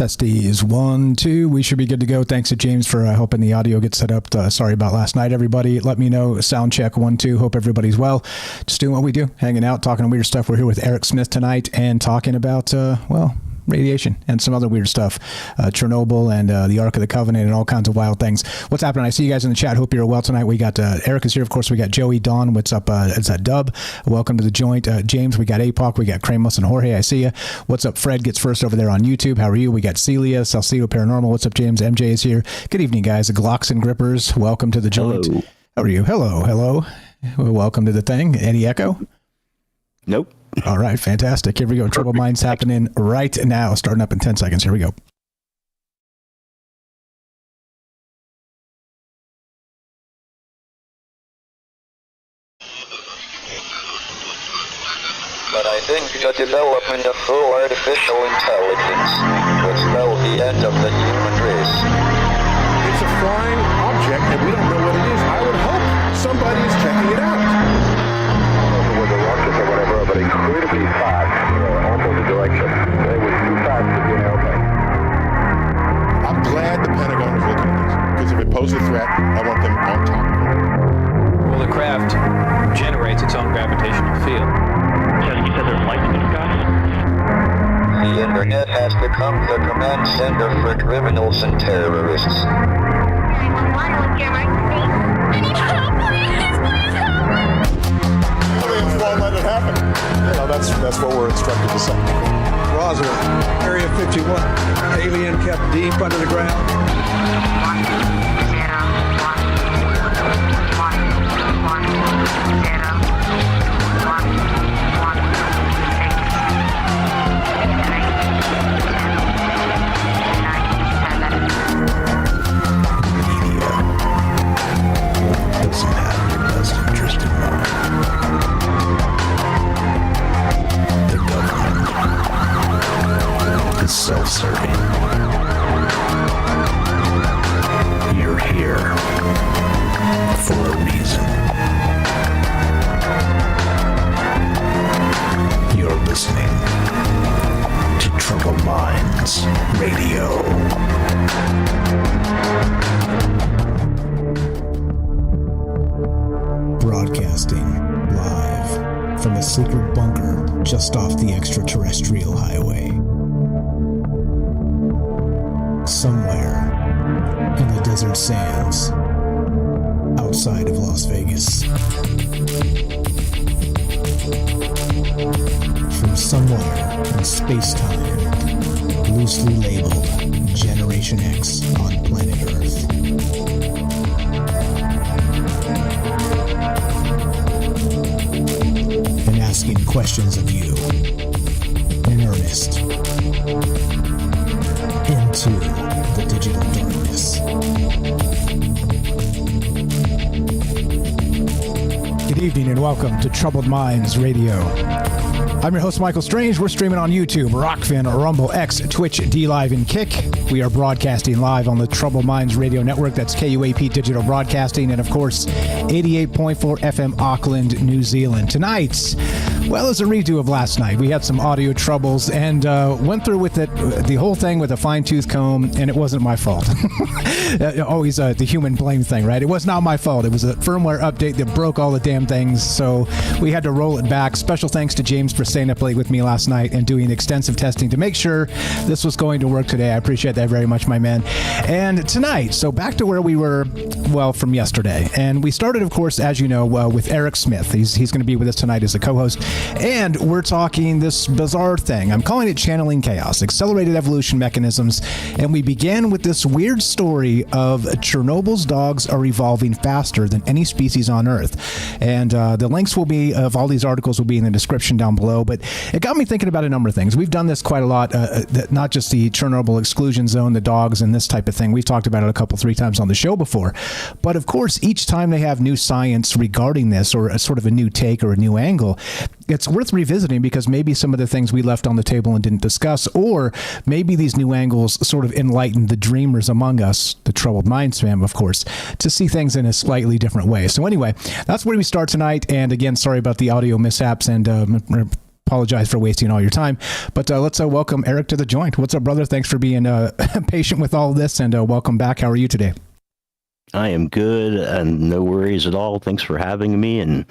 Testies 1, 2. We should be good to go. Thanks to James for helping the audio get set up. Sorry about last night, everybody. Let me know. Sound check 1, 2. Hope everybody's well. Just doing what we do, hanging out, talking weird stuff. We're here with Eric Smith tonight and talking about, radiation and some other weird stuff. Chernobyl and the Ark of the Covenant and all kinds of wild things. What's happening? I see you guys in the chat. Hope you're well tonight. We got Eric is here. Of course, we got Joey, Dawn. What's up? It's that Dub. Welcome to the joint. James, we got APOC. We got Kramos and Jorge. I see you. What's up? Fred gets first over there on YouTube. How are you? We got Celia, Salcedo Paranormal. What's up, James? MJ is here. Good evening, guys. The Glocks and Grippers. Welcome to the joint. Hello. How are you? Hello. Welcome to the thing. Any echo? Nope. All right, fantastic. Here we go. Troubled Minds happening right now, starting up in 10 seconds. Here we go. But I think the development of full artificial intelligence will spell the end of the human race. It's a flying object and we don't know what it is. I would hope somebody is checking it out. With the rockets or whatever, but incredibly fast, opposite direction. They were too fast to be an airplane. I'm glad the Pentagon is looking at this, because if it poses a threat, I want them on top of it. Well, the craft generates its own gravitational field. You said there's lights in the sky? The internet has become the command center for criminals and terrorists. 911, what's your emergency? I need help, please help! Aliens won't let it happen. You know, that's what we're instructed to say. Roswell, Area 51. Alien kept deep under the ground. 1, 0, Doesn't have your best interest in mind. The government is self-serving. You're here for a reason. You're listening to Troubled Minds Radio. Broadcasting live from a secret bunker just off the extraterrestrial highway. Somewhere in the desert sands outside of Las Vegas. From somewhere in space-time, loosely labeled Generation X on planet Earth. And asking questions of you in earnest into the digital darkness. Good evening and welcome to Troubled Minds Radio. I'm your host, Michael Strange. We're streaming on YouTube, Rockfin, Rumble, X, Twitch, D-Live, and Kick. We are broadcasting live on the Troubled Minds Radio Network. That's KUAP Digital Broadcasting. And, of course, 88.4 FM Auckland, New Zealand. Tonight, well, as a redo of last night, we had some audio troubles and went through with it, the whole thing with a fine-tooth comb, and it wasn't my fault. Always the human blame thing, right? It was not my fault. It was a firmware update that broke all the damn things, so we had to roll it back. Special thanks to James for staying up late with me last night and doing extensive testing to make sure this was going to work today. I appreciate that very much, my man. And tonight, so back to where we were, well, from yesterday. And we started, of course, as you know, with Eric Smith. He's going to be with us tonight as a co-host. And we're talking this bizarre thing. I'm calling it channeling chaos, accelerated evolution mechanisms. And we began with this weird story of Chernobyl's dogs are evolving faster than any species on Earth. And the links will be, of all these articles, will be in the description down below. But it got me thinking about a number of things. We've done this quite a lot, not just the Chernobyl Exclusion Zone, the dogs, and this type of thing. We've talked about it a 3 times on the show before. But of course, each time they have new science regarding this, or a sort of a new take or a new angle, it's worth revisiting, because maybe some of the things we left on the table and didn't discuss, or maybe these new angles sort of enlighten the dreamers among us, the Troubled Minds fam, of course, to see things in a slightly different way. So anyway, that's where we start tonight. And again, sorry about the audio mishaps, and apologize for wasting all your time. But let's welcome Eric to the joint. What's up, brother? Thanks for being patient with all of this, and welcome back. How are you today? I am good, and no worries at all. Thanks for having me, and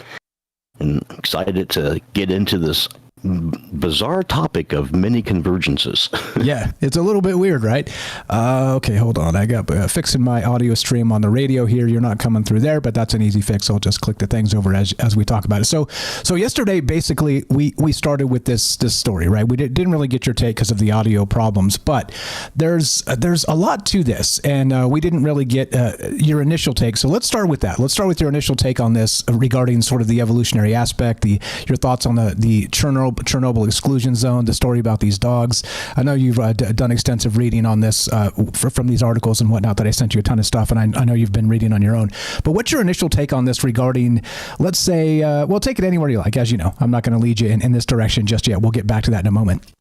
excited to get into this bizarre topic of many convergences. Yeah, it's a little bit weird, right? Okay, hold on. I got fixing my audio stream on the radio here. You're not coming through there, but that's an easy fix. I'll just click the things over as we talk about it. So yesterday, basically, we started with this story, right? We didn't really get your take because of the audio problems, but there's a lot to this, and we didn't really get your initial take. So let's start with that. Let's start with your initial take on this regarding sort of the evolutionary aspect, your thoughts on the Chernobyl Exclusion Zone, the story about these dogs. I know you've done extensive reading on this from these articles and whatnot that I sent you a ton of stuff, and I know you've been reading on your own. But what's your initial take on this regarding, let's say, well, take it anywhere you like. As you know, I'm not going to lead you in this direction just yet. We'll get back to that in a moment.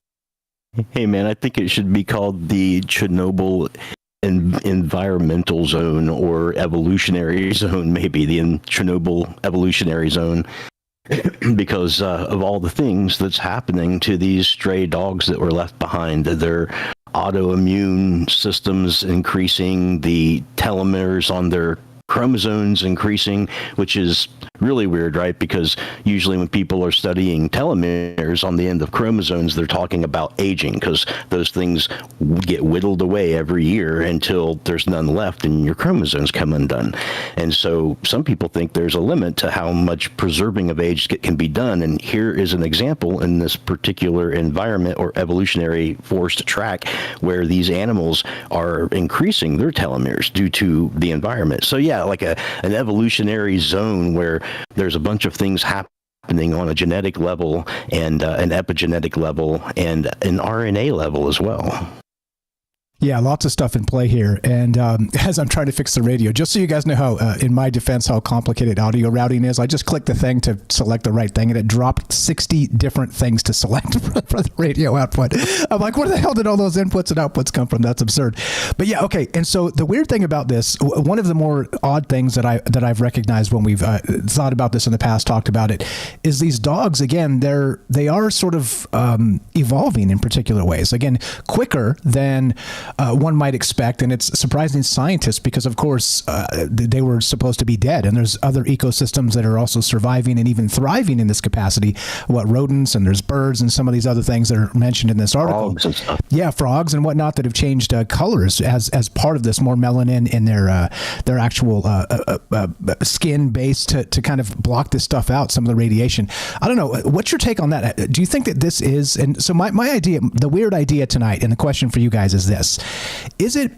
Hey, man, I think it should be called the Chernobyl environmental zone or evolutionary zone, maybe the Chernobyl evolutionary zone. Because of all the things that's happening to these stray dogs that were left behind. Their autoimmune systems increasing, the telomeres on their chromosomes increasing, which is really weird, right? Because usually when people are studying telomeres on the end of chromosomes, they're talking about aging, because those things get whittled away every year until there's none left and your chromosomes come undone. And so some people think there's a limit to how much preserving of age can be done. And here is an example in this particular environment or evolutionary forced track where these animals are increasing their telomeres due to the environment. So yeah, like an evolutionary zone where there's a bunch of things happening on a genetic level and an epigenetic level and an RNA level as well. Yeah, lots of stuff in play here. And as I'm trying to fix the radio, just so you guys know how, in my defense, how complicated audio routing is, I just clicked the thing to select the right thing, and it dropped 60 different things to select for the radio output. I'm like, where the hell did all those inputs and outputs come from? That's absurd. But yeah, okay. And so the weird thing about this, one of the more odd things that I've recognized when we've thought about this in the past, talked about it, is these dogs, again, they are sort of evolving in particular ways. Again, quicker than one might expect, and it's surprising scientists because, of course, they were supposed to be dead, and there's other ecosystems that are also surviving and even thriving in this capacity. Rodents, and there's birds and some of these other things that are mentioned in this article. Frogs and stuff. Yeah, frogs and whatnot that have changed colors as part of this, more melanin in their actual skin base to kind of block this stuff out, some of the radiation. I don't know. What's your take on that? Do you think that this is, and so my idea, the weird idea tonight, and the question for you guys is this: is it,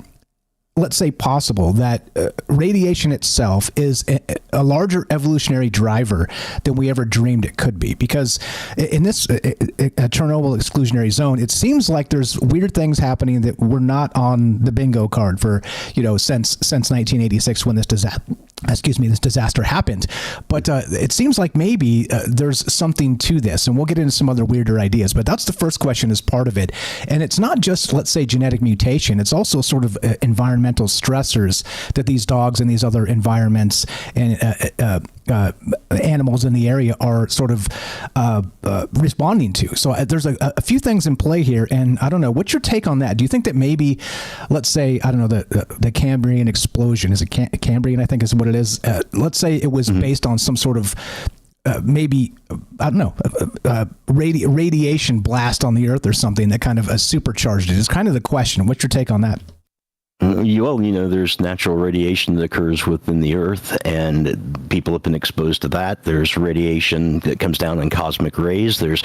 let's say, possible that radiation itself is a larger evolutionary driver than we ever dreamed it could be? Because in this Chernobyl exclusionary zone, it seems like there's weird things happening that were not on the bingo card for, since 1986 when this disaster happened. But it seems like maybe there's something to this, and we'll get into some other weirder ideas. But that's the first question as part of it. And it's not just, let's say, genetic mutation. It's also sort of environmental stressors that these dogs and these other environments and animals in the area are sort of responding to. So there's a few things in play here, and I don't know. What's your take on that? Do you think that maybe, let's say, I don't know, the Cambrian explosion, is it Cambrian, I think is what it is. Let's say it was based on some sort of maybe, I don't know, radiation blast on the Earth or something that kind of supercharged it. Is kind of the question. What's your take on that? Well, there's natural radiation that occurs within the Earth, and people have been exposed to that. There's radiation that comes down in cosmic rays. There's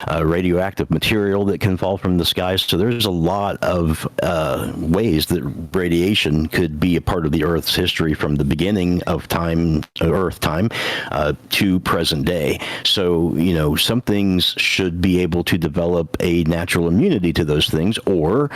radioactive material that can fall from the skies. So there's a lot of ways that radiation could be a part of the Earth's history from the beginning of time, Earth time, to present day. So, some things should be able to develop a natural immunity to those things, or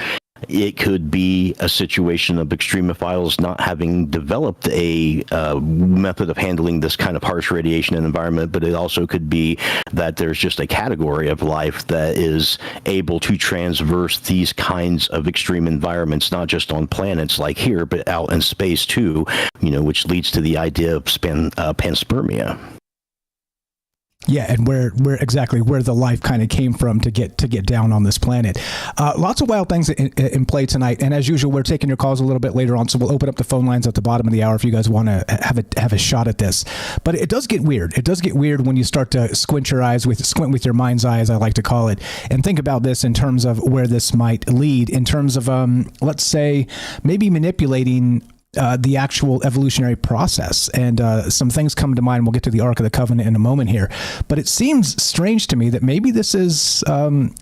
it could be a situation of extremophiles not having developed a method of handling this kind of harsh radiation in the environment, but it also could be that there's just a category of life that is able to transverse these kinds of extreme environments, not just on planets like here, but out in space too, which leads to the idea of panspermia. Yeah, and where exactly where the life kind of came from to get down on this planet. Lots of wild things in play tonight, and as usual, we're taking your calls a little bit later on, so we'll open up the phone lines at the bottom of the hour if you guys want to have a shot at this. But it does get weird. It does get weird when you start to squint with your mind's eye, as I like to call it, and think about this in terms of where this might lead. In terms of let's say maybe manipulating the actual evolutionary process. And some things come to mind. We'll get to the Ark of the Covenant in a moment here. But it seems strange to me that maybe this is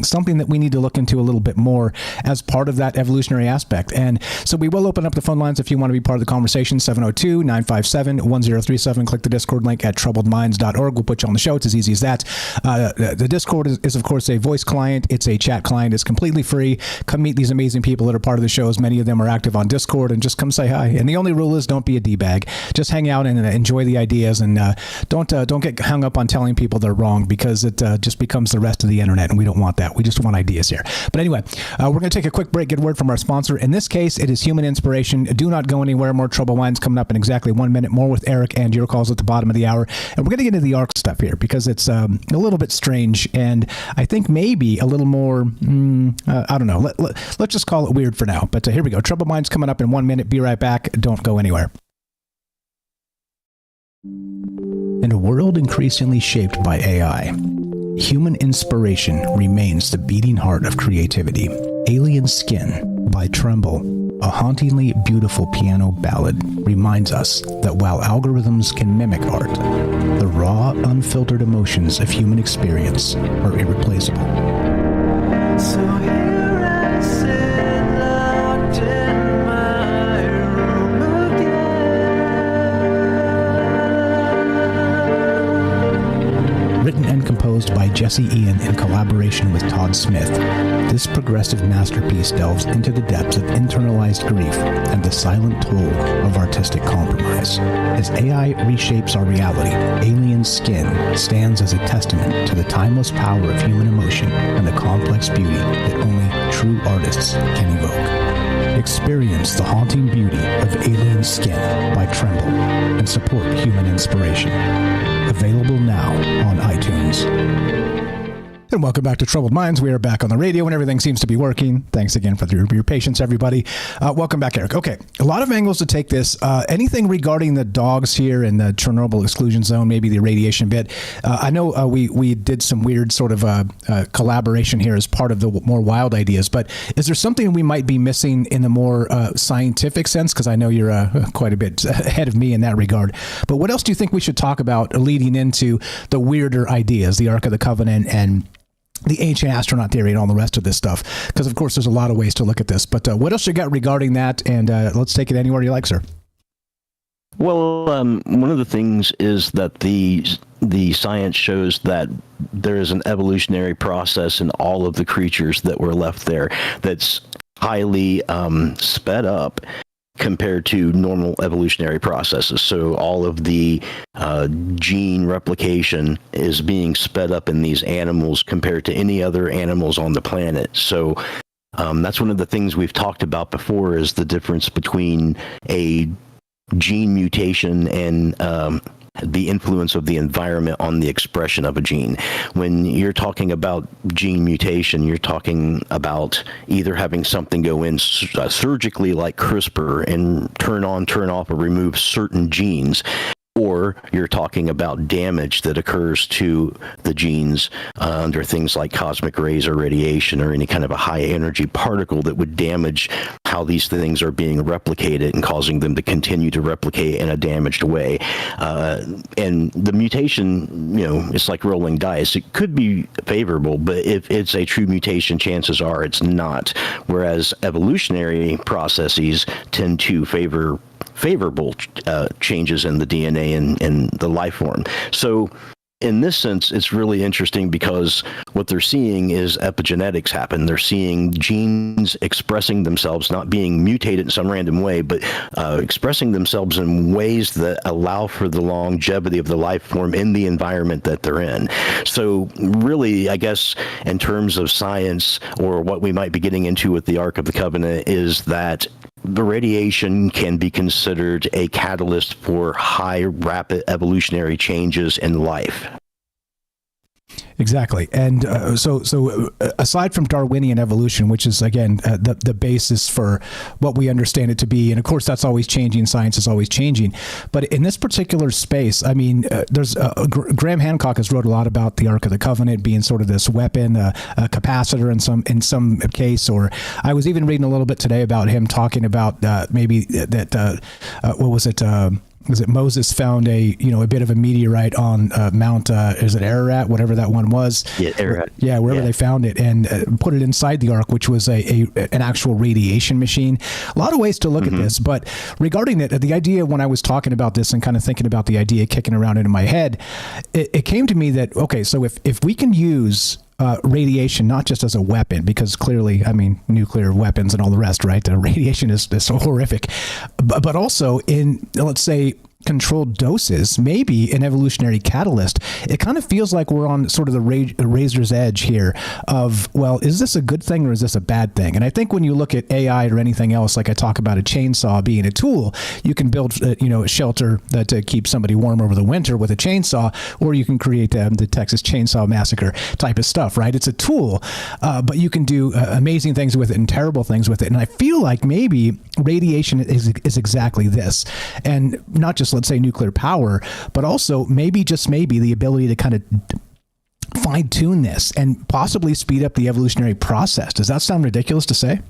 something that we need to look into a little bit more as part of that evolutionary aspect. And so we will open up the phone lines if you want to be part of the conversation. 702-957-1037. Click the Discord link at troubledminds.org. We'll put you on the show. It's as easy as that. The Discord is, of course, a voice client. It's a chat client. It's completely free. Come meet these amazing people that are part of the shows. Many of them are active on Discord, and just come say hi. And the only rule is don't be a D-bag. Just hang out and enjoy the ideas, and don't get hung up on telling people they're wrong, because it just becomes the rest of the internet, and we don't want that. We just want ideas here. But anyway, we're going to take a quick break, get word from our sponsor. In this case, it is Human Inspiration. Do not go anywhere. More Trouble Minds coming up in exactly 1 minute. More with Eric and your calls at the bottom of the hour. And we're going to get into the Ark stuff here, because it's a little bit strange, and I think maybe a little more, I don't know. Let's just call it weird for now. But here we go. Trouble Minds coming up in 1 minute. Be right back. Don't go anywhere. In a world increasingly shaped by AI, human inspiration remains the beating heart of creativity. Alien Skin by Tremble, a hauntingly beautiful piano ballad, reminds us that while algorithms can mimic art, the raw, unfiltered emotions of human experience are irreplaceable. So here I sit, locked in my room again. Written and composed by Jesse Ian in collaboration with Todd Smith, this progressive masterpiece delves into the depths of internalized grief and the silent toll of artistic compromise. As AI reshapes our reality, Alien Skin stands as a testament to the timeless power of human emotion and the complex beauty that only true artists can evoke. Experience the haunting beauty of Alien Skin by Tremble and support human inspiration. Available now on iTunes. And welcome back to Troubled Minds. We are back on the radio and everything seems to be working. Thanks again for your patience, everybody. Welcome back, Eric. Okay, a lot of angles to take this. Anything regarding the dogs here in the Chernobyl Exclusion Zone, maybe the radiation bit. I know we did some weird sort of collaboration here as part of the more wild ideas, but is there something we might be missing in the more scientific sense? Because I know you're quite a bit ahead of me in that regard. But what else do you think we should talk about leading into the weirder ideas, the Ark of the Covenant and the ancient astronaut theory and all the rest of this stuff? Because, of course, there's a lot of ways to look at this. But what else you got regarding that? And let's take it anywhere you like, sir. Well, one of the things is that the science shows that there is an evolutionary process in all of the creatures that were left there that's highly sped up compared to normal evolutionary processes. So all of the gene replication is being sped up in these animals compared to any other animals on the planet. So that's one of the things we've talked about before, is the difference between a gene mutation and the influence of the environment on the expression of a gene. When you're talking about gene mutation, you're talking about either having something go in surgically like CRISPR and turn on, turn off, or remove certain genes, or you're talking about damage that occurs to the genes under things like cosmic rays or radiation or any kind of a high energy particle that would damage how these things are being replicated and causing them to continue to replicate in a damaged way. And the mutation, it's like rolling dice. It could be favorable, but if it's a true mutation, chances are it's not. Whereas evolutionary processes tend to favor favorable changes in the DNA and the life form. So in this sense, it's really interesting because what they're seeing is epigenetics happen. They're seeing genes expressing themselves, not being mutated in some random way, but expressing themselves in ways that allow for the longevity of the life form in the environment that they're in. So really, I guess, in terms of science, or what we might be getting into with the Ark of the Covenant, is that the radiation can be considered a catalyst for high, rapid evolutionary changes in life. Exactly. And so aside from Darwinian evolution, which is, again, the basis for what we understand it to be, and of course, that's always changing. Science is always changing. But in this particular space, I mean, there's Graham Hancock has wrote a lot about the Ark of the Covenant being sort of this weapon, a capacitor in some case. Or I was even reading a little bit today about him talking about maybe that, what was it? Was it Moses found a bit of a meteorite on Mount is it Ararat, whatever that one was? Yeah, Ararat. Yeah, wherever they found it, and put it inside the Ark, which was an actual radiation machine. A lot of ways to look at this, but regarding it, the idea when I was talking about this and kind of thinking about the idea kicking around into my head, it came to me that, okay, so if we can use radiation not just as a weapon, because clearly, I mean, nuclear weapons and all the rest, right? Radiation is so horrific, but also in, let's say, controlled doses, maybe an evolutionary catalyst. It kind of feels like we're on sort of the razor's edge here of, well, is this a good thing or is this a bad thing? And I think when you look at AI or anything else, like I talk about a chainsaw being a tool, you can build, a shelter that keeps somebody warm over the winter with a chainsaw, or you can create the Texas Chainsaw Massacre type of stuff, right? It's a tool, but you can do amazing things with it and terrible things with it. And I feel like maybe radiation is exactly this, and not just, let's say, nuclear power, but also maybe, just maybe, the ability to kind of fine tune this and possibly speed up the evolutionary process. Does that sound ridiculous to say?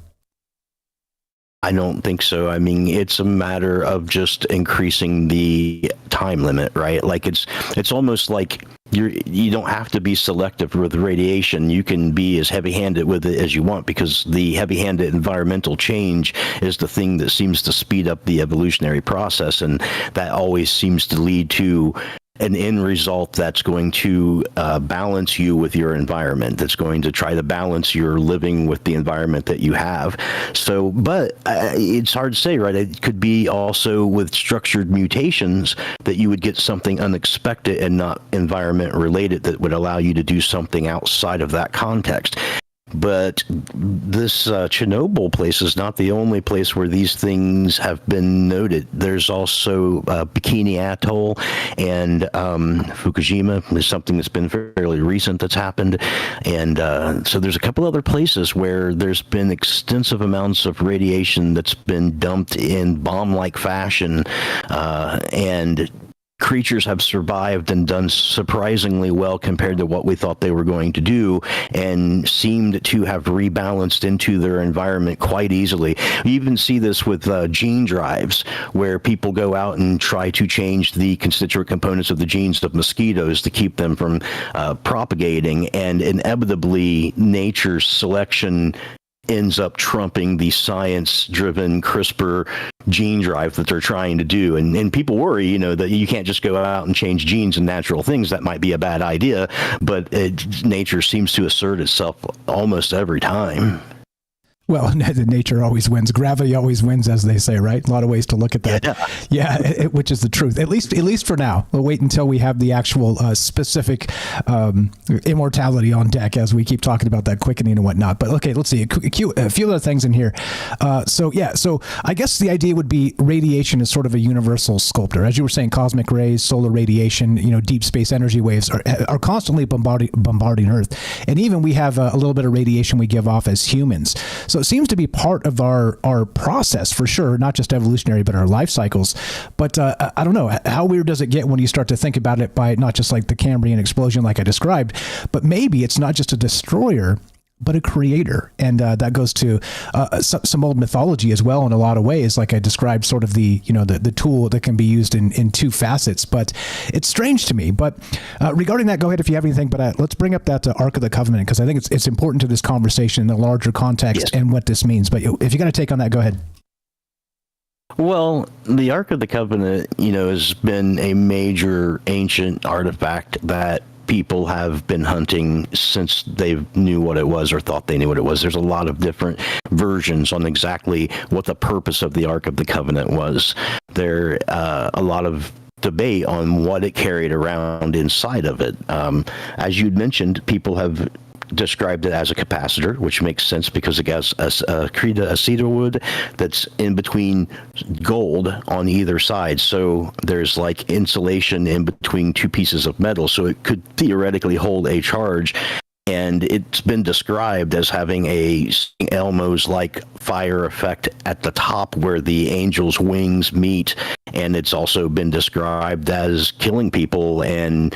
I don't think so. I mean, it's a matter of just increasing the time limit, right? Like it's almost like you don't have to be selective with radiation. You can be as heavy-handed with it as you want, because the heavy-handed environmental change is the thing that seems to speed up the evolutionary process, and that always seems to lead to an end result that's going to balance you with your environment, that's going to try to balance your living with the environment that you have. So, but it's hard to say, right? It could be also with structured mutations that you would get something unexpected and not environment related that would allow you to do something outside of that context. But this Chernobyl place is not the only place where these things have been noted. There's also Bikini Atoll, and Fukushima is something that's been fairly recent that's happened. And so there's a couple other places where there's been extensive amounts of radiation that's been dumped in bomb-like fashion, and creatures have survived and done surprisingly well compared to what we thought they were going to do, and seemed to have rebalanced into their environment quite easily. You even see this with gene drives, where people go out and try to change the constituent components of the genes of mosquitoes to keep them from propagating, and inevitably nature's selection ends up trumping the science-driven CRISPR gene drive that they're trying to do. And people worry, that you can't just go out and change genes and natural things. That might be a bad idea, but nature seems to assert itself almost every time. Well, nature always wins. Gravity always wins, as they say, right? A lot of ways to look at that. Yeah, which is the truth. At least for now. We'll wait until we have the actual specific immortality on deck, as we keep talking about that quickening and whatnot. But okay, let's see a few other things in here. So I guess the idea would be radiation is sort of a universal sculptor, as you were saying. Cosmic rays, solar radiation, deep space energy waves are constantly bombarding Earth, and even we have a little bit of radiation we give off as humans. So it seems to be part of our process, for sure, not just evolutionary, but our life cycles. But I don't know, how weird does it get when you start to think about it by not just like the Cambrian explosion like I described, but maybe it's not just a destroyer, but a creator. And that goes to some old mythology as well in a lot of ways, like I described, sort of the tool that can be used in two facets. But it's strange to me. But regarding that, go ahead if you have anything, but let's bring up that Ark of the Covenant, because I think it's important to this conversation in the larger context and what this means. But if you got a take on that, go ahead. Well, the Ark of the Covenant, has been a major ancient artifact that people have been hunting since they knew what it was or thought they knew what it was. There's a lot of different versions on exactly what the purpose of the Ark of the Covenant was. There a lot of debate on what it carried around inside of it. As you'd mentioned, people have described it as a capacitor, which makes sense because it has a cedar wood that's in between gold on either side. So there's like insulation in between two pieces of metal. So it could theoretically hold a charge. And it's been described as having a Elmo's-like fire effect at the top where the angel's wings meet. And it's also been described as killing people, and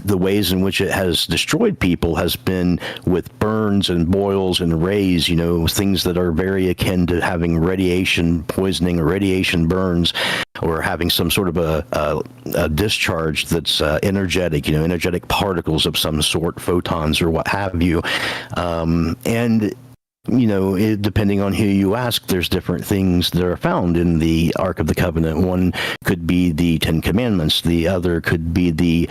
the ways in which it has destroyed people has been with burns and boils and rays, things that are very akin to having radiation poisoning or radiation burns, or having some sort of a discharge that's energetic, energetic particles of some sort, photons or what have you. Depending on who you ask, there's different things that are found in the Ark of the Covenant. One could be the Ten Commandments. The other could be the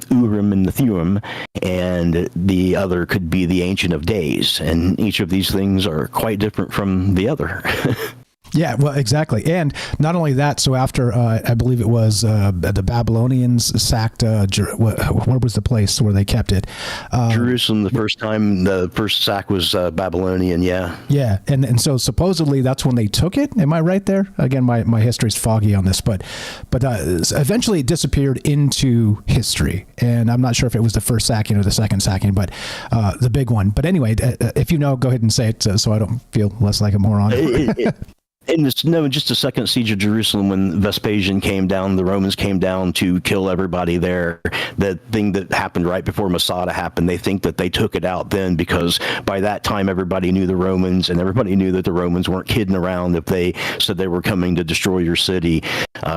Urim and the Thummim. And the other could be the Ancient of Days. And each of these things are quite different from the other. Yeah, well, exactly. And not only that, so after, I believe it was the Babylonians sacked, where was the place where they kept it? Jerusalem, the first sack was Babylonian, yeah. Yeah, and so supposedly that's when they took it. Am I right there? Again, my history's foggy on this, but eventually it disappeared into history. And I'm not sure if it was the first sacking or the second sacking, but the big one. But anyway, if you know, go ahead and say it so I don't feel less like a moron. And just the second siege of Jerusalem, when Vespasian came down, the Romans came down to kill everybody there. The thing that happened right before Masada happened, they think that they took it out then, because by that time everybody knew the Romans, and everybody knew that the Romans weren't kidding around if they said they were coming to destroy your city.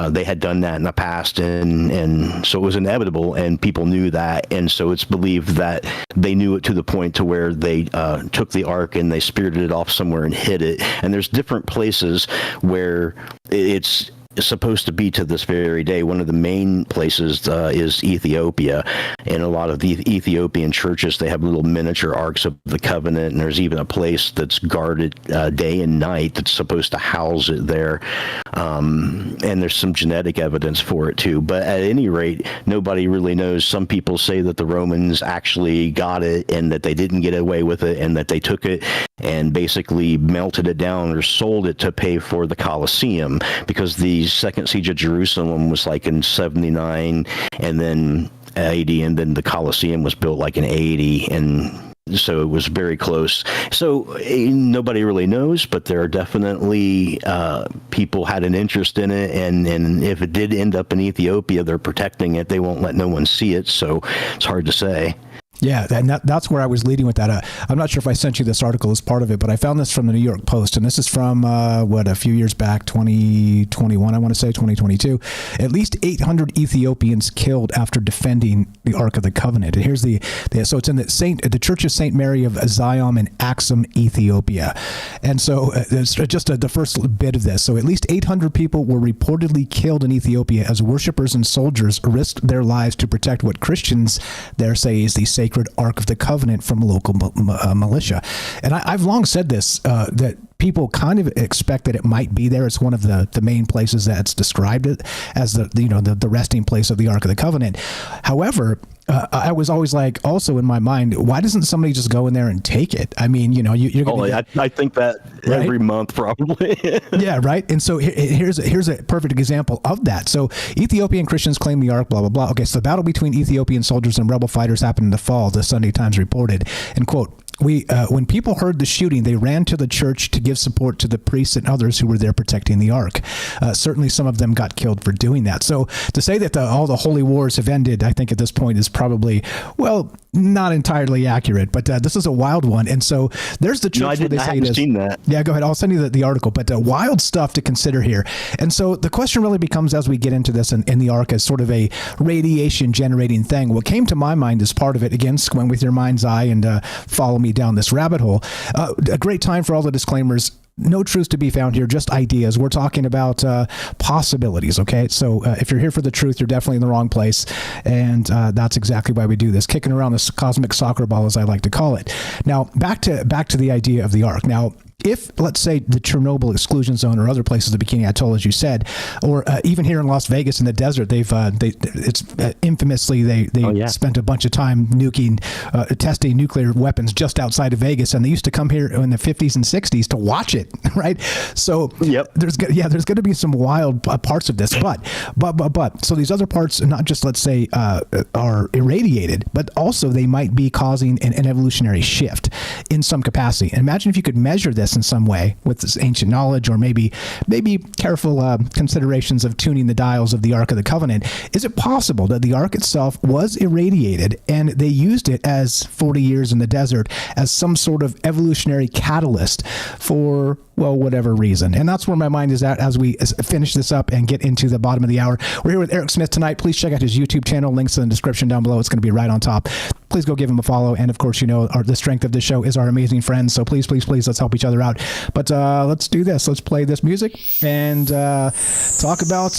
They had done that in the past, and so it was inevitable, and people knew that, and so it's believed that they knew it to the point to where they took the ark and they spirited it off somewhere and hid it. And there's different places where it's supposed to be to this very day. One of the main places is Ethiopia. In a lot of the Ethiopian churches, they have little miniature Arks of the Covenant, and there's even a place that's guarded day and night that's supposed to house it there. And there's some genetic evidence for it too. But at any rate, nobody really knows. Some people say that the Romans actually got it and that they didn't get away with it, and that they took it and basically melted it down or sold it to pay for the Colosseum, because the second siege of Jerusalem was like in 79 and then 80, and then the Colosseum was built like in 80, and so it was very close. So nobody really knows, but there are definitely people had an interest in it, and if it did end up in Ethiopia, they're protecting it. They won't let no one see it, so it's hard to say. Yeah, and that's where I was leading with that. I'm not sure if I sent you this article as part of it, but I found this from the New York Post, and this is from, a few years back, 2021, I want to say, 2022. At least 800 Ethiopians killed after defending the Ark of the Covenant. And here's so it's in the Church of St. Mary of Zion in Axum, Ethiopia. And so it's just the first bit of this. So at least 800 people were reportedly killed in Ethiopia as worshipers and soldiers risked their lives to protect what Christians there say is the sacred Ark of the Covenant from local militia. And I've long said this, that people kind of expect that it might be there. It's one of the main places that's described it as the resting place of the Ark of the Covenant. However, I was always like, also in my mind, why doesn't somebody just go in there and take it? I mean, you're going to I think that right? Every month probably. Yeah, right. And so here's a perfect example of that. So Ethiopian Christians claim the Ark, blah, blah, blah. Okay, so the battle between Ethiopian soldiers and rebel fighters happened in the fall, the Sunday Times reported, and quote, when people heard the shooting, they ran to the church to give support to the priests and others who were there protecting the Ark. Certainly some of them got killed for doing that. So to say that all the holy wars have ended, I think at this point is probably, not entirely accurate, but this is a wild one. And so there's the church where they say it is. Seen that. Yeah, go ahead. I'll send you the article, but wild stuff to consider here. And so the question really becomes, as we get into this in the Ark as sort of a radiation generating thing, what came to my mind as part of it, again, squint with your mind's eye and follow me down this rabbit hole. A great time for all the disclaimers. No truth to be found here, just ideas. We're talking about possibilities, okay? So if you're here for the truth, you're definitely in the wrong place, and that's exactly why we do this, kicking around this cosmic soccer ball, as I like to call it. Now, back to the idea of the Ark. Now, if, let's say, the Chernobyl Exclusion Zone or other places, the Bikini Atoll, as you said, or even here in Las Vegas in the desert, infamously they spent a bunch of time testing nuclear weapons just outside of Vegas, and they used to come here in the 50s and 60s to watch it, right? So there's going to be some wild parts of this, but so these other parts, not just, let's say, are irradiated, but also they might be causing an evolutionary shift in some capacity. And imagine if you could measure this in some way with this ancient knowledge, or maybe careful considerations of tuning the dials of the Ark of the Covenant. Is it possible that the Ark itself was irradiated and they used it as 40 years in the desert as some sort of evolutionary catalyst for, well, whatever reason? And that's where my mind is at as we finish this up and get into the bottom of the hour. We're here with Eric Smith tonight. Please check out his YouTube channel. Links in the description down below. It's going to be right on top. Please go give him a follow. And of course, the strength of this show is our amazing friends. So please, let's help each other out. But let's do this. Let's play this music and talk about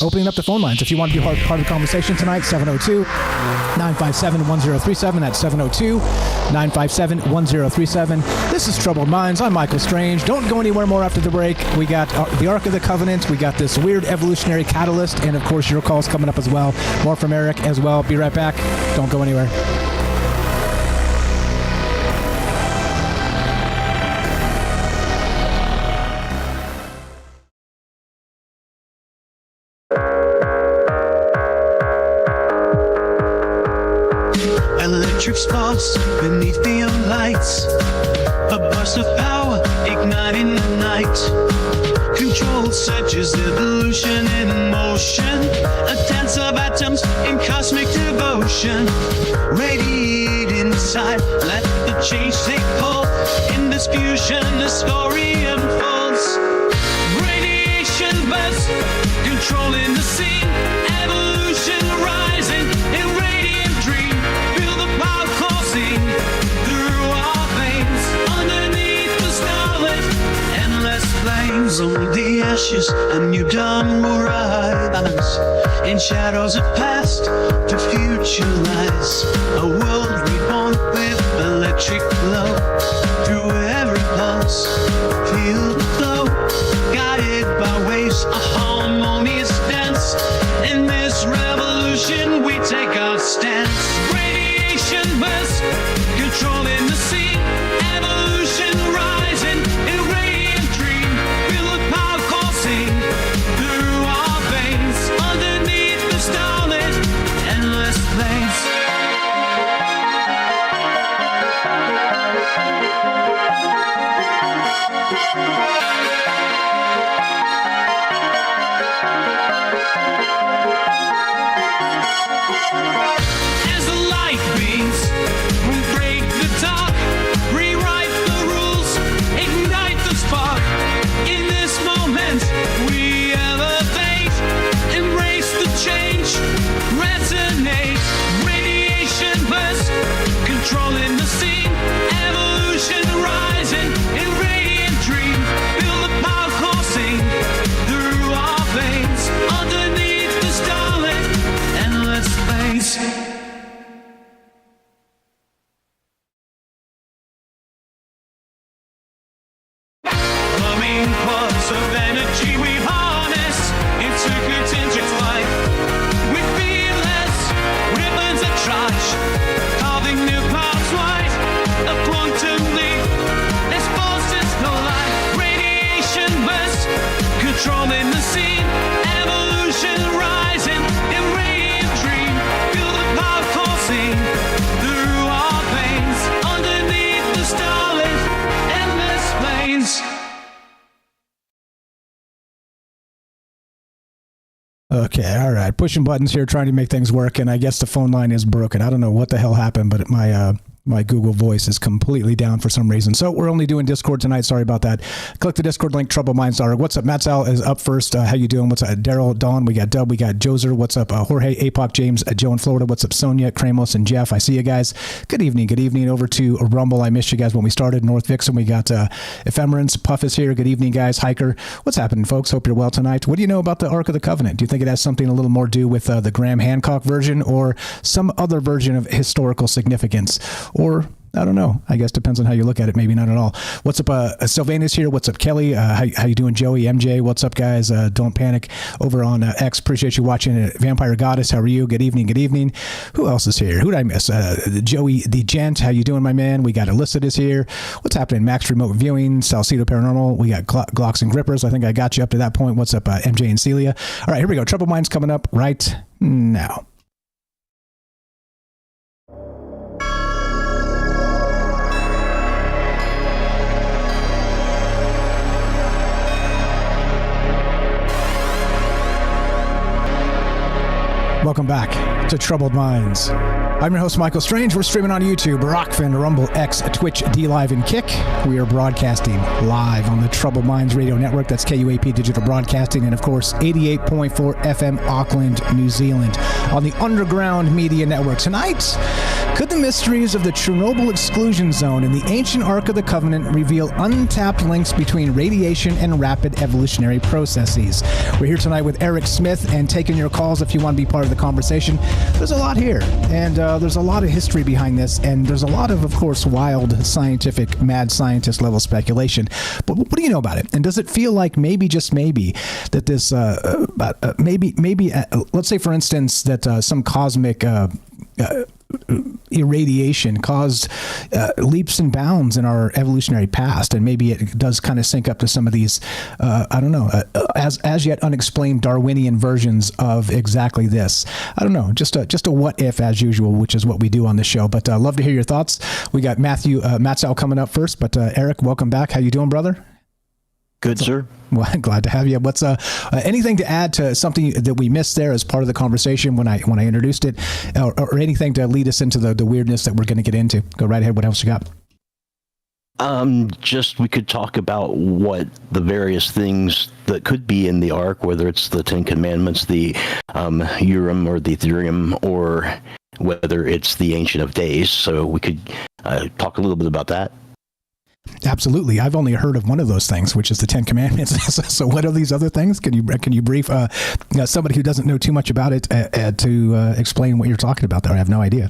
opening up the phone lines. If you want to be part of the conversation tonight, 702-957-1037. That's 702-957-1037. This is Troubled Minds. I'm Michael Strange. Don't go anywhere more after the break. We got the Ark of the Covenant. We got this weird evolutionary catalyst. And of course, your calls coming up as well. More from Eric as well. Be right back. Don't go anywhere. Electric sparks beneath neon lights, a burst of power igniting the night. Controlled surges, evolution in motion, a dance of atoms in cosmic devotion. Radiate inside, let the change take hold. In this fusion, the story unfolds. Radiation bursts, controlling the scene. Evolution rising in radiant dream. Feel the power coursing through our veins. Underneath the starlit, endless flames. On the ashes, a new dawn will rise. In shadows of past to future lies. A world reborn with electric glow. Through every pulse, feel the flow. Guided by waves, a harmonious dance. In this revolution, we take our stance. Radiation bursts, controlling the scene. Evolution rising in radiant dream. Feel the power coursing through our veins. Underneath the starlit, endless flames. As the light beams, we break the dark, rewrite the rules, ignite the spark. In this moment, we elevate, embrace the change, resonate. Radiation bursts, controlling the scene. Evolution rising in radiant dream. Feel the power coursing through our veins. Underneath the starlit, endless flames. Plumbing quads of energy we harness into contingent life. We feel less ribbons of charge, carving new paths wide. A quantum leap, as forces collide. Radiation bursts, controlling the scene. Evolution rising in radiant dream. Feel the power coursing through our veins. Underneath the starlit, endless flames. Okay, all right. Pushing buttons here, trying to make things work, and I guess the phone line is broken. I don't know what the hell happened, but my Google Voice is completely down for some reason. So we're only doing Discord tonight. Sorry about that. Click the Discord link, troubleminds.org. What's up? Matt Sal is up first. How you doing? What's up? Daryl, Dawn, we got Dub, we got Joser. What's up? Jorge, Apoc, James, Joe in Florida. What's up? Sonia, Kramos, and Jeff. I see you guys. Good evening. Good evening. Over to Rumble. I missed you guys when we started. North Vixen, we got Ephemerance. Puff is here. Good evening, guys. Hiker. What's happening, folks? Hope you're well tonight. What do you know about the Ark of the Covenant? Do you think it has something a little more to do with the Graham Hancock version, or some other version of historical significance? Or I don't know. I guess depends on how you look at it. Maybe not at all. What's up? Sylvanus here. What's up, Kelly? How you doing, Joey? MJ? What's up, guys? Don't panic over on X. Appreciate you watching. Vampire Goddess, how are you? Good evening. Good evening. Who else is here? Who did I miss? Joey the Gent. How you doing, my man? We got Illicit is here. What's happening? Max Remote Viewing. Salcedo Paranormal. We got Glocks and Grippers. I think I got you up to that point. What's up, MJ and Celia? All right, here we go. Troubled Minds coming up right now. Welcome back to Troubled Minds. I'm your host, Michael Strange. We're streaming on YouTube, Rockfin, Rumble, X, Twitch, D Live, and Kick. We are broadcasting live on the Troubled Minds Radio Network. That's KUAP Digital Broadcasting, and of course, 88.4 FM Auckland, New Zealand, on the Underground Media Network. Tonight, could the mysteries of the Chernobyl Exclusion Zone and the ancient Ark of the Covenant reveal untapped links between radiation and rapid evolutionary processes? We're here tonight with Eric Smith and taking your calls if you want to be part of the conversation. There's a lot here, and there's a lot of history behind this, and there's a lot of course, wild scientific, mad scientist level speculation. But what do you know about it? And does it feel like maybe, just maybe, that this, let's say, for instance, that some cosmic irradiation caused leaps and bounds in our evolutionary past, and maybe it does kind of sync up to some of these as yet unexplained Darwinian versions of exactly this. I don't know, just a what if, as usual, which is what we do on this show. But love to hear your thoughts. We got Matsal coming up first, but Eric, welcome back. How you doing, brother? Good, sir. Well, glad to have you. What's anything to add to something that we missed there as part of the conversation when I introduced it, or anything to lead us into the weirdness that we're going to get into? Go right ahead. What else you got? Just we could talk about what the various things that could be in the Ark, whether it's the Ten Commandments, the Urim or the Thummim, or whether it's the Ancient of Days. So we could talk a little bit about that. Absolutely. I've only heard of one of those things, which is the Ten Commandments. So what are these other things? Can you brief somebody who doesn't know too much about it to explain what you're talking about there? I have no idea.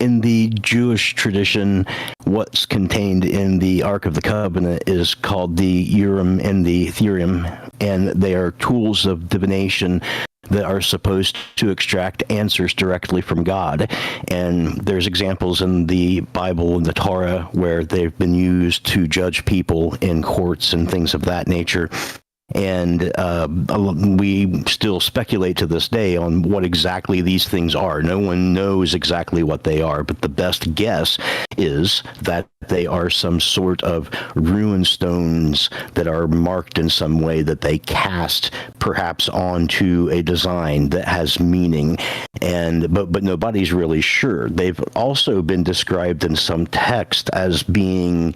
In the Jewish tradition, what's contained in the Ark of the Covenant is called the Urim and the Thummim, and they are tools of divination that are supposed to extract answers directly from God. And there's examples in the Bible and the Torah where they've been used to judge people in courts and things of that nature. And we still speculate to this day on what exactly these things are. No one knows exactly what they are, but the best guess is that they are some sort of rune stones that are marked in some way that they cast perhaps onto a design that has meaning. But nobody's really sure. They've also been described in some text as being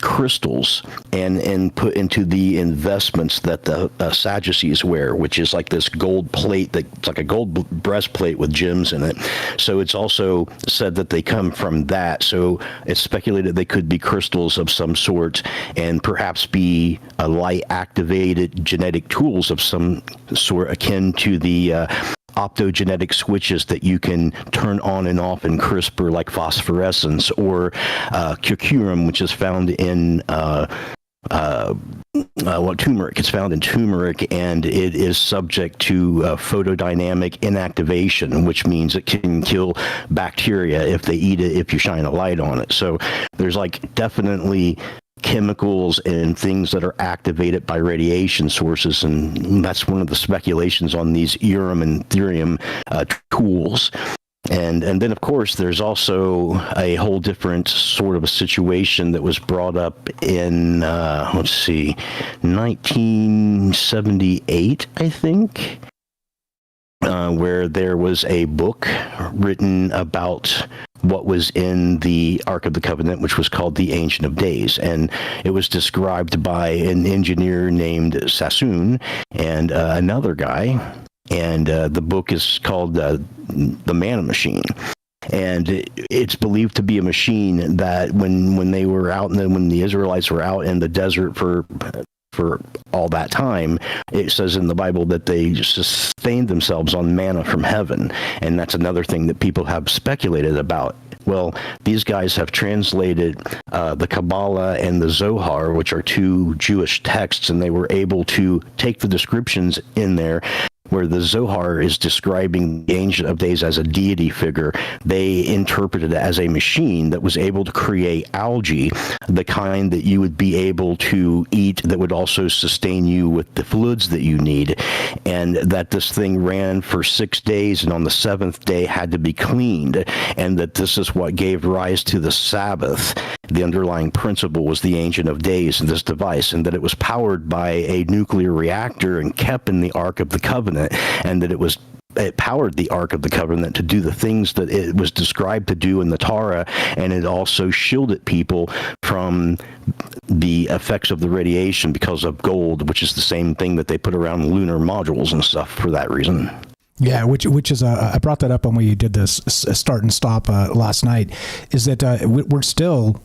crystals and put into the investments that the Sadducees wear, which is like this gold plate that's like a gold breastplate with gems in it. So it's also said that they come from that. So it's speculated they could be crystals of some sort and perhaps be light activated genetic tools of some sort akin to the optogenetic switches that you can turn on and off in CRISPR, like phosphorescence, or curcumin, which is found in turmeric. It's found in turmeric, and it is subject to photodynamic inactivation, which means it can kill bacteria if they eat it, if you shine a light on it. So there's definitely chemicals and things that are activated by radiation sources, and that's one of the speculations on these Urim and Thummim tools. And then, of course, there's also a whole different sort of a situation that was brought up in, 1978, I think, where there was a book written about what was in the Ark of the Covenant, which was called the Ancient of Days. And it was described by an engineer named Sassoon and another guy. And the book is called The Manna Machine. And it's believed to be a machine that when they were out, when the Israelites were out in the desert for for all that time. It says in the Bible that they sustained themselves on manna from heaven, and that's another thing that people have speculated about. Well, these guys have translated the Kabbalah and the Zohar, which are two Jewish texts, and they were able to take the descriptions in there where the Zohar is describing the Ancient of Days as a deity figure. They interpreted it as a machine that was able to create algae, the kind that you would be able to eat that would also sustain you with the fluids that you need, and that this thing ran for 6 days and on the seventh day had to be cleaned, and that this is what gave rise to the Sabbath. The underlying principle was the Ancient of Days in this device, and that it was powered by a nuclear reactor and kept in the Ark of the Covenant, and that it powered the Ark of the Covenant to do the things that it was described to do in the Torah, and it also shielded people from the effects of the radiation because of gold, which is the same thing that they put around lunar modules and stuff for that reason. Yeah, which is I brought that up when we did this start and stop last night, is that we're still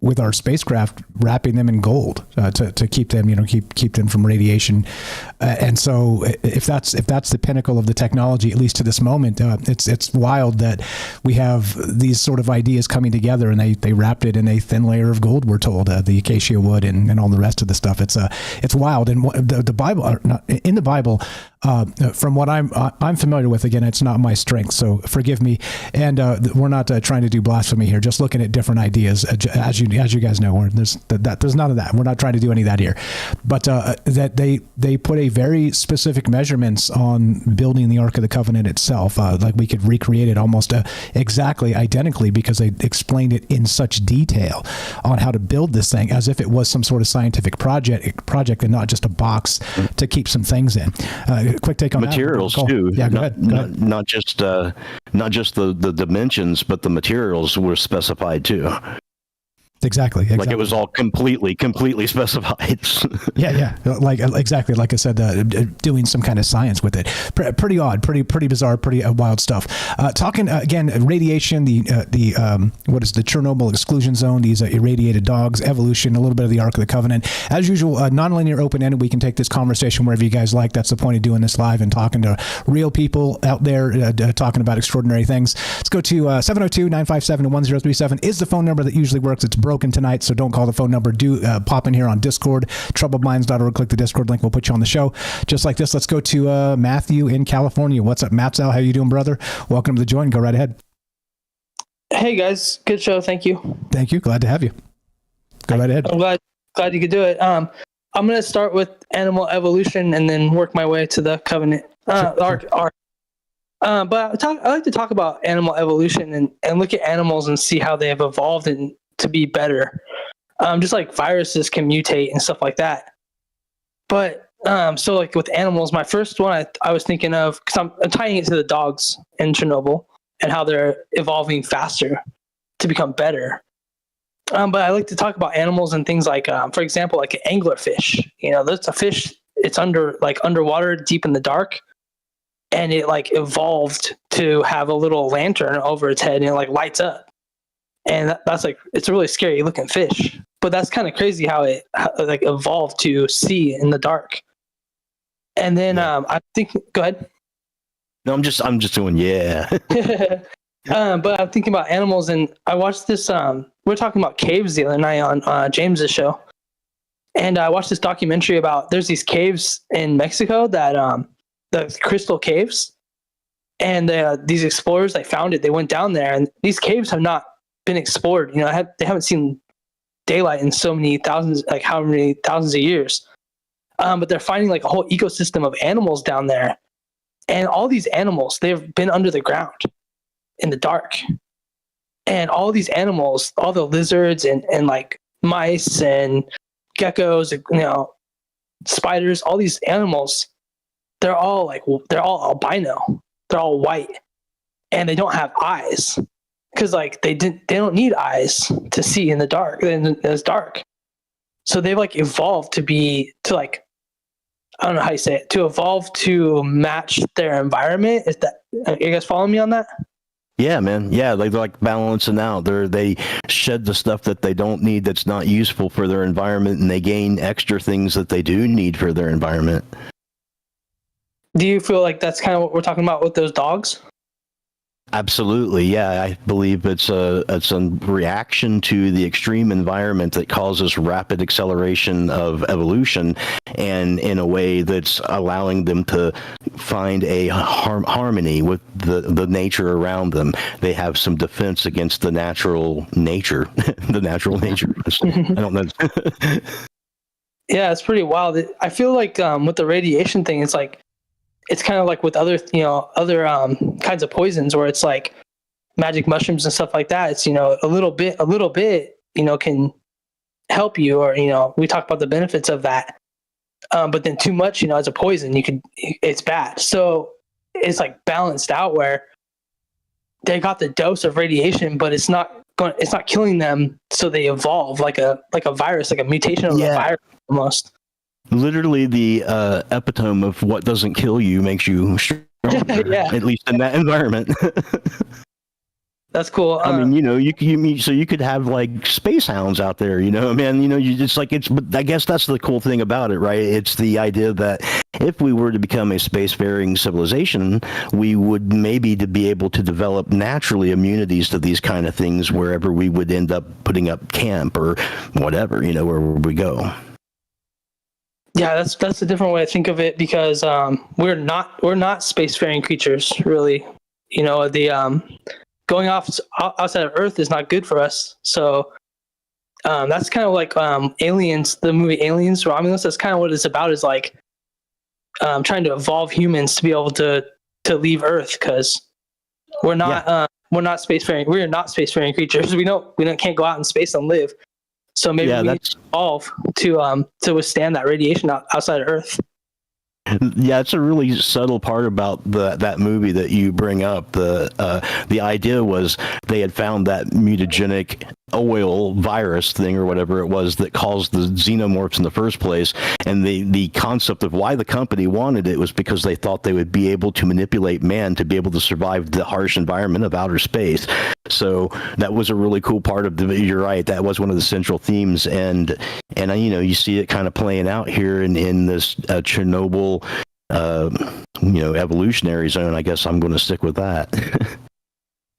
with our spacecraft wrapping them in gold to keep them, keep them from radiation. And so if that's the pinnacle of the technology, at least to this moment, it's wild that we have these sort of ideas coming together, and they wrapped it in a thin layer of gold, we're told, the acacia wood and all the rest of the stuff. It's wild. And the Bible, in the Bible, from what I'm familiar with, again, it's not my strength, so forgive me. And we're not trying to do blasphemy here, just looking at different ideas, as you guys know. There's none of that. We're not trying to do any of that here. But that they put a very specific measurements on building the Ark of the Covenant itself. Like we could recreate it almost exactly identically, because they explained it in such detail on how to build this thing as if it was some sort of scientific project and not just a box to keep some things in. Quick take on materials that. too. Yeah, go ahead. Not just the dimensions, but the materials were specified too. Exactly. Like it was all completely specified. Yeah. Like exactly. Like I said, doing some kind of science with it. Pretty odd, pretty bizarre, pretty wild stuff. Talking again, radiation, the what is the Chernobyl Exclusion Zone? These irradiated dogs, evolution, a little bit of the Ark of the Covenant. As usual, nonlinear, open-ended. We can take this conversation wherever you guys like. That's the point of doing this live and talking to real people out there, talking about extraordinary things. Let's go to 702-957-1037 is the phone number that usually works. It's broken tonight, so don't call the phone number. Do pop in here on Discord, troubledminds.org. Click the Discord link. We'll put you on the show just like this. Let's go to Matthew in California. What's up, Matzal? How you doing, brother? Welcome to the join. Go right ahead. Hey guys, good show. Thank you. Thank you. Glad to have you. Go right ahead. I'm glad you could do it. I'm going to start with animal evolution and then work my way to the Covenant Ark. But I like to talk about animal evolution and look at animals and see how they have evolved and to be better. Just like viruses can mutate and stuff like that. But so like with animals, my first one I was thinking of, because I'm tying it to the dogs in Chernobyl and how they're evolving faster to become better. But I like to talk about animals and things like, for example, like an anglerfish. That's a fish. It's underwater, deep in the dark, and it like evolved to have a little lantern over its head, and it like lights up. And that's like, it's a really scary looking fish, but that's kind of crazy how it like evolved to see in the dark. And then I think, go ahead. No, I'm just doing, yeah. But I'm thinking about animals, and I watched this, we're talking about caves the other night on James's show. And I watched this documentary about, there's these caves in Mexico that, the crystal caves, and these explorers, they found it, they went down there, and these caves have not been explored. They haven't seen daylight in so many thousands, like how many thousands of years. But they're finding like a whole ecosystem of animals down there. And all these animals, they've been under the ground in the dark. And all these animals, all the lizards and like mice and geckos, spiders, all these animals, they're all albino. They're all white. And they don't have eyes. Because like they don't need eyes to see in the dark. It's dark, so they've like evolved to like, I don't know how you say it, to evolve to match their environment. Is that, are you guys following me on that? Yeah, man. Yeah, they're like balancing out. They shed the stuff that they don't need that's not useful for their environment, and they gain extra things that they do need for their environment. Do you feel like that's kind of what we're talking about with those dogs? Absolutely, yeah. I believe it's a reaction to the extreme environment that causes rapid acceleration of evolution, and in a way that's allowing them to find a harmony with the nature around them. They have some defense against the natural nature. The natural nature. I don't know. Yeah, it's pretty wild. I feel like with the radiation thing, it's like it's kind of like with other kinds of poisons where it's like magic mushrooms and stuff like that. It's, a little bit, can help you, or, we talk about the benefits of that. But then too much, as a poison, it's bad. So it's like balanced out where they got the dose of radiation, but it's not killing them. So they evolve like a virus, like a mutation of a virus almost. Literally, the epitome of what doesn't kill you makes you stronger, at least in that environment. That's cool. I mean, you could have like space hounds out there, man, you just like but I guess that's the cool thing about it, right? It's the idea that if we were to become a spacefaring civilization, we would maybe to be able to develop naturally immunities to these kind of things wherever we would end up putting up camp or whatever, wherever we go. Yeah, that's a different way to think of it, because we're not spacefaring creatures, really. The going off outside of Earth is not good for us. So that's kind of like Aliens, the movie Aliens, Romulus. That's kind of what it's about. Is like trying to evolve humans to be able to leave Earth, because we're not spacefaring. We are not spacefaring creatures. We can't go out in space and live. So maybe we need to evolve to withstand that radiation outside of Earth. Yeah, it's a really subtle part about that movie that you bring up. The idea was they had found that mutagenic oil virus thing or whatever it was that caused the xenomorphs in the first place, and the concept of why the company wanted it was because they thought they would be able to manipulate man to be able to survive the harsh environment of outer space. So that was a really cool part of you're right, that was one of the central themes, and you see it kind of playing out here in this Chernobyl evolutionary zone. I guess I'm going to stick with that.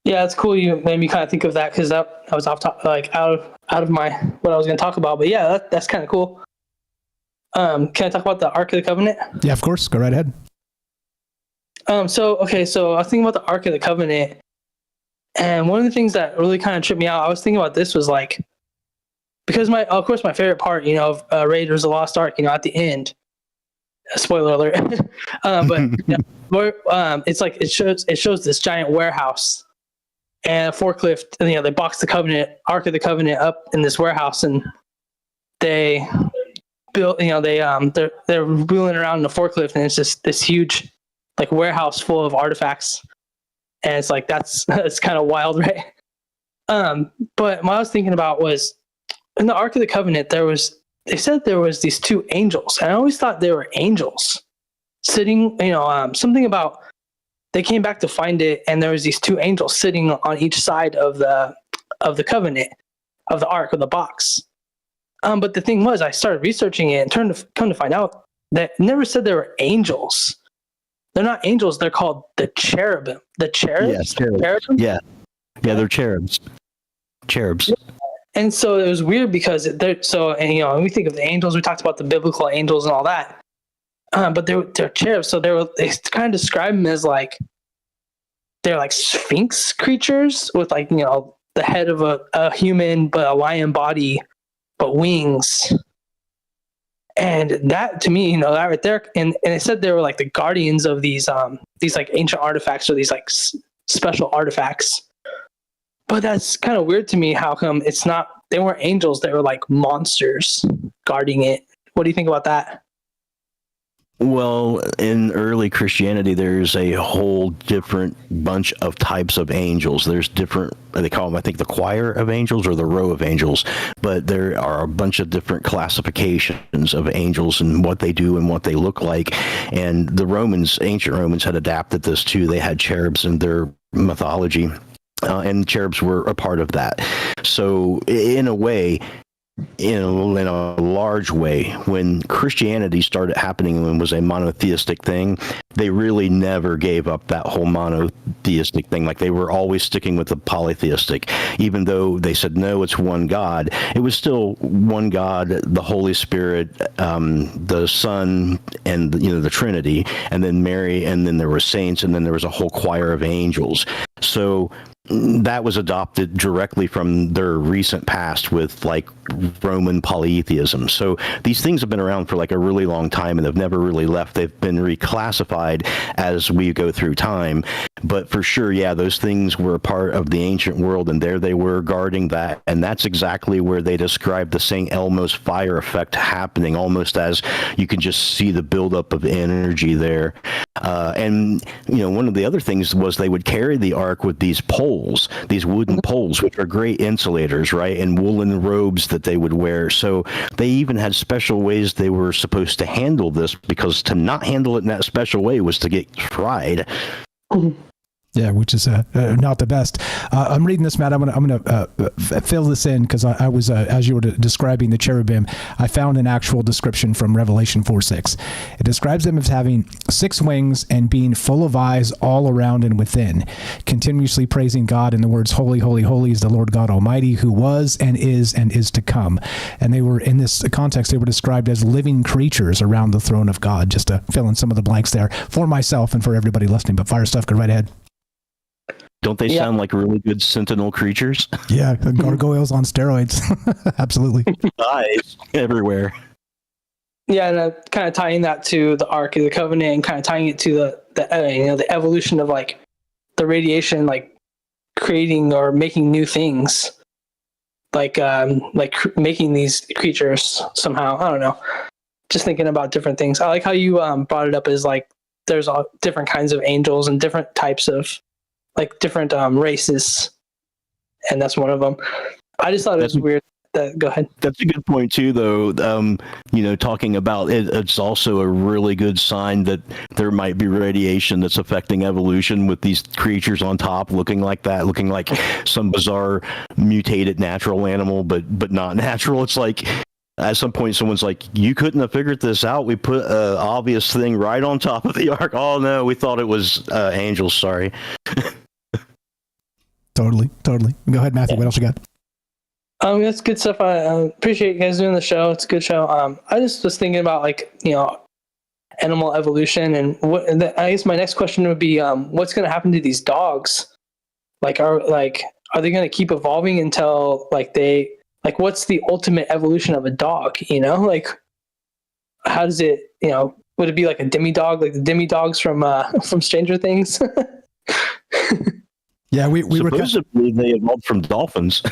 Yeah, it's cool. You made me kind of think of that, because that was off top, like out of my what I was going to talk about. But yeah, that's kind of cool. Can I talk about the Ark of the Covenant? Yeah, of course. Go right ahead. So I was thinking about the Ark of the Covenant, and one of the things that really kind of tripped me out, I was thinking about this was like, because my favorite part, of Raiders of the Lost Ark, at the end. Spoiler alert. It's like it shows this giant warehouse and a forklift, and they box the Ark of the Covenant up in this warehouse, and they built, they're wheeling around in a forklift, and it's just this huge like warehouse full of artifacts, and it's like that's kind of wild, right? But what I was thinking about was in the Ark of the Covenant, they said there was these two angels, and I always thought they were angels sitting, something about they came back to find it, and there was these two angels sitting on each side of the covenant, of the Ark, of the box. But the thing was, I started researching it and come to find out that it never said they were angels. They're not angels. They're called the cherubim. The cherubs? Yeah, cherubim? Yeah, they're cherubs. Cherubs. And so it was weird because when we think of the angels, we talked about the biblical angels and all that. But they're cherubs, so they kind of describe them as like they're like sphinx creatures with like the head of a human but a lion body but wings. And that to me, that right there, and it said they were like the guardians of these like ancient artifacts, or these like special artifacts. But that's kind of weird to me. How come they weren't angels, they were like monsters guarding it? What do you think about that? Well, in early Christianity, there's a whole different bunch of types of angels. There's different, they call them, I think, the choir of angels or the row of angels. But there are a bunch of different classifications of angels and what they do and what they look like. And the Romans, ancient Romans, had adapted this too. They had cherubs in their mythology, and cherubs were a part of that. So in a way, in a large way, when Christianity started happening and was a monotheistic thing, they really never gave up that whole monotheistic thing. Like, they were always sticking with the polytheistic. Even though they said, no, it's one God, it was still one God, the Holy Spirit, the Son, and the Trinity, and then Mary, and then there were saints, and then there was a whole choir of angels. So that was adopted directly from their recent past with like Roman polytheism. So these things have been around for like a really long time and they've never really left. They've been reclassified as we go through time. But for sure, yeah, those things were a part of the ancient world, and there they were guarding that. And that's exactly where they described the St. Elmo's fire effect happening, almost as you can just see the buildup of energy there. And one of the other things was they would carry the ark with these poles, these wooden poles, which are great insulators, right? And woolen robes that they would wear. So they even had special ways they were supposed to handle this, because to not handle it in that special way was to get fried. Yeah, which is not the best. I'm reading this, Matt. I'm gonna fill this in because I was as you were describing the cherubim, I found an actual description from Revelation 4:6. It describes them as having 6 wings and being full of eyes all around and within, continuously praising God in the words, "Holy, holy, holy is the Lord God Almighty, who was and is to come." And they were, in this context, they were described as living creatures around the throne of God. Just to fill in some of the blanks there for myself and for everybody listening. But fire stuff, go right ahead. Don't they sound like really good sentinel creatures? Yeah, gargoyles on steroids. Absolutely. Eyes everywhere. Yeah, and kind of tying that to the Ark of the Covenant, and kind of tying it to the evolution of like the radiation, like creating or making new things, like making these creatures somehow. I don't know. Just thinking about different things. I like how you brought it up as like there's all different kinds of angels and different types of like different races, and that's one of them. I just thought it was weird. Go ahead. That's a good point too, though. Talking about it, it's also a really good sign that there might be radiation that's affecting evolution with these creatures on top, looking like that, looking like some bizarre mutated natural animal, but not natural. It's like, at some point, someone's like, "You couldn't have figured this out. We put an obvious thing right on top of the ark. Oh no, we thought it was angels. Sorry." Totally. Go ahead, Matthew. What else you got? That's good stuff. I appreciate you guys doing the show. It's a good show. I just was thinking about animal evolution, and I guess my next question would be, what's going to happen to these dogs? Are they going to keep evolving until what's the ultimate evolution of a dog? How does it? Would it be like a demi-dog, like the demi-dogs from Stranger Things? Yeah, we supposedly they evolved from dolphins.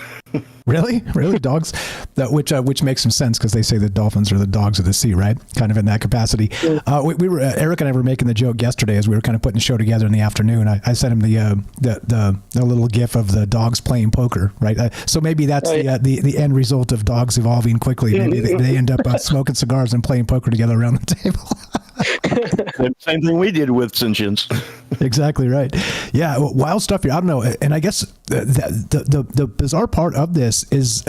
Really, dogs? Which makes some sense because they say that dolphins are the dogs of the sea, right? Kind of in that capacity. Yeah. We were Eric and I were making the joke yesterday as we were kind of putting the show together in the afternoon. I sent him the little gif of the dogs playing poker, right? So maybe that's the end result of dogs evolving quickly. Maybe they end up smoking cigars and playing poker together around the table. Same thing we did with sentience. Exactly right. Yeah, wild stuff here. I don't know. And I guess the bizarre part of this is,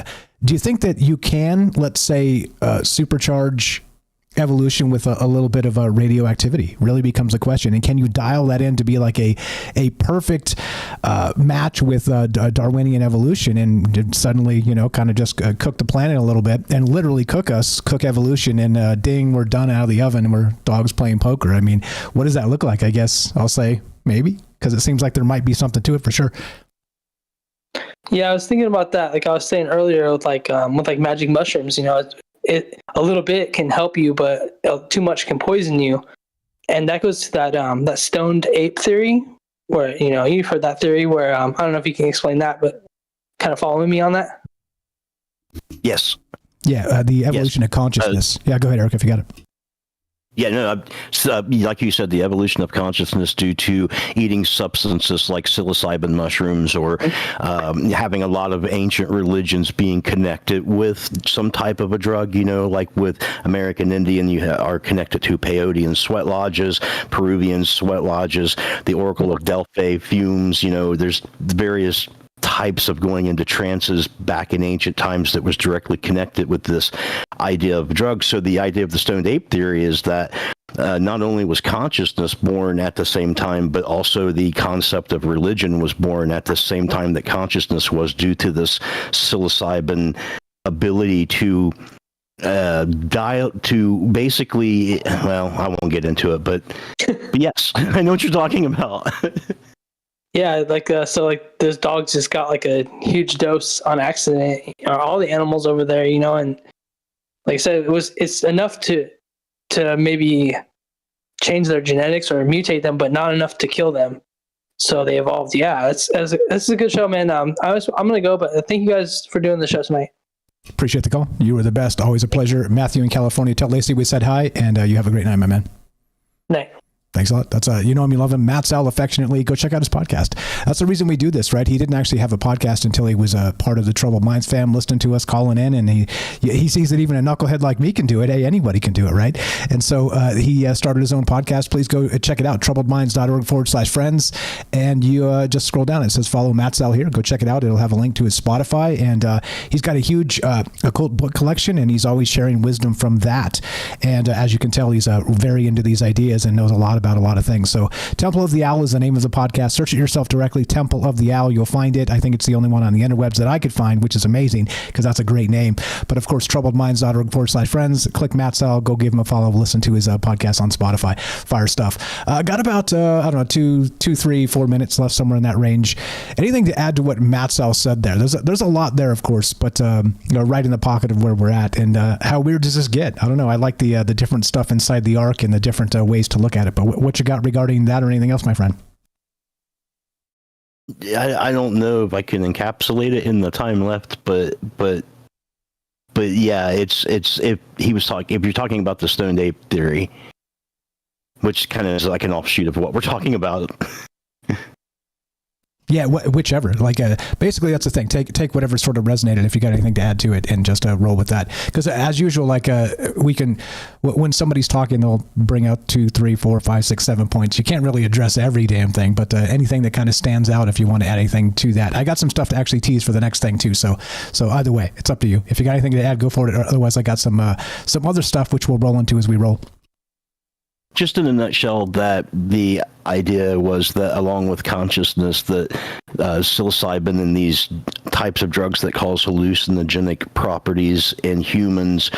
do you think that you can, let's say, supercharge evolution with a little bit of radioactivity? Really becomes a question. And can you dial that in to be like a perfect match with Darwinian evolution and suddenly, kind of just cook the planet a little bit and literally cook evolution, and ding, we're done out of the oven and we're dogs playing poker. I mean, what does that look like? I guess I'll say maybe, because it seems like there might be something to it for sure. Yeah, I was thinking about that. Like I was saying earlier, with magic mushrooms, it a little bit can help you, but too much can poison you. And that goes to that stoned ape theory, where you've heard that theory. Where I don't know if you can explain that, but kind of following me on that. Yes. Yeah, the evolution of consciousness. Yeah, go ahead, Eric, if you got it. Yeah, no, like you said, the evolution of consciousness due to eating substances like psilocybin mushrooms, or having a lot of ancient religions being connected with some type of a drug, like with American Indian, you are connected to peyote sweat lodges, Peruvian sweat lodges, the Oracle of Delphi fumes, there's various types of going into trances back in ancient times that was directly connected with this idea of drugs. So the idea of the stoned ape theory is that not only was consciousness born at the same time, but also the concept of religion was born at the same time that consciousness was, due to this psilocybin ability to dial to basically, well, I won't get into it, but yes, I know what you're talking about. Yeah, so those dogs just got like a huge dose on accident. All the animals over there, and like I said, it's enough to maybe change their genetics or mutate them, but not enough to kill them. So they evolved. Yeah, it's a good show, man. I'm gonna go, but thank you guys for doing the show tonight. Appreciate the call. You were the best. Always a pleasure. Matthew in California, tell Lacey we said hi, and you have a great night, my man. Night. Thanks a lot. That's you know him, you love him. Matt Sal, affectionately. Go check out his podcast. That's the reason we do this, right? He didn't actually have a podcast until he was a part of the Troubled Minds fam, listening to us, calling in, and he sees that even a knucklehead like me can do it. Hey, anybody can do it, right? And so he started his own podcast. Please go check it out, troubledminds.org/friends, and you just scroll down. It says follow Matt Sal here. Go check it out. It'll have a link to his Spotify, and he's got a huge occult book collection, and he's always sharing wisdom from that. And as you can tell, he's very into these ideas and knows a lot about a lot of things. So Temple of the Owl is the name of the podcast. Search it yourself directly, Temple of the Owl. You'll find it. I think it's the only one on the interwebs that I could find, which is amazing because that's a great name. But of course, troubledminds.org/friends. Click Matt Sal, go give him a follow, listen to his podcast on Spotify. Fire stuff. Got about, I don't know, 2, 3, 4 minutes left, somewhere in that range. Anything to add to what Matt Sal said there? There's a lot there, of course, but right in the pocket of where we're at. And how weird does this get? I don't know. I like the different stuff inside the ark and the different ways to look at it. But what you got regarding that or anything else, my friend? I don't know if I can encapsulate it in the time left, but yeah, it's if you're talking about the stoned ape theory, which kind of is like an offshoot of what we're talking about. Yeah, whichever. Basically, that's the thing. Take whatever sort of resonated. If you got anything to add to it, and just roll with that. Because as usual, we can, when somebody's talking, they'll bring out 2, 3, 4, 5, 6, 7 points. You can't really address every damn thing, but anything that kind of stands out. If you want to add anything to that, I got some stuff to actually tease for the next thing too. So either way, it's up to you. If you got anything to add, go for it. Otherwise, I got some other stuff which we'll roll into as we roll. Just in a nutshell, that the idea was that along with consciousness, that psilocybin and these types of drugs that cause hallucinogenic properties in humans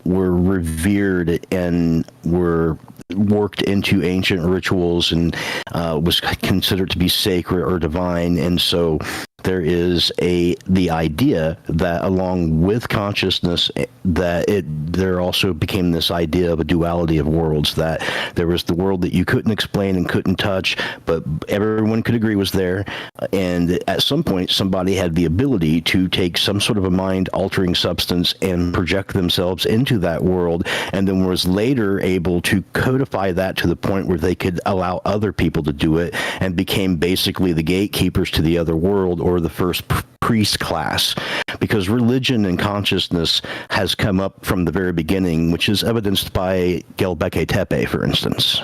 were revered and were worked into ancient rituals and was considered to be sacred or divine. And so there is the idea that along with consciousness, that there also became this idea of a duality of worlds, that there was the world that you couldn't explain and couldn't touch, but everyone could agree was there. And at some point, somebody had the ability to take some sort of a mind-altering substance and project themselves into that world, and then was later able to codify that to the point where they could allow other people to do it, and became basically the gatekeepers to the other world, or the first priest class, because religion and consciousness has come up from the very beginning, which is evidenced by Göbekli Tepe, for instance.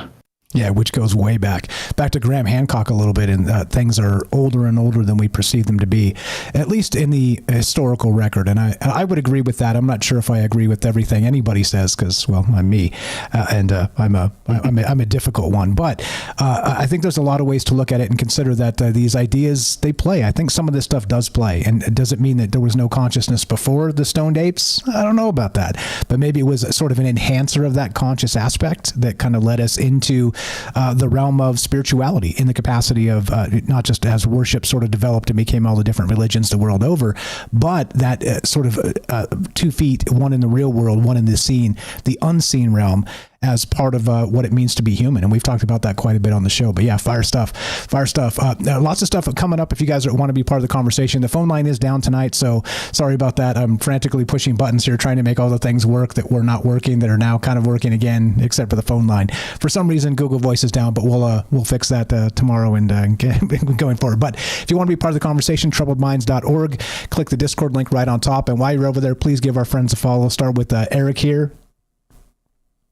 Yeah, which goes way back to Graham Hancock a little bit, and things are older and older than we perceive them to be, at least in the historical record. And I would agree with that. I'm not sure if I agree with everything anybody says, because, well, I'm me, and I'm a difficult one. But I think there's a lot of ways to look at it and consider that these ideas, they play. I think some of this stuff does play. And does it mean that there was no consciousness before the stoned apes? I don't know about that. But maybe it was sort of an enhancer of that conscious aspect that kind of led us into the realm of spirituality, in the capacity of not just as worship sort of developed and became all the different religions the world over, but that sort of 2 feet, one in the real world, one in the unseen realm, as part of what it means to be human. And we've talked about that quite a bit on the show. But yeah, fire stuff. Lots of stuff coming up if you guys want to be part of the conversation. The phone line is down tonight, so sorry about that. I'm frantically pushing buttons here, trying to make all the things work that were not working, that are now kind of working again, except for the phone line. For some reason, Google Voice is down, but we'll fix that tomorrow and get going forward. But if you want to be part of the conversation, troubledminds.org. Click the Discord link right on top. And while you're over there, please give our friends a follow. Start with Eric here.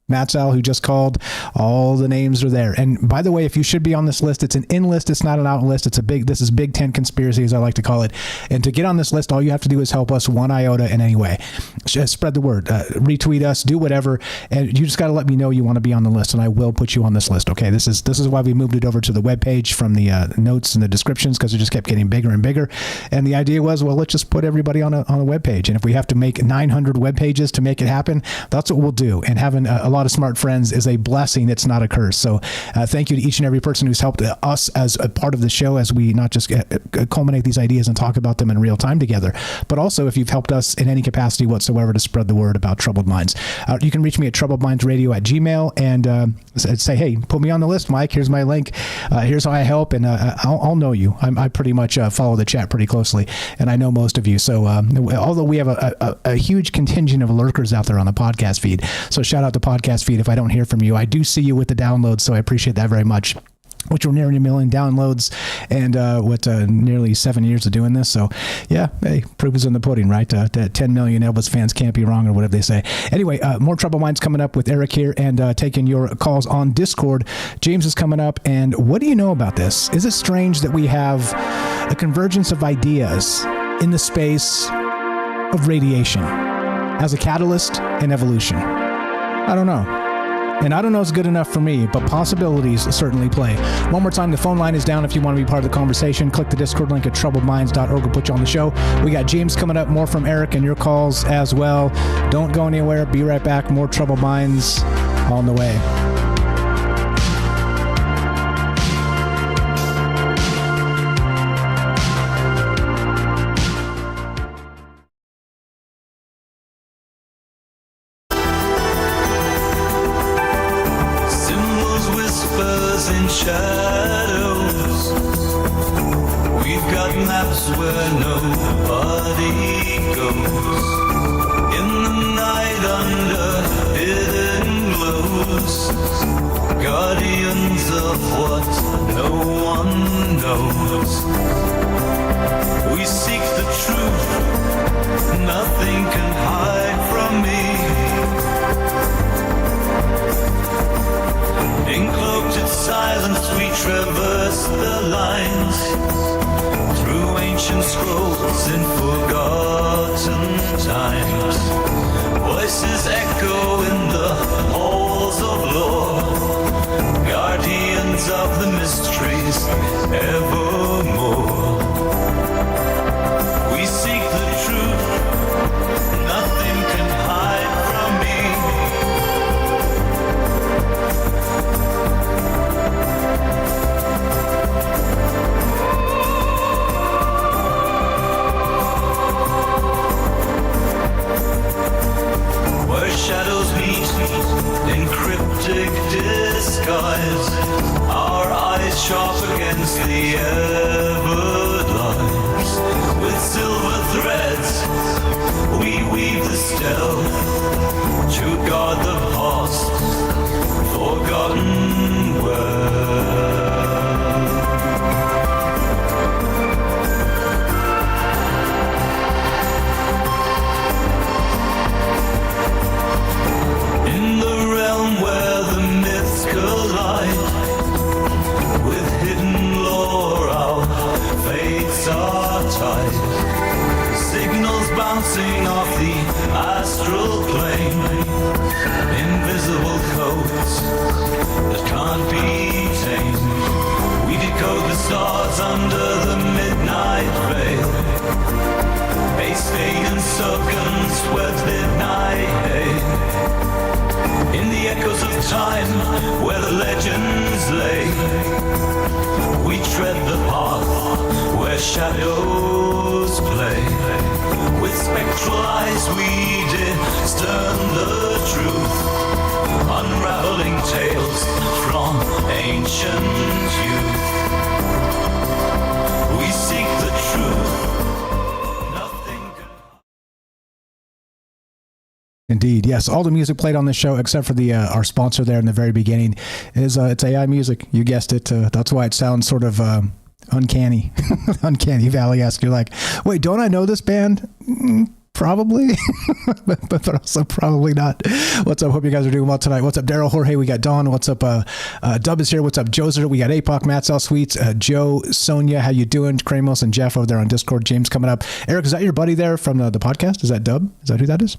Matzal, who just called. All the names are there. And by the way, if you should be on this list, it's an in list. It's not an out list. This is Big Ten conspiracy, as I like to call it. And to get on this list, all you have to do is help us one iota in any way. Just spread the word, retweet us, do whatever. And you just got to let me know you want to be on the list, and I will put you on this list. Okay. This is why we moved it over to the webpage from the notes and the descriptions, because it just kept getting bigger and bigger. And the idea was, well, let's just put everybody on a webpage. And if we have to make 900 web pages to make it happen, that's what we'll do. And having a lot of smart friends is a blessing. It's not a curse. So thank you to each and every person who's helped us as a part of the show, as we not just culminate these ideas and talk about them in real time together, but also if you've helped us in any capacity whatsoever to spread the word about Troubled Minds. You can reach me at troubledmindsradio@gmail.com and say, hey, put me on the list, Mike. Here's my link. Here's how I help, and I'll know you. I pretty much follow the chat pretty closely, and I know most of you. So although we have a huge contingent of lurkers out there on the podcast feed, so shout out the podcast feed. If I don't hear from you, I do see you with the downloads, so I appreciate that very much. Which we're nearing 1 million downloads, and nearly 7 years of doing this. So yeah, hey, proof is in the pudding, right? 10 million Elvis fans can't be wrong, or whatever they say. Anyway, more Trouble Minds coming up with Eric here, and taking your calls on Discord. James is coming up, and what do you know about this? Is it strange that we have a convergence of ideas in the space of radiation as a catalyst in evolution? I don't know. And I don't know it's good enough for me, but possibilities certainly play. One more time, the phone line is down if you want to be part of the conversation. Click the Discord link at troubledminds.org. We'll put you on the show. We got James coming up, more from Eric and your calls as well. Don't go anywhere. Be right back. More Troubled Minds on the way. unraveling tales from ancient youth. We seek the truth. Nothing can... Indeed, yes. All the music played on this show, except for the our sponsor there in the very beginning, is it's AI music. You guessed it. That's why it sounds sort of uncanny, uncanny valley-esque. You're like, wait, don't I know this band? Probably, but also probably not. What's up? Hope you guys are doing well tonight. What's up, Daryl, Jorge? We got Dawn. What's up? Dub is here. What's up, Joser? We got APOC, Matt Sal Sweets, Joe, Sonia. How you doing? Kramos and Jeff over there on Discord. James coming up. Eric, is that your buddy there from the podcast? Is that Dub? Is that who that is?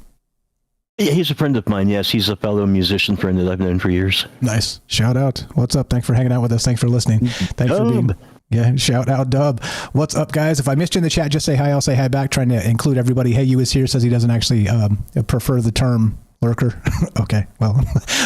Yeah, he's a friend of mine. Yes, he's a fellow musician friend that I've known for years. Nice. Shout out. What's up? Thanks for hanging out with us. Thanks for listening. Thanks for being... Yeah, shout out Dub. What's up, guys? If I missed you in the chat, just say hi. I'll say hi back. Trying to include everybody. Hey, you is here. Says he doesn't actually prefer the term lurker. Okay, well,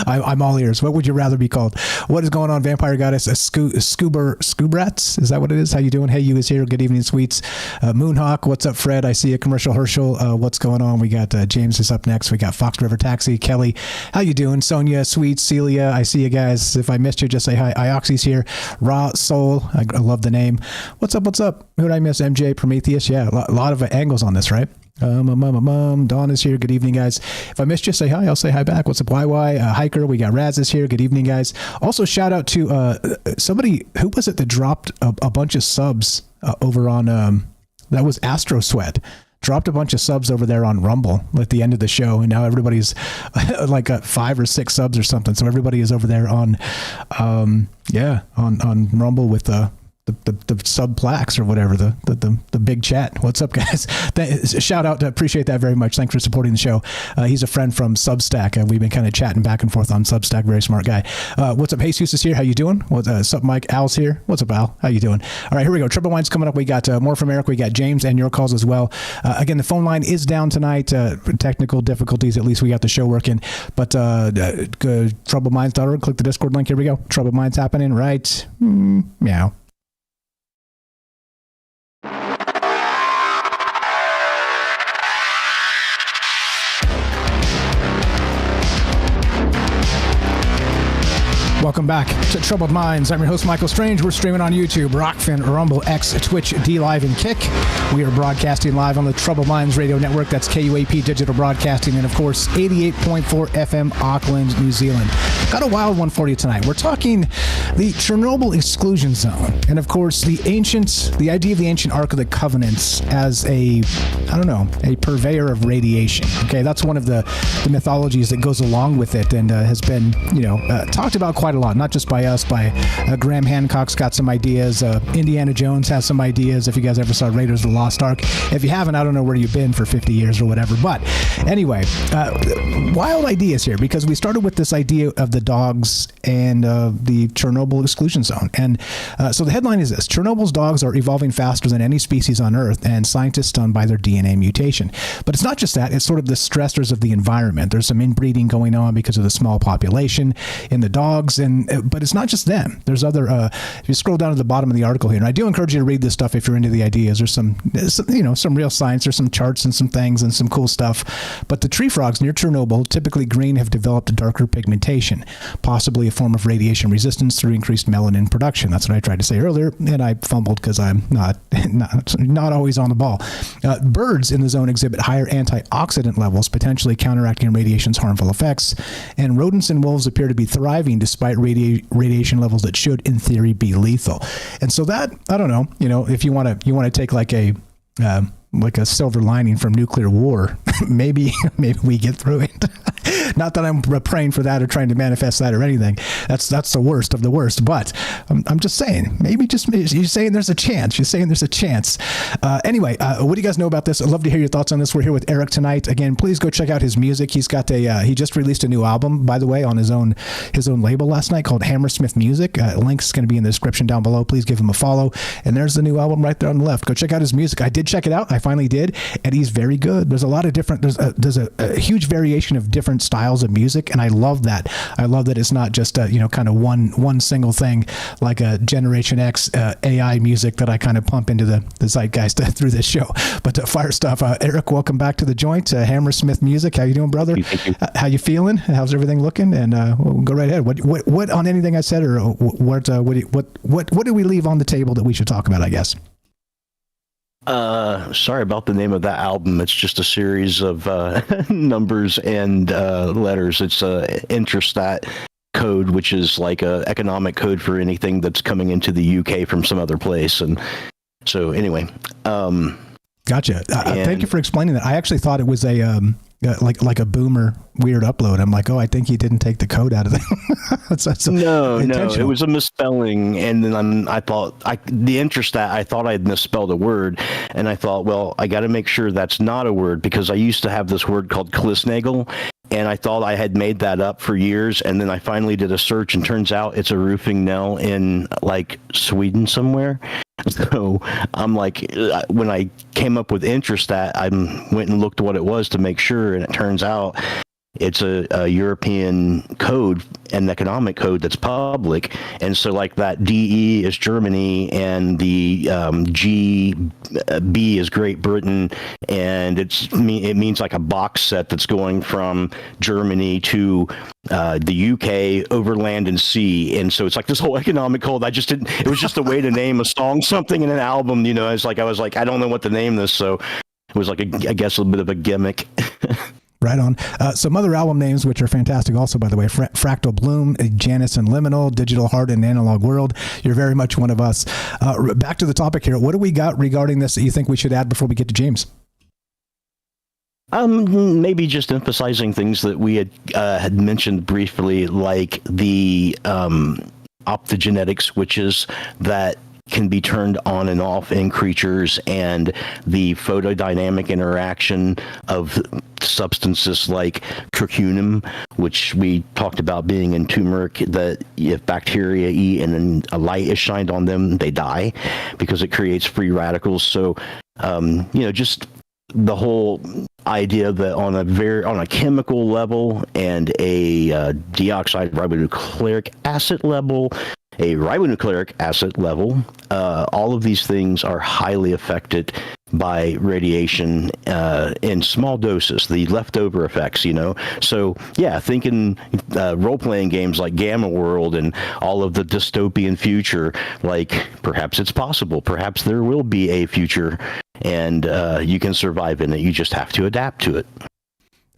I'm all ears. What would you rather be called? What is going on, Vampire Goddess? Scubrats? Is that what it is? How you doing? Hey, you is here. Good evening, sweets. Moonhawk, what's up, Fred? I see a commercial. Herschel, what's going on? We got James is up next. We got Fox River Taxi. Kelly, how you doing? Sonia, Sweet, Celia, I see you guys. If I missed you, just say hi. Ioxy's here. Raw Soul, I love the name. What's up? What's up? Who did I miss? MJ, Prometheus. Yeah, a lot of angles on this, right? Dawn is here. Good evening, guys. If I missed you, say hi. I'll say hi back. What's up, YY? Hiker, we got Raz is here. Good evening, guys. Also, shout out to somebody, who was it that dropped a bunch of subs over on, that was Astro Sweat. Dropped a bunch of subs over there on Rumble at the end of the show, and now everybody's like 5 or 6 subs or something. So everybody is over there on, on Rumble with the sub plaques or whatever, the big chat. What's up, guys? Shout out. Appreciate that very much. Thanks for supporting the show. He's a friend from Substack. We've been kind of chatting back and forth on Substack. Very smart guy. What's up? Jesus is here. How you doing? What's up, Mike? Al's here. What's up, Al? How you doing? All right, here we go. Triple Wine's coming up. We got more from Eric. We got James and your calls as well. Again, the phone line is down tonight. Technical difficulties. At least we got the show working. But troubleminds.org. Click the Discord link. Here we go. Troubled Minds happening right meow. Welcome back to Troubled Minds. I'm your host, Michael Strange. We're streaming on YouTube, Rockfin, Rumble, X, Twitch, D Live, and Kick. We are broadcasting live on the Troubled Minds Radio Network. That's KUAP Digital Broadcasting, and of course, 88.4 FM, Auckland, New Zealand. Got a wild one for you tonight. We're talking the Chernobyl Exclusion Zone, and of course, the idea of the ancient Ark of the Covenants as a purveyor of radiation. Okay, that's one of the mythologies that goes along with it, and has been, talked about quite a lot, not just by us, by Graham Hancock's got some ideas. Indiana Jones has some ideas. If you guys ever saw Raiders of the Lost Ark, if you haven't, I don't know where you've been for 50 years or whatever. But anyway, wild ideas here, because we started with this idea of the dogs and the Chernobyl Exclusion Zone. And so the headline is this: Chernobyl's dogs are evolving faster than any species on Earth, and scientists stunned by their DNA mutation. But it's not just that, it's sort of the stressors of the environment. There's some inbreeding going on because of the small population in the dogs, but it's not just them. There's other, if you scroll down to the bottom of the article here, and I do encourage you to read this stuff if you're into the ideas. There's some real science. There's some charts and some things and some cool stuff. But the tree frogs near Chernobyl, typically green, have developed a darker pigmentation, possibly a form of radiation resistance through increased melanin production. That's what I tried to say earlier, and I fumbled because I'm not always on the ball. Birds in the zone exhibit higher antioxidant levels, potentially counteracting radiation's harmful effects, and rodents and wolves appear to be thriving despite radiation levels that should, in theory, be lethal. And so that, I don't know, if you want to take like a silver lining from nuclear war, maybe we get through it. Not that I'm praying for that or trying to manifest that or anything. That's the worst of the worst. But I'm just saying, you're saying there's a chance. Anyway, what do you guys know about this? I'd love to hear your thoughts on this. We're here with Eric tonight. Again, please go check out his music. He's got he just released a new album, by the way, on his own label last night called Hammersmith Music. Link's going to be in the description down below. Please give him a follow. And there's the new album right there on the left. Go check out his music. I did check it out. I finally did, and he's very good. There's a lot of different. There's a huge variation of different styles styles of music, and I love that. I love that it's not just a, kind of one single thing like a Generation X AI music that I kind of pump into the zeitgeist through this show. But fire stuff. Eric, welcome back to the joint. Hammersmith Music. How you doing, brother? Thank you. How you feeling? How's everything looking? And we'll go right ahead. What on anything I said, or what did we leave on the table that we should talk about, I guess? Sorry about the name of that album. It's just a series of numbers and letters. It's intrastat code, which is like a economic code for anything that's coming into the UK from some other place. And so anyway, gotcha. Thank you for explaining that. I actually thought it was a like a boomer weird upload. I'm like, I think he didn't take the code out of it. No, it was a misspelling. And then I thought the intrastat, I thought I'd misspelled a word, and I thought, well, I got to make sure that's not a word, because I used to have this word called Klissnagel, and I thought I had made that up for years. And then I finally did a search, and turns out it's a roofing nail in like Sweden somewhere. So I'm like, when I came up with intrastat, I went and looked what it was to make sure, and it turns out it's a European code, an economic code that's public. And so like that DE is Germany, and the GB is Great Britain, and it means like a box set that's going from Germany to the UK over land and sea. And so it's like this whole economic code. It was just a way to name a song something in an album, I was like, I don't know what to name this. So it was like, I guess, a bit of a gimmick. Right on. Some other album names, which are fantastic also, by the way: Fractal Bloom, Janus and Liminal, Digital Heart and Analog World. You're very much one of us. Back to the topic here. What do we got regarding this that you think we should add before we get to James? Maybe just emphasizing things that we had mentioned briefly, like the optogenetic switches that can be turned on and off in creatures, and the photodynamic interaction of substances like curcumin, which we talked about being in turmeric, that if bacteria eat and then a light is shined on them, they die because it creates free radicals. So, just the whole idea that on a chemical level and a deoxide ribonucleic acid level, all of these things are highly affected by radiation in small doses, the leftover effects, So, yeah, thinking role-playing games like Gamma World and all of the dystopian future, like perhaps it's possible, perhaps there will be a future, and you can survive in it. You just have to adapt to it.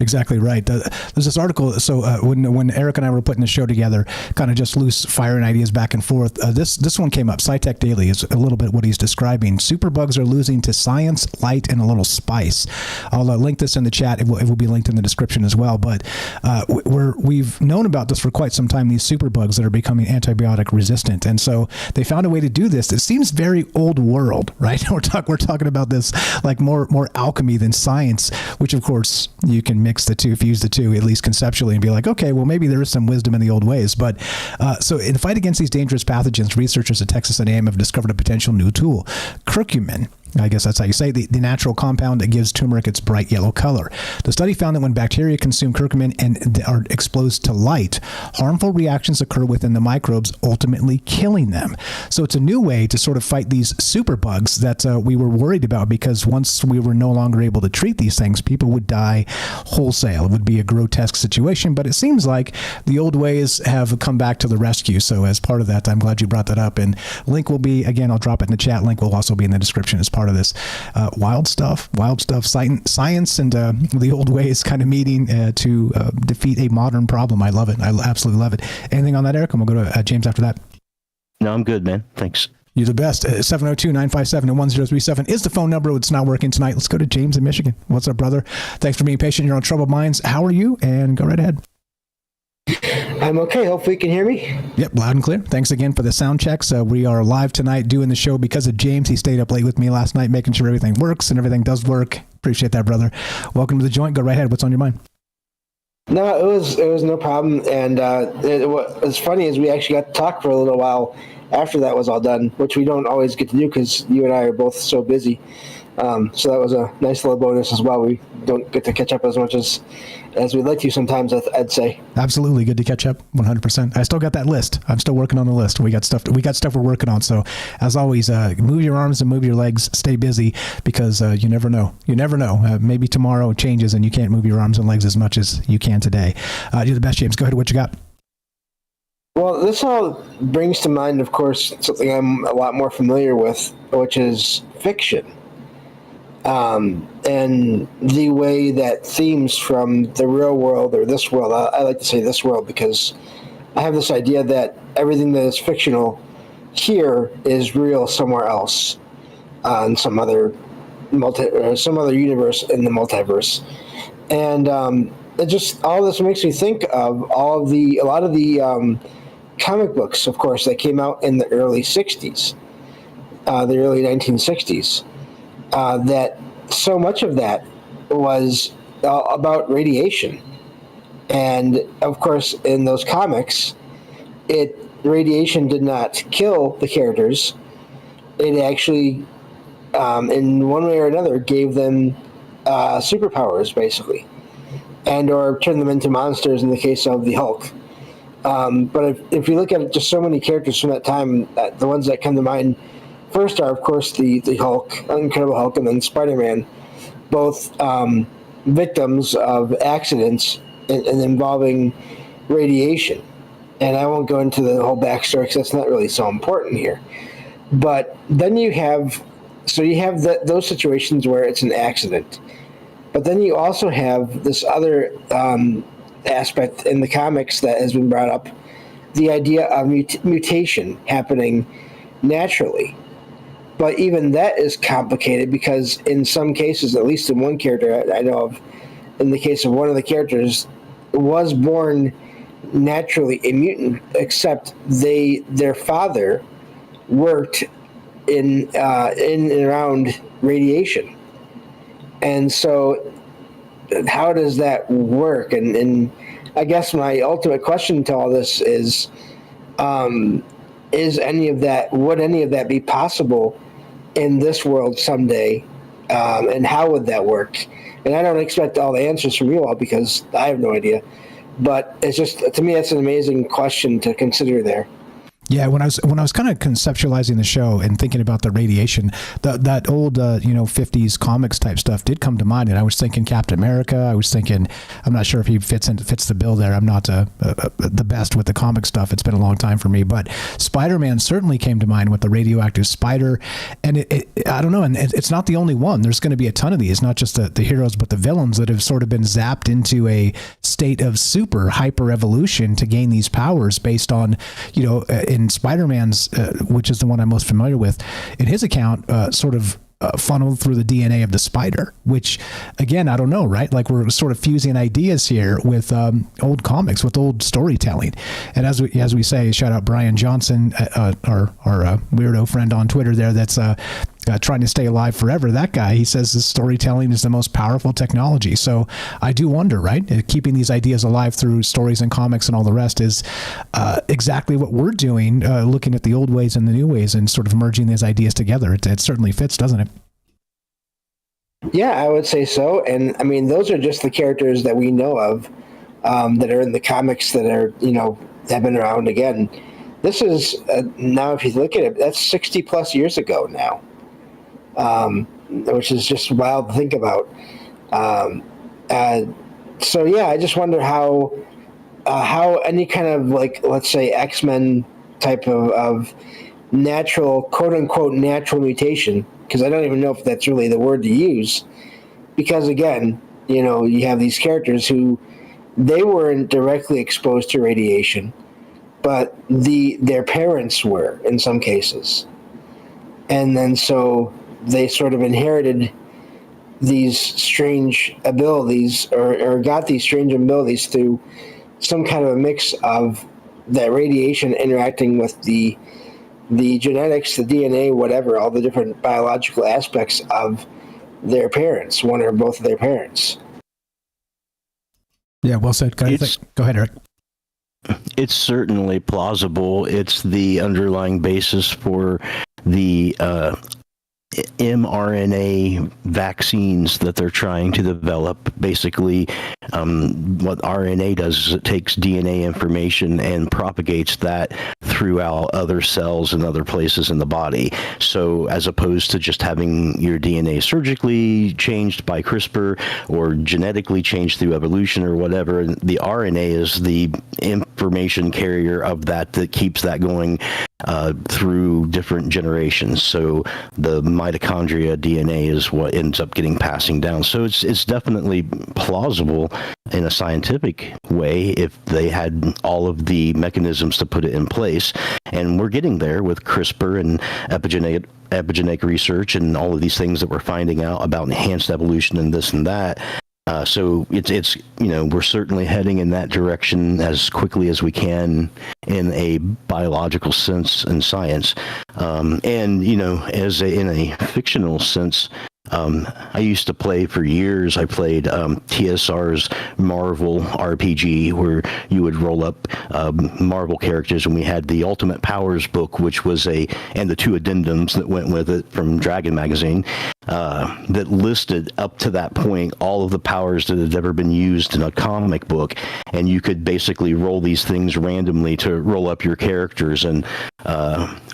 Exactly right. There's this article. So when Eric and I were putting the show together, kind of just loose firing ideas back and forth, this one came up. SciTech Daily is a little bit what he's describing. Superbugs are losing to science, light, and a little spice. I'll link this in the chat. It will be linked in the description as well. But we've known about this for quite some time, these superbugs that are becoming antibiotic resistant. And so they found a way to do this. It seems very old world, right? We're talking about this like more alchemy than science, which of course you can fuse the two, at least conceptually, and be like, okay, well, maybe there is some wisdom in the old ways. But so in the fight against these dangerous pathogens, researchers at Texas A&M have discovered a potential new tool, curcumin. I guess that's how you say the natural compound that gives turmeric its bright yellow color. The study found that when bacteria consume curcumin and are exposed to light, harmful reactions occur within the microbes, ultimately killing them. So it's a new way to sort of fight these superbugs that we were worried about, because once we were no longer able to treat these things, people would die wholesale. It would be a grotesque situation, but it seems like the old ways have come back to the rescue. So as part of that, I'm glad you brought that up. And link will be, again, I'll drop it in the chat. Link will also be in the description as part of this. Wild stuff, science and the old ways kind of meeting to defeat a modern problem. I love it. I absolutely love it. Anything on that, Eric? And we'll go to James after that. No, I'm good, man. Thanks. You're the best. 702-957-1037 is the phone number. It's not working tonight. Let's go to James in Michigan. What's up, brother? Thanks for being patient. You're on Troubled Minds. How are you? And go right ahead. I'm okay. Hopefully you can hear me. Yep, loud and clear. Thanks again for the sound checks. We are live tonight doing the show because of James. He stayed up late with me last night making sure everything works, and everything does work. Appreciate that, brother. Welcome to the joint. Go right ahead. What's on your mind? No, it was no problem. And what's funny is we actually got to talk for a little while after that was all done, which we don't always get to do because you and I are both so busy. So that was a nice little bonus as well. We don't get to catch up as much as as we'd like to sometimes, I'd say. Absolutely. Good to catch up. 100%. I still got that list. I'm still working on the list. We got stuff we're working on. So as always, move your arms and move your legs, stay busy, because you never know. Maybe tomorrow it changes and you can't move your arms and legs as much as you can today. You're the best, James. Go ahead. What you got? Well, this all brings to mind, of course, something I'm a lot more familiar with, which is fiction. And the way that themes from the real world, or this world, I like to say this world because I have this idea that everything that is fictional here is real somewhere else, in some other universe in the multiverse. And it just, all this makes me think of a lot of the comic books, of course, that came out in the early 60s, the early 1960s, that so much of that was about radiation. And of course, in those comics, radiation did not kill the characters. It actually, in one way or another, gave them superpowers, basically, and or turned them into monsters in the case of the Hulk. But if you look at just so many characters from that time, the ones that come to mind first are, of course, the Hulk, Incredible Hulk, and then Spider-Man, both victims of accidents and involving radiation. And I won't go into the whole backstory because that's not really so important here. But then you have those situations where it's an accident. But then you also have this other aspect in the comics that has been brought up, the idea of mutation happening naturally. But even that is complicated because in some cases, at least in one character I know of, in the case of one of the characters, was born naturally a mutant, except their father worked in and around radiation. And so how does that work? And I guess my ultimate question to all this is any of that, would any of that be possible in this world someday? And how would that work? And I don't expect all the answers from you all because I have no idea. But it's just, to me, that's an amazing question to consider there. Yeah, when I was kind of conceptualizing the show and thinking about the radiation, that old 50s comics type stuff did come to mind, and I was thinking Captain America. I was thinking, I'm not sure if he fits the bill there. I'm not the best with the comic stuff. It's been a long time for me, but Spider-Man certainly came to mind with the radioactive spider, and I don't know, and it's not the only one. There's going to be a ton of these, not just the heroes, but the villains that have sort of been zapped into a state of super hyper evolution to gain these powers based on, in Spider-Man's, which is the one I'm most familiar with, in his account, sort of funneled through the DNA of the spider, which, again, I don't know, right? Like, we're sort of fusing ideas here with old comics, with old storytelling. And as we say, shout out Brian Johnson, our weirdo friend on Twitter there that's trying to stay alive forever. That guy, he says the storytelling is the most powerful technology. So I do wonder, right? Keeping these ideas alive through stories and comics and all the rest is exactly what we're doing, looking at the old ways and the new ways and sort of merging these ideas together. It certainly fits, doesn't it? Yeah, I would say so. And I mean, those are just the characters that we know of that are in the comics that are, have been around again. This is, now if you look at it, that's 60 plus years ago now. Which is just wild to think about. So yeah, I just wonder how any kind of, like, let's say X-Men type of natural, quote unquote, natural mutation, because I don't even know if that's really the word to use, because again, you have these characters who they weren't directly exposed to radiation, but their parents were in some cases. And then so they sort of inherited these strange abilities or got these strange abilities through some kind of a mix of that radiation interacting with the genetics, the DNA, whatever, all the different biological aspects of their parents, one or both of their parents. Yeah, well said. Go ahead, Eric. It's certainly plausible. It's the underlying basis for the mRNA vaccines that they're trying to develop. Basically, what RNA does is it takes DNA information and propagates that throughout other cells and other places in the body. So as opposed to just having your DNA surgically changed by CRISPR or genetically changed through evolution or whatever, the RNA is the information carrier of that keeps that going through different generations. So the mitochondria DNA is what ends up getting passing down. So it's definitely plausible in a scientific way if they had all of the mechanisms to put it in place. And we're getting there with CRISPR and epigenetic research and all of these things that we're finding out about enhanced evolution and this and that. So it's we're certainly heading in that direction as quickly as we can in a biological sense in science, and in a fictional sense. I used to play for years. I played TSR's Marvel RPG, where you would roll up Marvel characters, and we had the Ultimate Powers book, which was and the 2 addendums that went with it from Dragon Magazine, that listed up to that point all of the powers that had ever been used in a comic book, and you could basically roll these things randomly to roll up your characters, and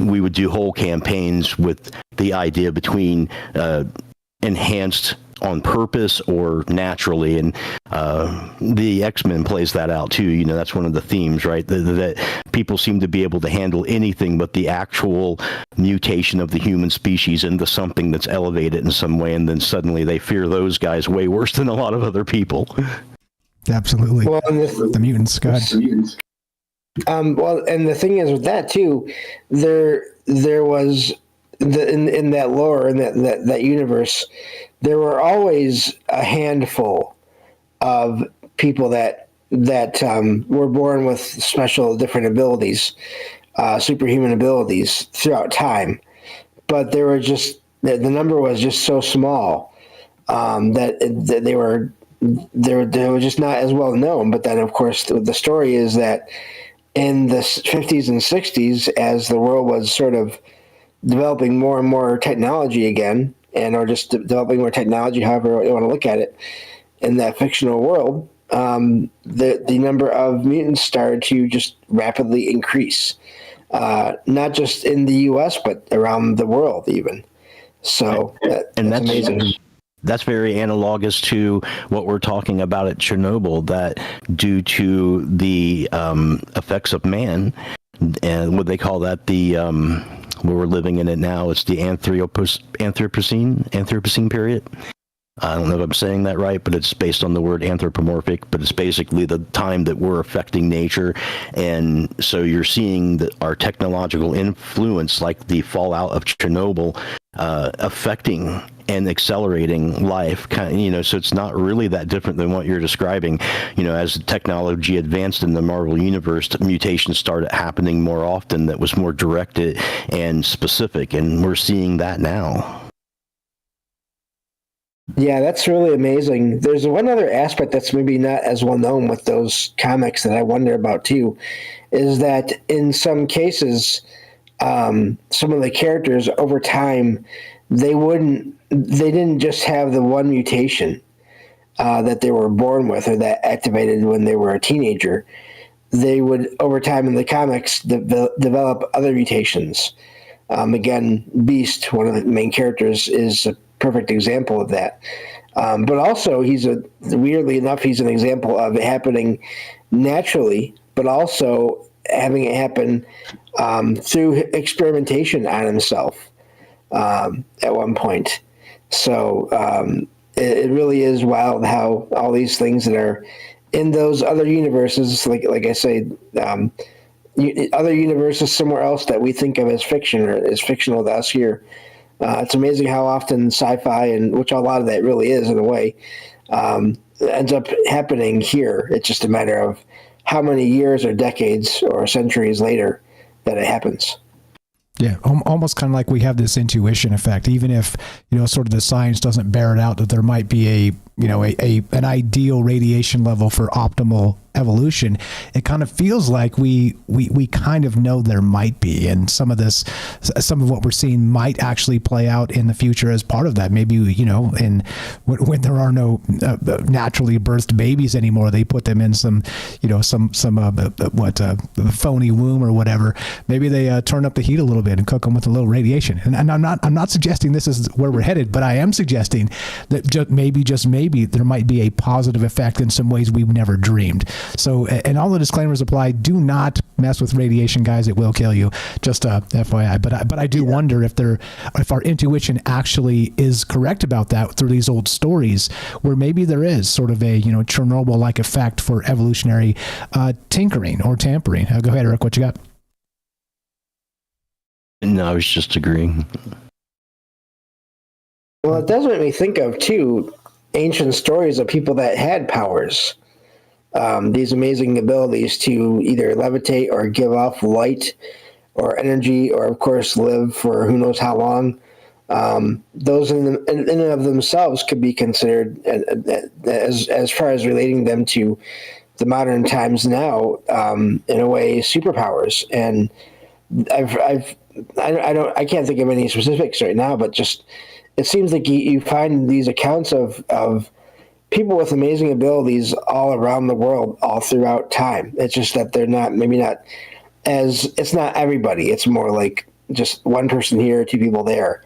we would do whole campaigns with the idea between enhanced on purpose or naturally, and the X-Men plays that out too. That's one of the themes, right? That people seem to be able to handle anything but the actual mutation of the human species into something that's elevated in some way, and then suddenly they fear those guys way worse than a lot of other people. Absolutely. Well, the mutants, God. Well, and the thing is with that too, there was in that lore, in that universe, there were always a handful of people that were born with special different abilities, superhuman abilities throughout time, but there were just the number was just so small that they were just not as well known. But then, of course, the story is that in the 50s and 60s, as the world was sort of developing more and more technology again, or just developing more technology, however you want to look at it, in that fictional world, the number of mutants started to just rapidly increase, not just in the U.S., but around the world even. So that's amazing. That's very analogous to what we're talking about at Chernobyl, that due to the effects of man, and what they call that, where we're living in it now, it's the Anthropocene period. I don't know if I'm saying that right, but it's based on the word anthropomorphic, but it's basically the time that we're affecting nature. And so you're seeing that our technological influence, like the fallout of Chernobyl, affecting and accelerating life, so it's not really that different than what you're describing. As technology advanced in the Marvel universe, mutations started happening more often that was more directed and specific, and we're seeing that now. Yeah, that's really amazing. There's one other aspect that's maybe not as well known with those comics that I wonder about too, is that in some cases, some of the characters over time, they didn't just have the one mutation that they were born with or that activated when they were a teenager. They would, over time in the comics, develop other mutations. Again, Beast, one of the main characters, is a perfect example of that. But also, weirdly enough, he's an example of it happening naturally, but also having it happen through experimentation on himself at one point. So it really is wild how all these things that are in those other universes, like I say, other universes somewhere else that we think of as fiction or as fictional to us here. It's amazing how often sci-fi, and which a lot of that really is in a way, ends up happening here. It's just a matter of how many years or decades or centuries later that it happens. Yeah, almost kind of like we have this intuition effect, even if, sort of the science doesn't bear it out that there might be an ideal radiation level for optimal evolution, it kind of feels like we kind of know there might be, and some of what we're seeing might actually play out in the future as part of that. Maybe, when there are no naturally birthed babies anymore, they put them in some phony womb or whatever. Maybe they turn up the heat a little bit and cook them with a little radiation. And I'm not suggesting this is where we're headed, but I am suggesting that just maybe there might be a positive effect in some ways we've never dreamed. So, and all the disclaimers apply. Do not mess with radiation, guys. It will kill you. Just FYI. But I do wonder if our intuition actually is correct about that through these old stories, where maybe there is sort of a Chernobyl-like effect for evolutionary tinkering or tampering. Go ahead, Eric. What you got? No, I was just agreeing. Well, it does make me think of, too, ancient stories of people that had powers. These amazing abilities to either levitate or give off light or energy, or, of course, live for who knows how long. Those in and of themselves could be considered, as far as relating them to the modern times now, in a way, superpowers. And I can't think of any specifics right now, but just it seems like you find these accounts of people with amazing abilities all around the world, all throughout time. It's just that they're it's not everybody. It's more like just one person here, two people there,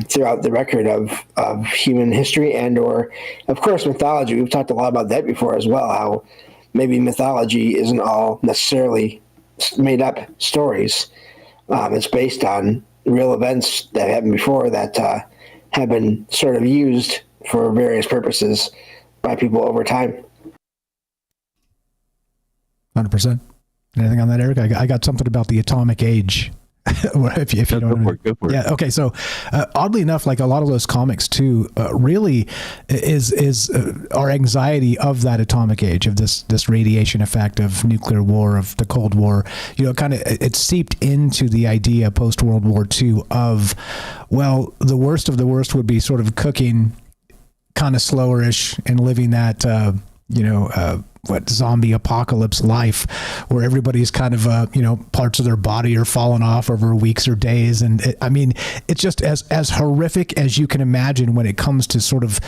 throughout the record of human history or, of course, mythology. We've talked a lot about that before as well, how maybe mythology isn't all necessarily made up stories. It's based on real events that happened before that have been sort of used for various purposes by people over time. 100%. Anything on that, Eric? I got something about the atomic age. if you don't know. Go for it. Yeah. Okay. So, oddly enough, like a lot of those comics too, really is our anxiety of that atomic age, of this radiation effect of nuclear war, of the Cold War. It seeped into the idea post World War II of, well, the worst of the worst would be sort of cooking kind of slowerish and living that, zombie apocalypse life where everybody's kind of parts of their body are falling off over weeks or days, and it's just as horrific as you can imagine when it comes to sort of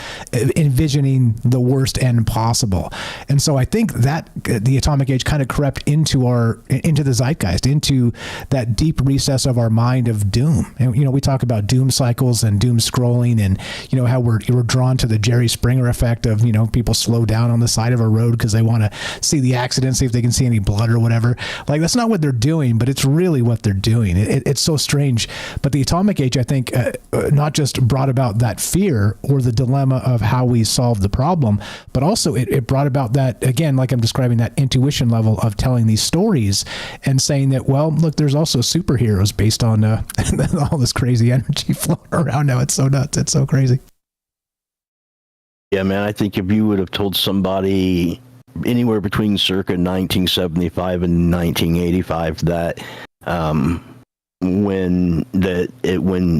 envisioning the worst end possible. And so I think that the atomic age kind of crept into the zeitgeist, into that deep recess of our mind of doom. And we talk about doom cycles and doom scrolling, and how we're drawn to the Jerry Springer effect of people slow down on the side of a road because they want to see the accident, see if they can see any blood or whatever. Like, that's not what they're doing, but it's really what they're doing. It's so strange. But the atomic age, I think, not just brought about that fear or the dilemma of how we solve the problem, but also it brought about that, again, like I'm describing, that intuition level of telling these stories and saying that, well, look, there's also superheroes based on all this crazy energy floating around now. It's so nuts. It's so crazy. Yeah, man, I think if you would have told somebody anywhere between circa 1975 and 1985 that when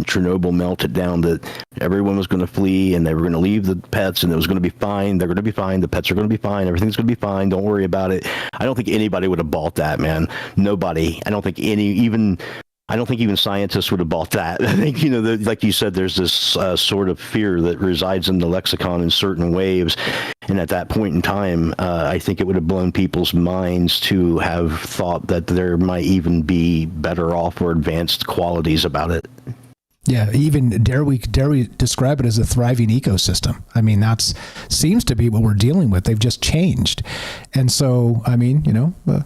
Chernobyl melted down, that everyone was going to flee and they were going to leave the pets and it was going to be fine. They're going to be fine. The pets are going to be fine. Everything's going to be fine. Don't worry about it. I don't think anybody would have bought that, man. Nobody. I don't think even scientists would have bought that. I think, like you said, there's this sort of fear that resides in the lexicon in certain waves. And at that point in time, I think it would have blown people's minds to have thought that there might even be better off or advanced qualities about it. Yeah, even dare we describe it as a thriving ecosystem? I mean, that seems to be what we're dealing with. They've just changed, and so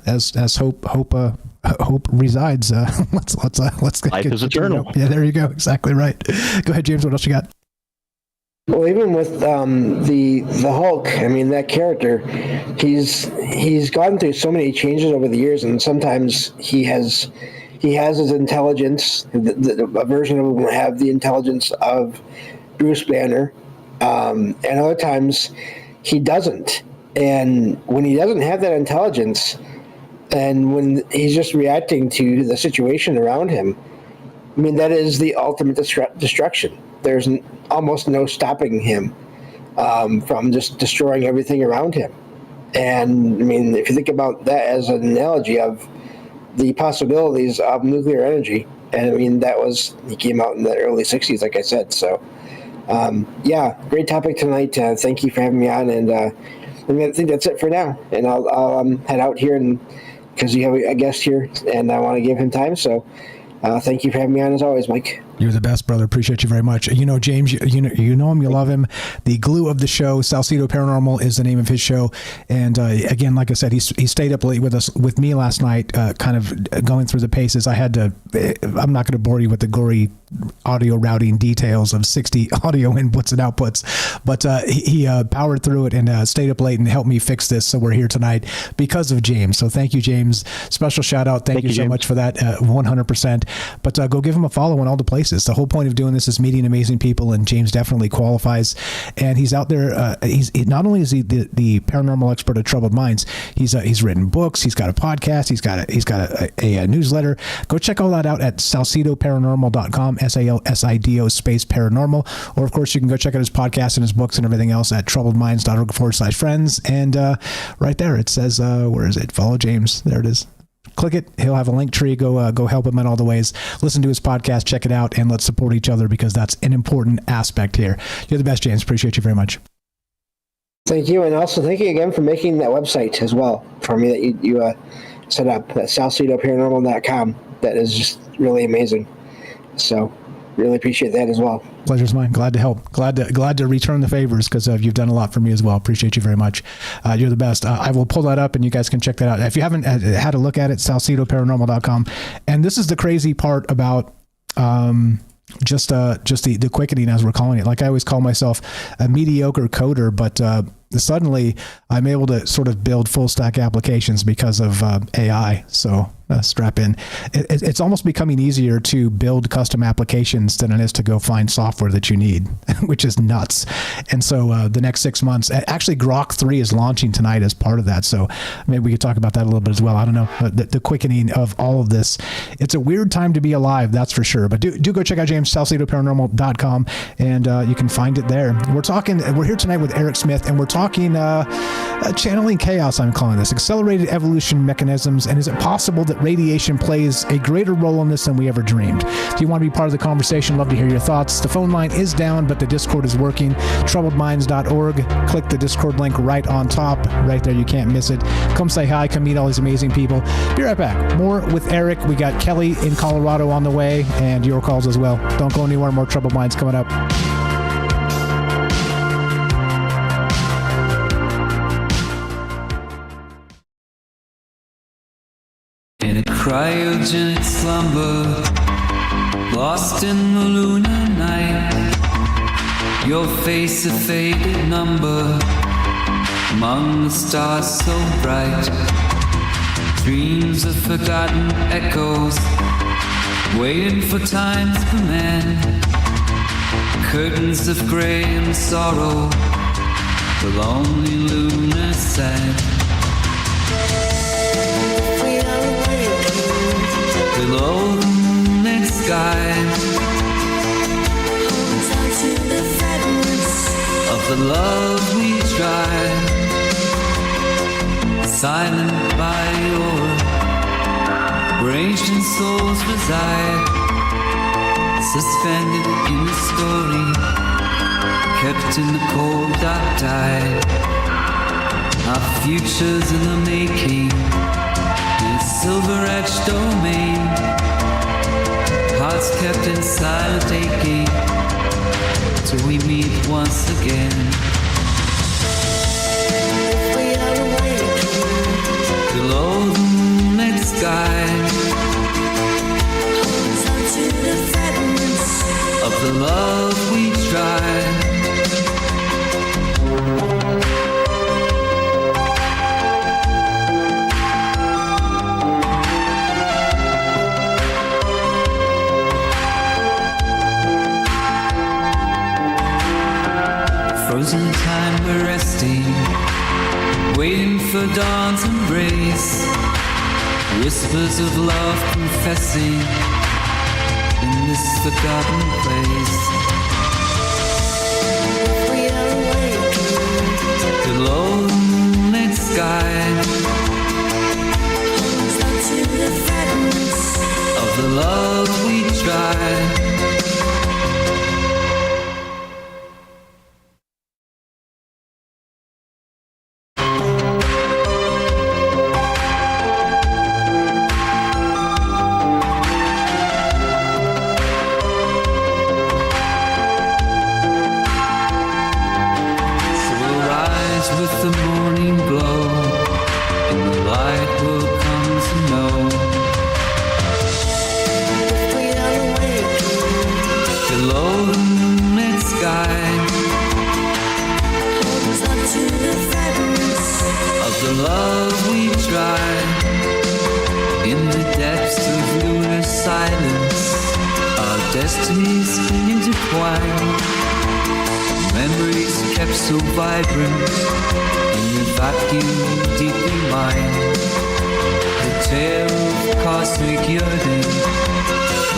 as hope resides. Let's life is eternal. Yeah, there you go. Exactly right. Go ahead, James. What else you got? Well, even with the Hulk, that character, he's gone through so many changes over the years, and sometimes he has his intelligence. A version of him will have the intelligence of Bruce Banner, and other times he doesn't. And when he doesn't have that intelligence, and when he's just reacting to the situation around him, that is the ultimate destruction. There's almost no stopping him from just destroying everything around him. And I mean, if you think about that as an analogy of the possibilities of nuclear energy, and I mean, he came out in the early 60s, like I said. So, yeah, great topic tonight. Thank you for having me on. And I think that's it for now. And I'll head out here, and because you have a guest here, and I want to give him time. So, thank you for having me on as always, Mike. You're the best, brother. Appreciate you very much. You know, James, you know him, you love him. The glue of the show, Salcedo Paranormal, is the name of his show. And again, like I said, he stayed up late with me last night, kind of going through the paces. I'm not going to bore you with the gory audio routing details of 60 audio inputs and outputs, but he powered through it and stayed up late and helped me fix this. So we're here tonight because of James. So thank you, James. Special shout out. Thank you so much for that. 100%. But go give him a follow in all the places. The whole point of doing this is meeting amazing people, and James definitely qualifies. And he's out there. He's not only is he the paranormal expert at Troubled Minds, he's written books. He's got a podcast. He's got a newsletter. Go check all that out at salcedoparanormal.com. SALSIDO space paranormal. Or of course, you can go check out his podcast and his books and everything else at troubledminds.org/friends. And right there it says, where is it? Follow James. There it is. Click it. He'll have a link tree. Go help him in all the ways. Listen to his podcast. Check it out, and let's support each other, because that's an important aspect here. You're the best, James. Appreciate you very much. Thank you, and also thank you again for making that website as well for me that you set up, at salcedoparanormal.com. That is just really amazing. So really appreciate that as well. Pleasure's mine. Glad to help. Glad to return the favors, because you've done a lot for me as well. Appreciate you very much. You're the best. I will pull that up, and you guys can check that out. If you haven't had a look at it, salcedoparanormal.com. And this is the crazy part about just the quickening, as we're calling it. Like, I always call myself a mediocre coder, but suddenly I'm able to sort of build full stack applications because of AI. So strap in. It's almost becoming easier to build custom applications than it is to go find software that you need, which is nuts. And so the next 6 months, actually Grok 3 is launching tonight as part of that. So maybe we could talk about that a little bit as well. I don't know, the quickening of all of this. It's a weird time to be alive, that's for sure. But do go check out salcedoparanormal.com, and you can find it there. We're here tonight with Eric Smith, and we're talking channeling chaos, I'm calling this, accelerated evolution mechanisms, and is it possible that radiation plays a greater role in this than we ever dreamed? If you want to be part of the conversation, love to hear your thoughts. The phone line is down, but the Discord is working. troubledminds.org. Click the Discord link right on top. Right there, you can't miss it. Come say hi, come meet all these amazing people. Be right back. More with Eric. We got Kelly in Colorado on the way, and your calls as well. Don't go anywhere. More Troubled Minds coming up. In a cryogenic slumber, lost in the lunar night, your face a faded number among the stars so bright. Dreams of forgotten echoes, waiting for time's command. Curtains of gray and sorrow, the lonely lunar sand. Below the moonlit sky, of the love we try, silent by your where ancient souls reside, suspended in the story, kept in the cold dark tide. Our future's in the making, silver-etched domain, hearts kept in silent aching, till we meet once again. Below the moonlit sky, of the love we try. Frozen time we're resting, waiting for dawn's embrace. Whispers of love confessing in this forgotten place. Below the moonlit sky. Of the love we tried. With the morning glow, and the light will come to know. If we are awake below the moonlit sky, hold us up to the fragments of the love we tried. In the depths of lunar silence, our destinies intertwined. Memories kept so vibrant in the vacuum deep in mind. The tale of cosmic yearning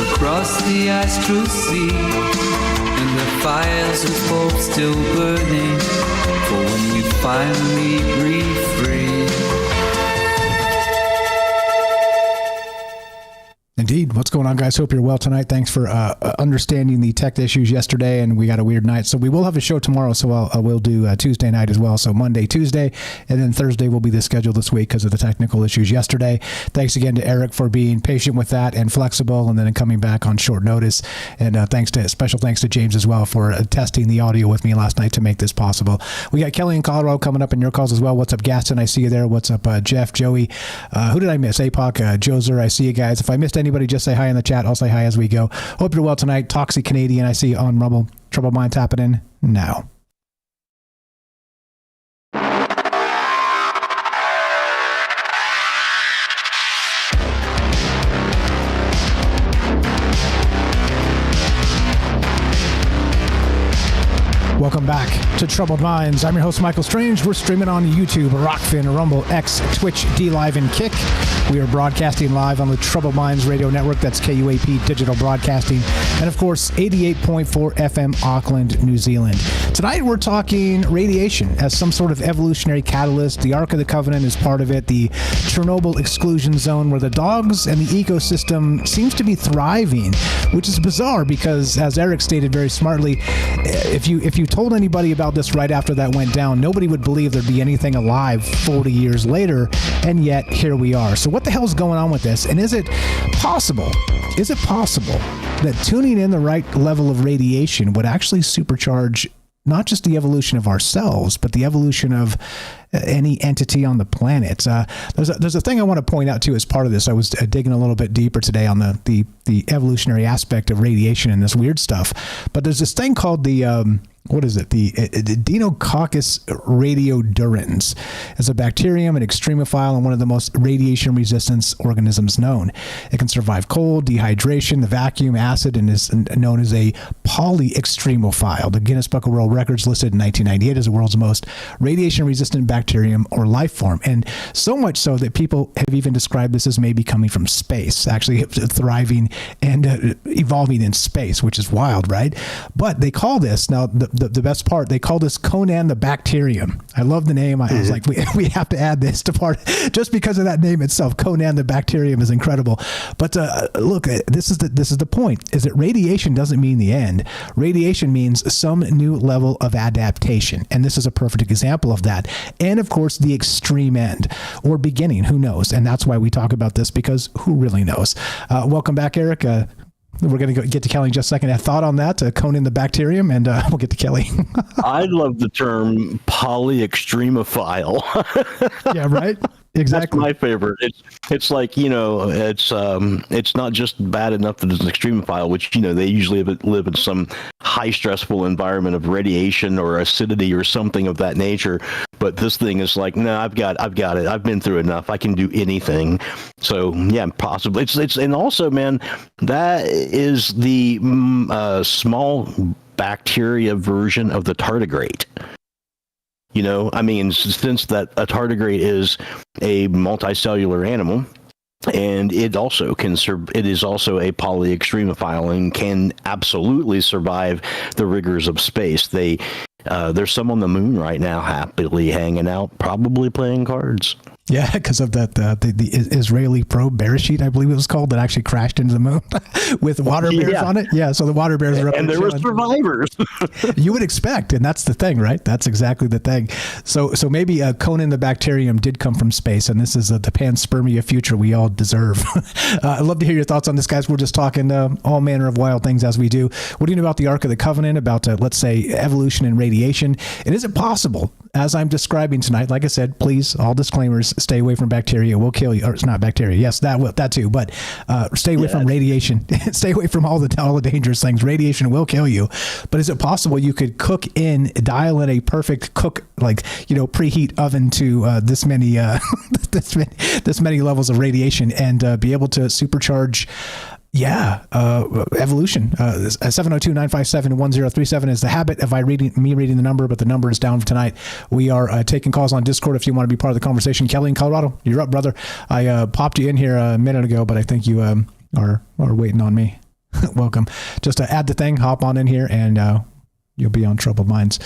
across the astral sea, and the fires of hope still burning for when we finally breathe free. Indeed. What's going on, guys? Hope you're well tonight. Thanks for understanding the tech issues yesterday, and we got a weird night. So we will have a show tomorrow, so I will do Tuesday night as well. So Monday, Tuesday, and then Thursday will be the schedule this week because of the technical issues yesterday. Thanks again to Eric for being patient with that and flexible, and then coming back on short notice. And special thanks to James as well for testing the audio with me last night to make this possible. We got Kelly in Colorado coming up in your calls as well. What's up, Gaston? I see you there. What's up, Jeff, Joey? Who did I miss? APOC, Joser, I see you guys. If I missed anybody, just say hi in the chat. I'll say hi as we go. Hope you're well tonight. Toxic Canadian, I see you on Rumble. Troubled Minds happening now. Welcome back to Troubled Minds. I'm your host, Michael Strange. We're streaming on YouTube, Rockfin, Rumble, X, Twitch, D-Live, and Kick. We are broadcasting live on the Troubled Minds Radio Network. That's KUAP Digital Broadcasting. And, of course, 88.4 FM, Auckland, New Zealand. Tonight, we're talking radiation as some sort of evolutionary catalyst. The Ark of the Covenant is part of it. The Chernobyl Exclusion Zone, where the dogs and the ecosystem seems to be thriving, which is bizarre because, as Eric stated very smartly, if you told anybody about this right after that went down, nobody would believe there'd be anything alive 40 years later, and yet here we are. So what the hell's going on with this? And is it possible that tuning in the right level of radiation would actually supercharge not just the evolution of ourselves, but the evolution of any entity on the planet? There's a thing I want to point out too as part of this. I was digging a little bit deeper today on the evolutionary aspect of radiation and this weird stuff. But there's this thing called the the Deinococcus radiodurans. It's a bacterium, an extremophile, and one of the most radiation-resistant organisms known. It can survive cold, dehydration, the vacuum, acid, and is known as a polyextremophile. The Guinness Book of World Records listed in 1998 as the world's most radiation-resistant bacterium or life form. And so much so that people have even described this as maybe coming from space, actually thriving and evolving in space, which is wild, right? But they call this, now the best part, they call this Conan the Bacterium. I love the name. I was like, we have to add this to part just because of that name itself. Conan the Bacterium is incredible. But look, this is the point, is that radiation doesn't mean the end. Radiation means some new level of adaptation. And this is a perfect example of that. And of course, the extreme end or beginning, who knows? And that's why we talk about this, because who really knows? Welcome back, Eric. We're going to get to Kelly in just a second. A thought on that, Conan the Bacterium, and we'll get to Kelly. I love the term polyextremophile. Yeah, right? Exactly. That's my favorite. It's like, it's not just bad enough that it's an extremophile, which, they usually live in some high stressful environment of radiation or acidity or something of that nature. But this thing is like, no, I've got it. I've been through enough. I can do anything. So yeah, possibly. It's and also, man, that is the small bacteria version of the tardigrade. Since that a tardigrade is a multicellular animal, and it also it is also a polyextremophile and can absolutely survive the rigors of space. They There's some on the moon right now, happily hanging out, probably playing cards. Yeah, because of the Israeli probe Bereshit, I believe it was called, that actually crashed into the moon with water bears on it. Yeah, so the water bears are up and there were survivors. You would expect, and that's the thing, right? That's exactly the thing. So maybe Conan the bacterium did come from space, and this is the panspermia future we all deserve. I'd love to hear your thoughts on this, guys. We're just talking all manner of wild things as we do. What do you know about the Ark of the Covenant, about, let's say, evolution and radiation? And is it possible, as I'm describing tonight, like I said, please, all disclaimers, stay away from bacteria. It will kill you. Or it's not bacteria. Yes, that too. But stay away from radiation. Stay away from all the dangerous things. Radiation will kill you. But is it possible you could dial in a perfect preheat oven to this many this many levels of radiation and be able to supercharge? Evolution. 702-957-1037 is the habit of me reading the number, but the number is down for tonight. We are taking calls on Discord if you want to be part of the conversation. Kelly in Colorado, you're up, brother. I popped you in here a minute ago, but I think you are waiting on me. Welcome. Just add the thing, hop on in here, and you'll be on Troubled Minds.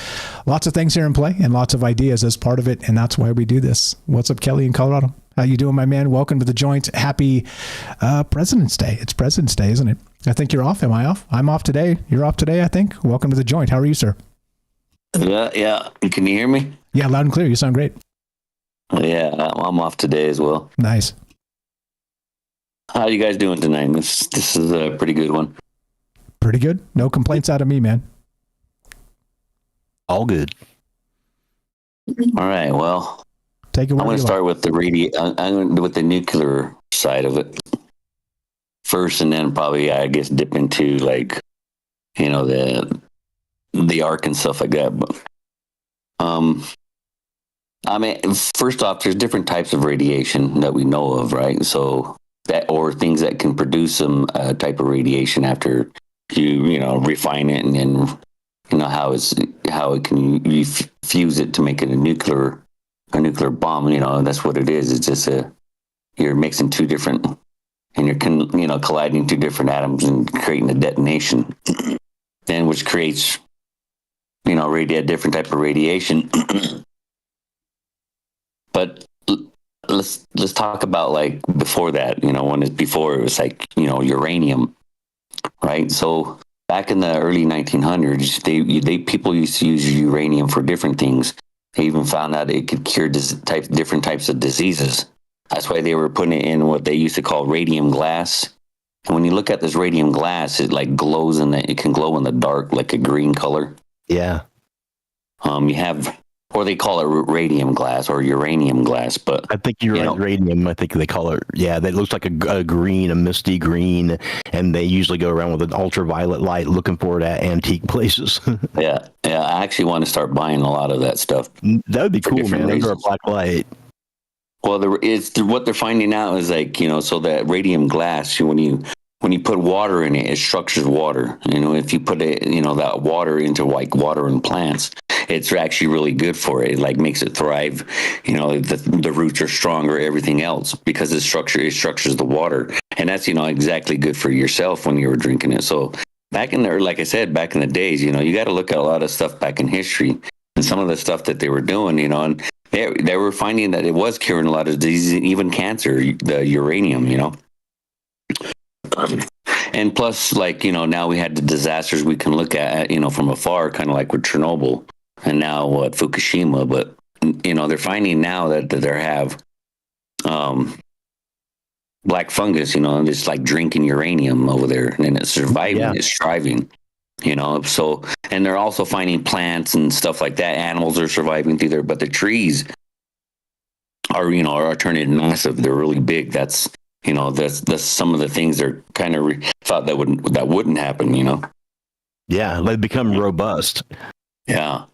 Lots of things here in play and lots of ideas as part of it, and that's why we do this. What's up, Kelly in Colorado? How you doing, my man? Welcome to the joint. Happy President's Day. It's President's Day, isn't it? I think you're off. Am I off? I'm off today. You're off today, I think. Welcome to the joint. How are you, sir? Yeah. Can you hear me? Yeah, loud and clear. You sound great. Yeah, I'm off today as well. Nice. How are you guys doing tonight? This is a pretty good one. Pretty good. No complaints out of me, man. All good. All right. Well, take it. I'm going to start with with the nuclear side of it first, and then probably I guess dip into the arc and stuff like that. But first off, there's different types of radiation that we know of, right? So or things that can produce some type of radiation after you refine it, and then how it can fuse it to make it a nuclear bomb. That's what it is. It's just you're mixing two different, and you're colliding two different atoms and creating a detonation, then which creates a different type of radiation. But let's talk about before that. Before it was uranium, right? So back in the early 1900s, people used to use uranium for different things. They even found out it could cure different types of diseases. That's why they were putting it in what they used to call radium glass. And when you look at this radium glass, it glows it can glow in the dark, like a green color. Yeah. Or they call it radium glass or uranium glass, but I think you're right. Radium, I think they call it. Yeah, that looks like a green, a misty green, and they usually go around with an ultraviolet light looking for it at antique places. Yeah. I actually want to start buying a lot of that stuff. That would be cool, man. Under a black light. Well, what they're finding out is so that radium glass, when you put water in it, it structures water. If you put it, that water into water in plants, it's actually really good for it. It makes it thrive. The roots are stronger, everything else, because it structures the water. And that's, exactly good for yourself when you were drinking it. So back in like I said, back in the days, you got to look at a lot of stuff back in history and some of the stuff that they were doing, and they were finding that it was curing a lot of diseases, even cancer, the uranium, And plus, now we had the disasters we can look at, from afar, kind of like with Chernobyl and now Fukushima. But, they're finding now that they have black fungus, just drinking uranium over there, and it's surviving, it's thriving, So, and they're also finding plants and stuff like that. Animals are surviving through there, but the trees are turning massive. They're really big. That's some of the things they're kind of thought that wouldn't happen, Yeah, they become robust. Yeah.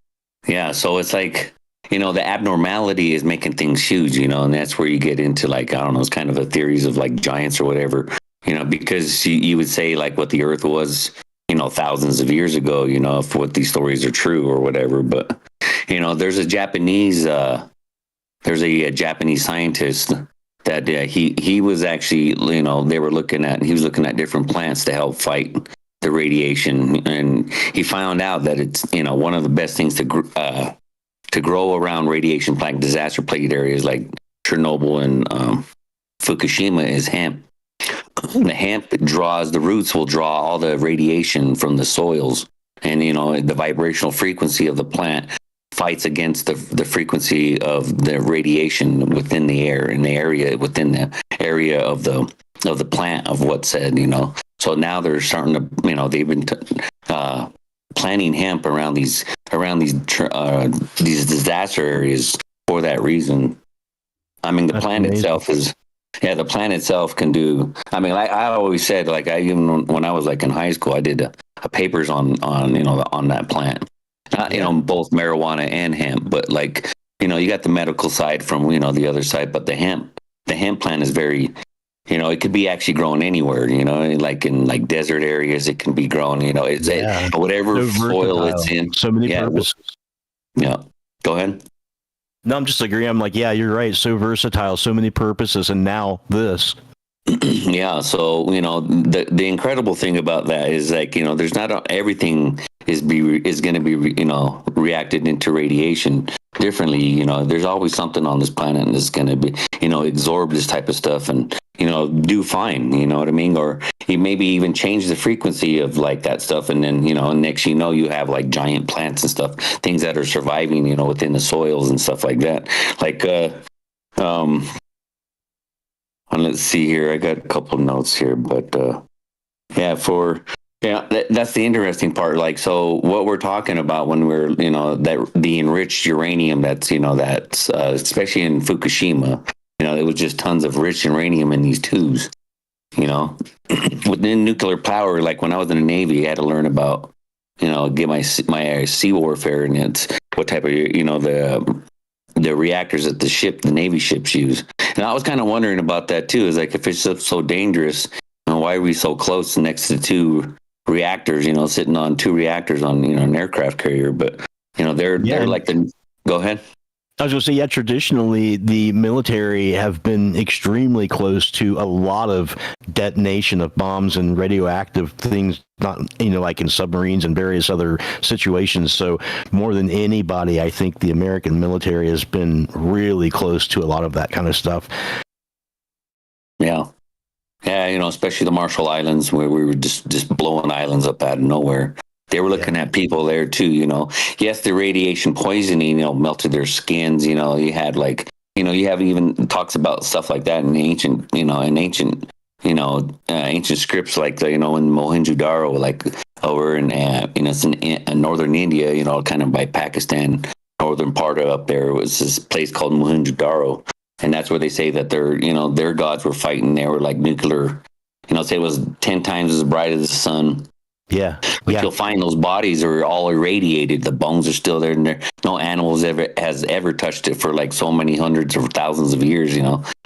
So it's the abnormality is making things huge, and that's where you get into it's kind of the theories of giants or whatever, because you would say what the Earth was, thousands of years ago, if what these stories are true or whatever. But there's a Japanese scientist that he was actually, he was looking at different plants to help fight the radiation, and he found out that it's one of the best things to grow around radiation plague disaster plagued areas like Chernobyl and Fukushima is hemp. The hemp the roots will draw all the radiation from the soils, and the vibrational frequency of the plant fights against the frequency of the radiation within the air in the area within the area of the plant of what's said. So now they're starting to they've been planting hemp around these disaster areas for that reason. I mean, the plant itself is. Yeah, the plant itself can do. I mean, I always said, like, even when I was like in high school, I did a papers on that plant. Both marijuana and hemp, but like, you got the medical side from the other side, but the hemp plant is very, it could be actually grown anywhere. Like in like desert areas, it can be grown. It's whatever soil it's in. So many purposes. Yeah, go ahead. No, I'm just agreeing. I'm like, yeah, you're right. So versatile, so many purposes, and now this. Yeah. So the incredible thing about that is like there's not everything is going to be reacted into radiation differently. There's always something on this planet that's going to be absorb this type of stuff and do fine. You know what I mean? Or you maybe even change the frequency of like that stuff, and then next you have like giant plants and stuff, things that are surviving within the soils and stuff like that. Like let's see here, I got a couple notes here, but that's the interesting part. Like, so what we're talking about when we're that the enriched uranium that's that's especially in Fukushima, it was just tons of rich uranium in these tubes. Within nuclear power, like when I was in the Navy, I had to learn about get my sea warfare, and it's what type of the reactors that the Navy ships use. And I was kind of wondering about that too. Is like, if it's so dangerous, why are we so close next to two reactors? Sitting on two reactors on an aircraft carrier, but they're like the. Go ahead. I was going to say, traditionally, the military have been extremely close to a lot of detonation of bombs and radioactive things, not, like in submarines and various other situations. So more than anybody, I think the American military has been really close to a lot of that kind of stuff. Yeah. Yeah, especially the Marshall Islands, where we were just blowing islands up out of nowhere. They were looking at people there too, Yes, the radiation poisoning, melted their skins. You had like, you have even talks about stuff like that in ancient scripts, like in Mohenjo-Daro, like over in it's in northern India, kind of by Pakistan, northern part of up there was this place called Mohenjo-Daro, and that's where they say that their gods were fighting. They were like nuclear, say it was 10 times as bright as the sun. Yeah. But you'll find those bodies are all irradiated. The bones are still there, and no animal has ever touched it for like so many hundreds or thousands of years.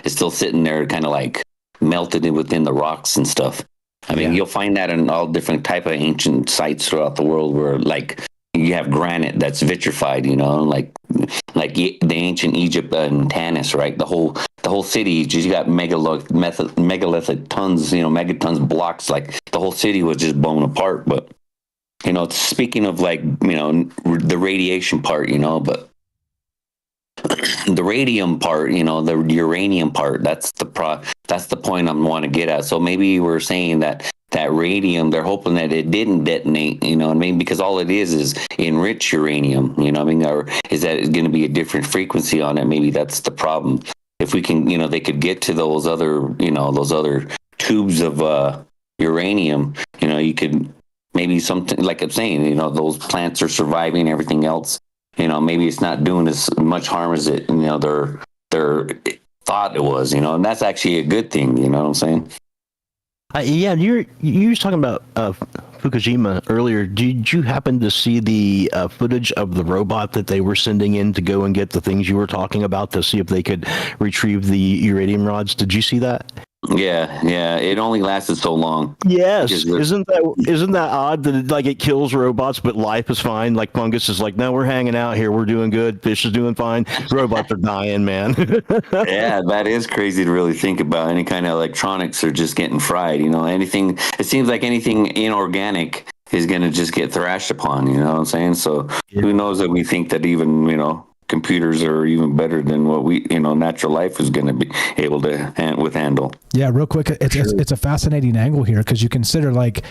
It's still sitting there, kind of like melted within the rocks and stuff. I mean, you'll find that in all different type of ancient sites throughout the world, where like you have granite that's vitrified. Like the ancient Egypt and Tanis, right? The whole city, you got megalithic tons, megatons blocks. Like the whole city was just blown apart. But speaking of like the radiation part, but the radium part, the uranium part, that's the point I want to get at. So maybe we're saying that radium, they're hoping that it didn't detonate, what I mean? Because all it is enriched uranium, what I mean? Or is that it's going to be a different frequency on it? Maybe that's the problem. If we can, they could get to those other tubes of uranium, you could maybe something like I'm saying, those plants are surviving, everything else, maybe it's not doing as much harm as it, they're thought it was, and that's actually a good thing, you know what I'm saying? You were talking about Fukushima earlier. Did you happen to see the footage of the robot that they were sending in to go and get the things you were talking about to see if they could retrieve the uranium rods? Did you see that? Yeah. It only lasted so long. Yes, isn't that odd that it kills robots, but life is fine? Like fungus is like, no, we're hanging out here, we're doing good. Fish is doing fine. Robots are dying, man. Yeah, that is crazy to really think about. Any kind of electronics are just getting fried. Anything. It seems like anything inorganic is going to just get thrashed upon. You know what I'm saying? So who knows that we think that even computers are even better than what we, natural life is going to be able to handle. Yeah, real quick, it's a fascinating angle here because you consider the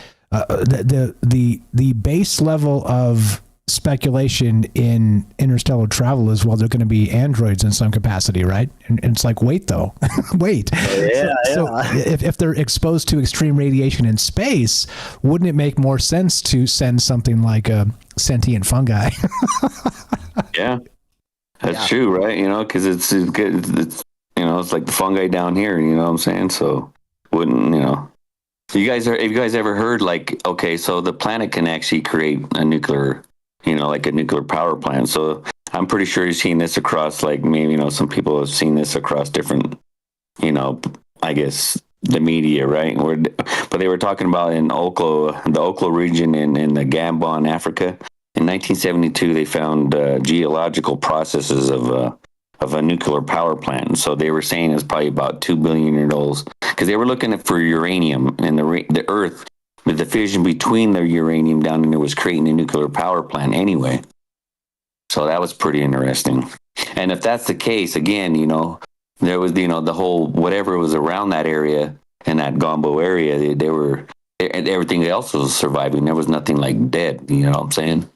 base level of speculation in interstellar travel is, well, they're going to be androids in some capacity, right? And it's like, wait, though, wait. So if they're exposed to extreme radiation in space, wouldn't it make more sense to send something like a sentient fungi? Yeah. That's true, right? Because it's good. It's like the fungi down here. You know what I'm saying? So wouldn't have you guys ever heard so the planet can actually create a nuclear, like a nuclear power plant. So I'm pretty sure you've seen this across maybe some people have seen this across different, I guess the media, right? But they were talking about in the Oklo region in the Gabon, Africa. In 1972, they found geological processes of a nuclear power plant. And so they were saying it's probably about 2 billion years old because they were looking for uranium, and the Earth, with the fission between the uranium down in there, was creating a nuclear power plant anyway. So that was pretty interesting. And if that's the case, again, there was the whole whatever was around that area in that Gombo area, everything else was surviving. There was nothing dead. You know what I'm saying?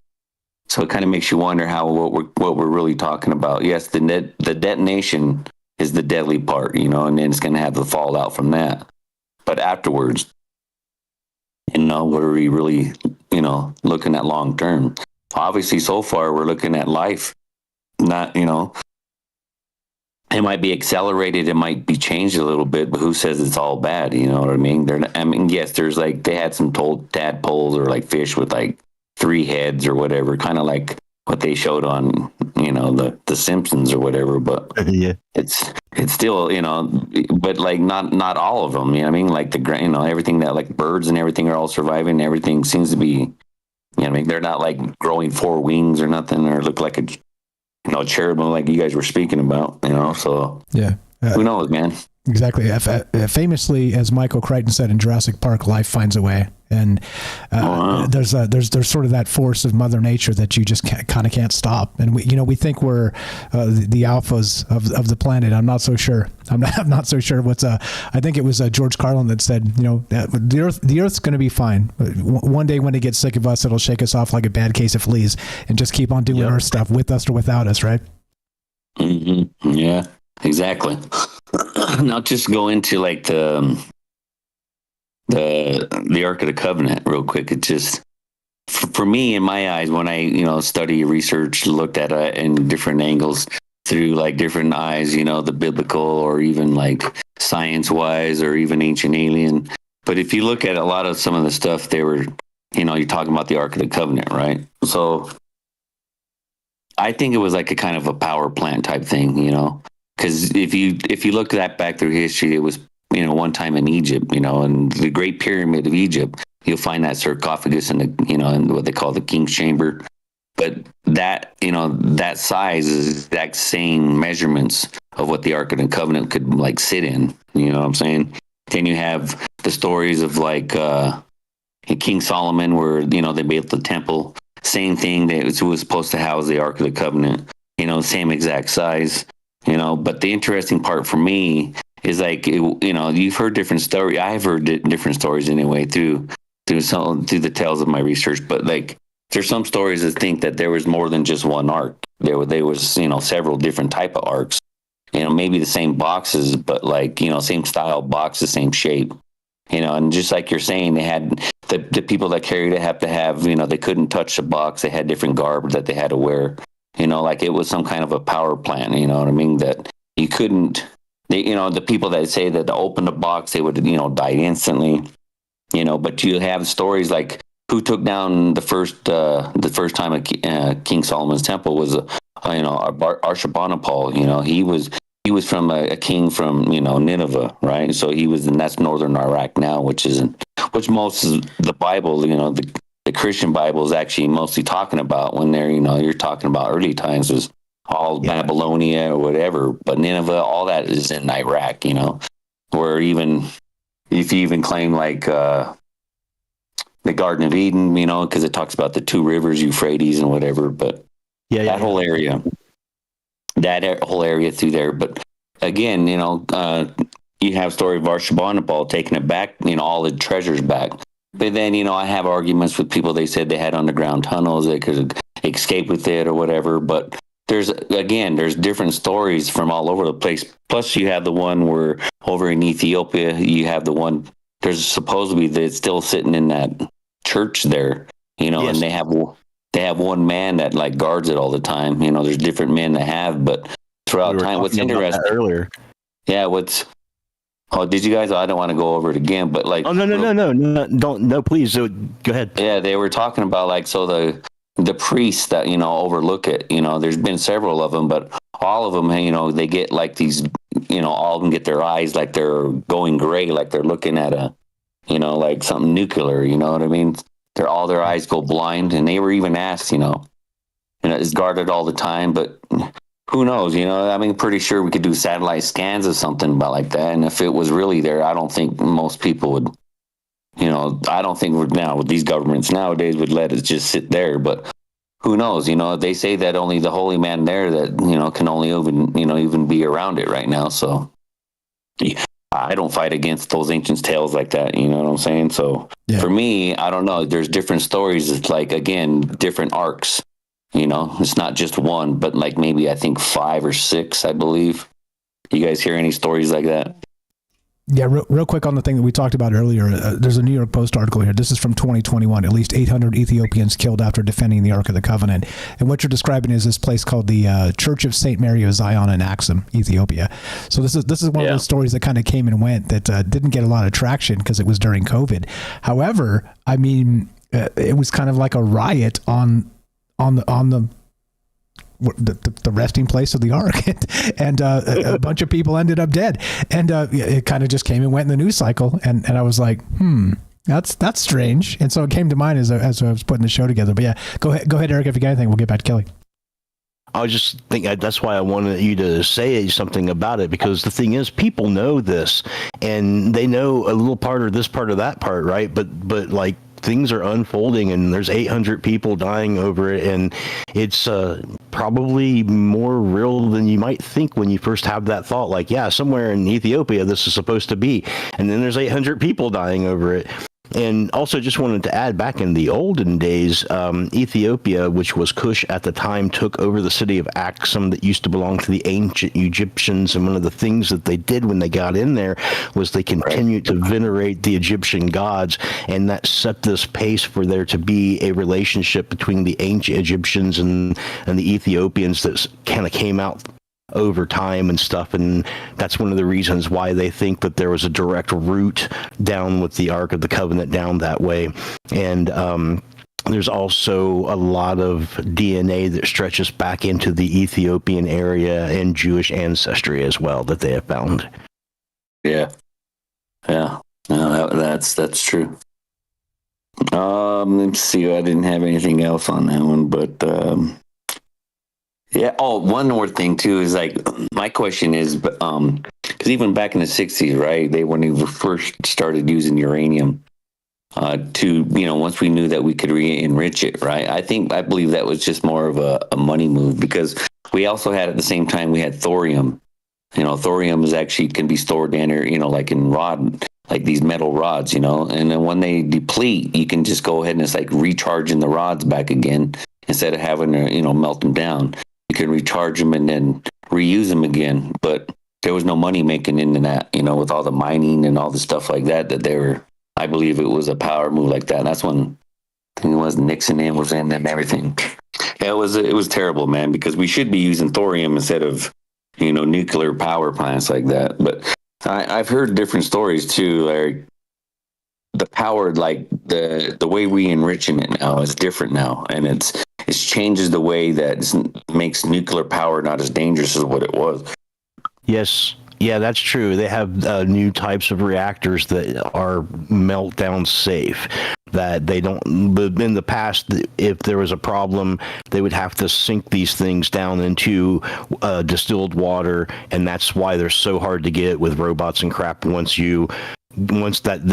So it kind of makes you wonder what we're really talking about. Yes, the detonation is the deadly part, and then it's going to have the fallout from that. But afterwards, what are we really, looking at long term? Obviously, so far we're looking at life. Not, it might be accelerated, it might be changed a little bit, but who says it's all bad? You know what I mean? Yes, there's they had some tadpoles or fish with 3 heads or whatever, kind of like what they showed on, the Simpsons or whatever. But yeah, it's still, but not all of them. You know what I mean? Everything that birds and everything are all surviving. Everything seems to be, they're not growing 4 wings or nothing, or look like a, cherubim like you guys were speaking about. So yeah, who knows, man? Exactly. Famously, as Michael Crichton said in Jurassic Park, life finds a way. And there's sort of that force of Mother Nature that you just can't stop. And we think we're the alphas of the planet. I'm not so sure. I'm not so sure. I think it was George Carlin that said, the Earth's going to be fine. One day when it gets sick of us, it'll shake us off like a bad case of fleas and just keep on doing Earth stuff with us or without us, right? Mm-hmm. Yeah, exactly. Now just go into the Ark of the Covenant real quick. It just, for me, in my eyes, when I study, research, looked at it in different angles through different eyes, the biblical or even science wise or even ancient alien. But if you look at a lot of some of the stuff, they were, you're talking about the Ark of the Covenant, right? So I think it was a kind of a power plant type thing, because if you look at that back through history, it was, one time in Egypt, and the Great Pyramid of Egypt, you'll find that sarcophagus in in what they call the King's Chamber. But that, that size is exact same measurements of what the Ark of the Covenant could sit in. You know what I'm saying? Then you have the stories of King Solomon, where, they built the temple. Same thing, that it was supposed to house the Ark of the Covenant, same exact size, But the interesting part for me is you've heard different stories. I've heard different stories anyway through the tales of my research. But there's some stories that think that there was more than just one ark. There was several different type of arks. Maybe the same boxes, but same style boxes, same shape. And just like you're saying, they had the people that carried it have to have, they couldn't touch the box. They had different garb that they had to wear. It was some kind of a power plant. You know what I mean? That you couldn't. The people that say that to open the box, they would, die instantly, but you have stories like who took down the first time King Solomon's temple was, Ashurbanipal, he was was from a king from, you know, Nineveh, right? So he was, and that's northern Iraq now, which most of the Bible, you know, the Christian Bible is actually mostly talking about when they're, you know, you're talking about early times was all Babylonia or whatever, but Nineveh, all that is in Iraq, you know, where even if you even claim like the Garden of Eden, you know, because it talks about the two rivers, Euphrates and whatever, but that whole area through there. But again, you know, you have story of Ashurbanipal taking it back, you know, all the treasures back. But then, you know, I have arguments with people. They said they had underground tunnels, they could escape with it or whatever. But there's different stories from all over the place. Plus, you have the one where over in Ethiopia, you have the one, there's supposedly that's still sitting in that church there, you know, and they have one man that like guards it all the time. You know, there's different men that have, but throughout time, what's interesting earlier. Yeah. Oh, did you guys? I don't want to go over it again, but like, no, please. So go ahead. Yeah. They were talking about like, so the priests that, you know, overlook it, you know, there's been several of them, but all of them, you know, they get like these, you know, all of them get their eyes like they're going gray, like they're looking at a, you know, like something nuclear, you know what I mean? All their eyes go blind, and they were even asked, you know, and it's guarded all the time, but who knows, you know, I mean, pretty sure we could do satellite scans or something about like that. And if it was really there, I don't think most people would, you know, I don't think with these governments nowadays would let it just sit there, but who knows, you know, they say that only the holy man there that, you know, can only even be around it right now. So I don't fight against those ancient tales like that. You know what I'm saying? So for me, I don't know. There's different stories. It's like, again, different arcs, you know, it's not just one, but like maybe I think 5 or 6, I believe. You guys hear any stories like that? Yeah, real quick on the thing that we talked about earlier. There's a New York Post article here. This is from 2021. At least 800 Ethiopians killed after defending the Ark of the Covenant. And what you're describing is this place called the Church of St. Mary of Zion in Axum, Ethiopia. So this is one of those stories that kind of came and went that didn't get a lot of traction because it was during COVID. However, I mean, it was kind of like a riot on the resting place of the Ark, and a bunch of people ended up dead, and it kind of just came and went in the news cycle, and I was like, that's strange, and so it came to mind as I was putting the show together. But yeah, go ahead, Eric. If you got anything, we'll get back to Kelly. I was just thinking that's why I wanted you to say something about it, because the thing is, people know this, and they know a little part or this part or that part, right? But like, things are unfolding, and there's 800 people dying over it, and it's probably more real than you might think when you first have that thought. Like, yeah, somewhere in Ethiopia this is supposed to be, and then there's 800 people dying over it. And also just wanted to add, back in the olden days, Ethiopia, which was Kush at the time, took over the city of Axum that used to belong to the ancient Egyptians. And one of the things that they did when they got in there was they continued to venerate the Egyptian gods. And that set this pace for there to be a relationship between the ancient Egyptians and the Ethiopians that kind of came out over time and stuff, and that's one of the reasons why they think that there was a direct route down with the Ark of the Covenant down that way. And there's also a lot of DNA that stretches back into the Ethiopian area and Jewish ancestry as well that they have found. No, that's true. Let's see, I didn't have anything else on that one, but yeah. Oh, one more thing too is like, my question is, because even back in the 60s, right? When we first started using uranium, to, you know, once we knew that we could enrich it, right? I believe that was just more of a money move, because we also had at the same time we had thorium. You know, thorium can be stored in, you know, like in like these metal rods, you know, and then when they deplete, you can just go ahead and it's like recharging the rods back again instead of having to, you know, melt them down. You can recharge them and then reuse them again. But there was no money making into that, you know, with all the mining and all the stuff like that they were. I believe it was a power move like that. And that's when I think it was Nixon was in and everything. Yeah, it was terrible, man, because we should be using thorium instead of, you know, nuclear power plants like that. But I've heard different stories too. Like the power, like the way we enriching it now is different now, and it changes the way that makes nuclear power not as dangerous as what it was. Yes. Yeah, that's true. They have new types of reactors that are meltdown safe. That they don't. But in the past, if there was a problem, they would have to sink these things down into distilled water, and that's why they're so hard to get with robots and crap. Once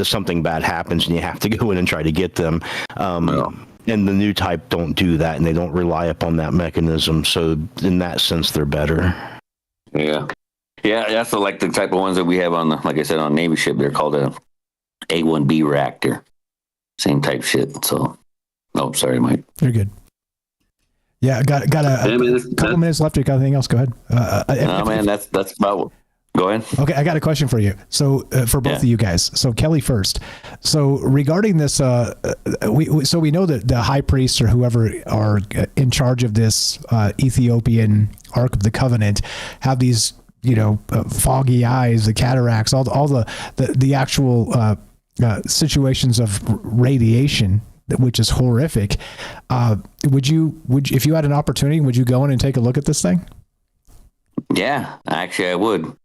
something bad happens, and you have to go in and try to get them. And the new type don't do that, and they don't rely upon that mechanism. So in that sense, they're better. Yeah. Yeah, that's like the type of ones that we have on, like I said, on Navy ship. They're called a A1B reactor. Same type shit. So, sorry, Mike. You're good. Yeah, got a couple minutes left. You got anything else? Go ahead. That's about. Go ahead. Okay, I got a question for you. So for both of you guys. So Kelly first. So regarding this, we know that the high priests or whoever are in charge of this Ethiopian Ark of the Covenant have these, foggy eyes, the cataracts, all the actual situations of radiation, which is horrific. Would you, if you had an opportunity, would you go in and take a look at this thing? Yeah, actually, I would.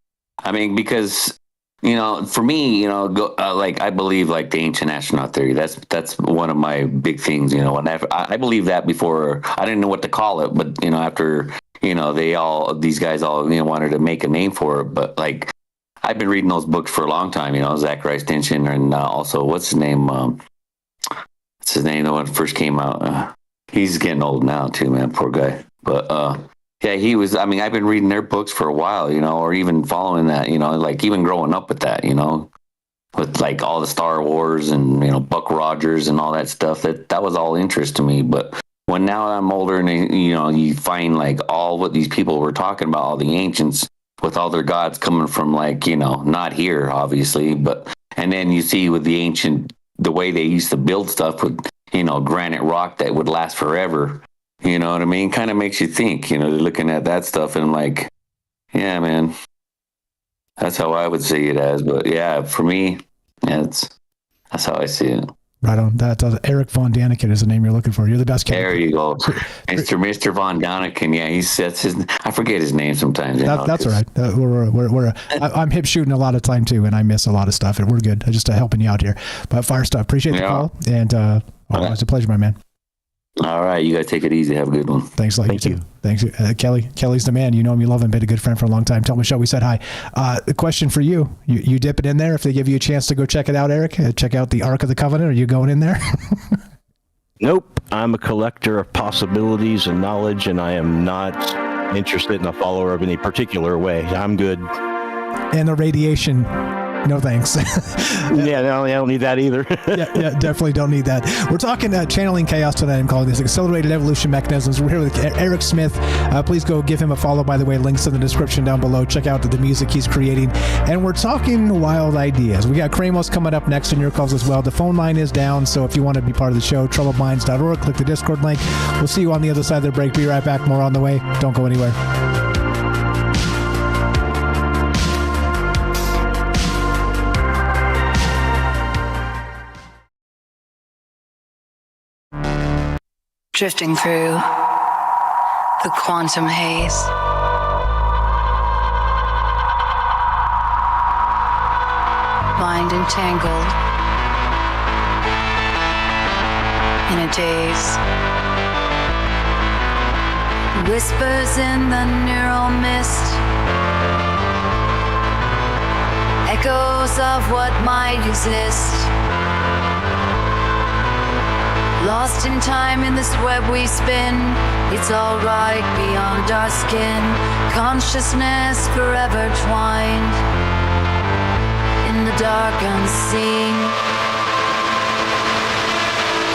I mean, because for me, I believe like the ancient astronaut theory. That's one of my big things. And I believe that before. I didn't know what to call it, but after these guys all wanted to make a name for it. But like, I've been reading those books for a long time. Zachariah Stinson, and also what's his name? When it first came out. He's getting old now too, man. Poor guy. But yeah, he was. I mean, I've been reading their books for a while, or even following that, like even growing up with that, with like all the Star Wars and Buck Rogers and all that stuff. That was all interest to me. But when now I'm older and you find like all what these people were talking about, all the ancients with all their gods coming from like not here, obviously, but and then you see with the ancient the way they used to build stuff with granite rock that would last forever. You know what I mean? Kind of makes you think, they're looking at that stuff and I'm like, yeah, man, that's how I would see it as. But yeah, for me, that's how I see it. Right on. That Eric Von Daniken is the name you're looking for. You're the best. There you go. Mr. Von Daniken. Yeah, that's his. I forget his name sometimes. That's all right. I'm hip shooting a lot of time too, and I miss a lot of stuff, and we're good. I'm just helping you out here. But fire stuff. Appreciate the call, and it's a pleasure, my man. All right, you guys take it easy. Have a good one. Thanks, like you too. Thanks, Kelly. Kelly's the man. You know him, you love him. Been a good friend for a long time. Tell Michelle we said hi. The question for you: you dip it in there if they give you a chance to go check it out, Eric. Check out the Ark of the Covenant. Are you going in there? Nope. I'm a collector of possibilities and knowledge, and I am not interested in a follower of any particular way. I'm good. And the radiation. No thanks. Yeah, no, I don't need that either. yeah, definitely don't need that. We're talking channeling chaos tonight. I'm calling this accelerated evolution mechanisms. We're here with Eric Smith. Please go give him a follow. By the way, links in the description down below. Check out the music he's creating. And we're talking wild ideas. We got Kramos coming up next in your calls as well. The phone line is down, so if you want to be part of the show, troubledminds.org. Click the Discord link. We'll see you on the other side of the break. Be right back. More on the way. Don't go anywhere. Drifting through the quantum haze. Mind entangled in a daze. Whispers in the neural mist. Echoes of what might exist. Lost in time in this web we spin. It's alright beyond our skin. Consciousness forever twined in the dark unseen.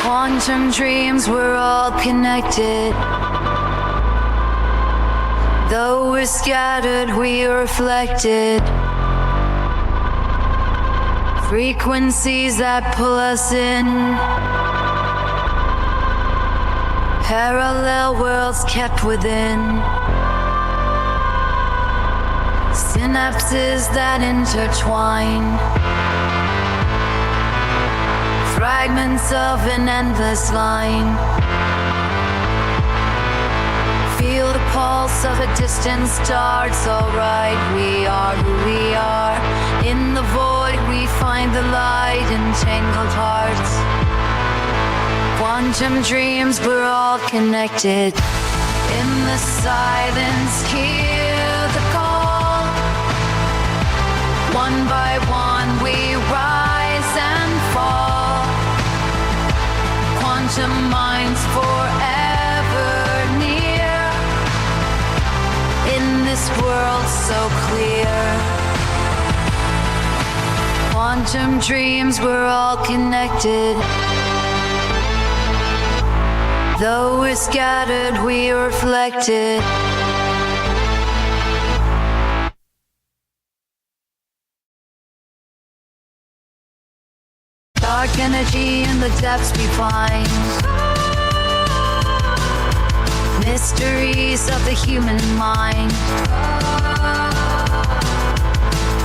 Quantum dreams, we're all connected. Though we're scattered, we are reflected. Frequencies that pull us in. Parallel worlds kept within. Synapses that intertwine. Fragments of an endless line. Feel the pulse of a distant star. It's alright, we are who we are. In the void we find the light in tangled hearts. Quantum dreams, we're all connected. In the silence, hear the call. One by one we rise and fall. Quantum minds forever near. In this world so clear. Quantum dreams, we're all connected. Though we're scattered, we are reflected. Dark energy in the depths we find. Mysteries of the human mind.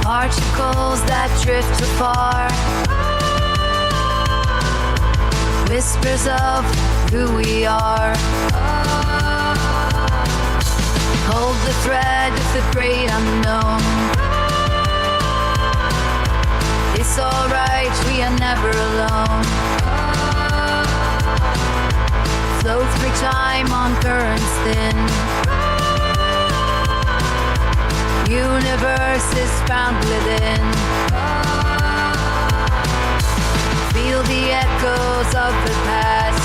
Particles that drift afar. Whispers of who we are. Hold the thread of the great unknown. It's alright, we are never alone. Flow through time on currents thin. Universe is found within. Feel the echoes of the past.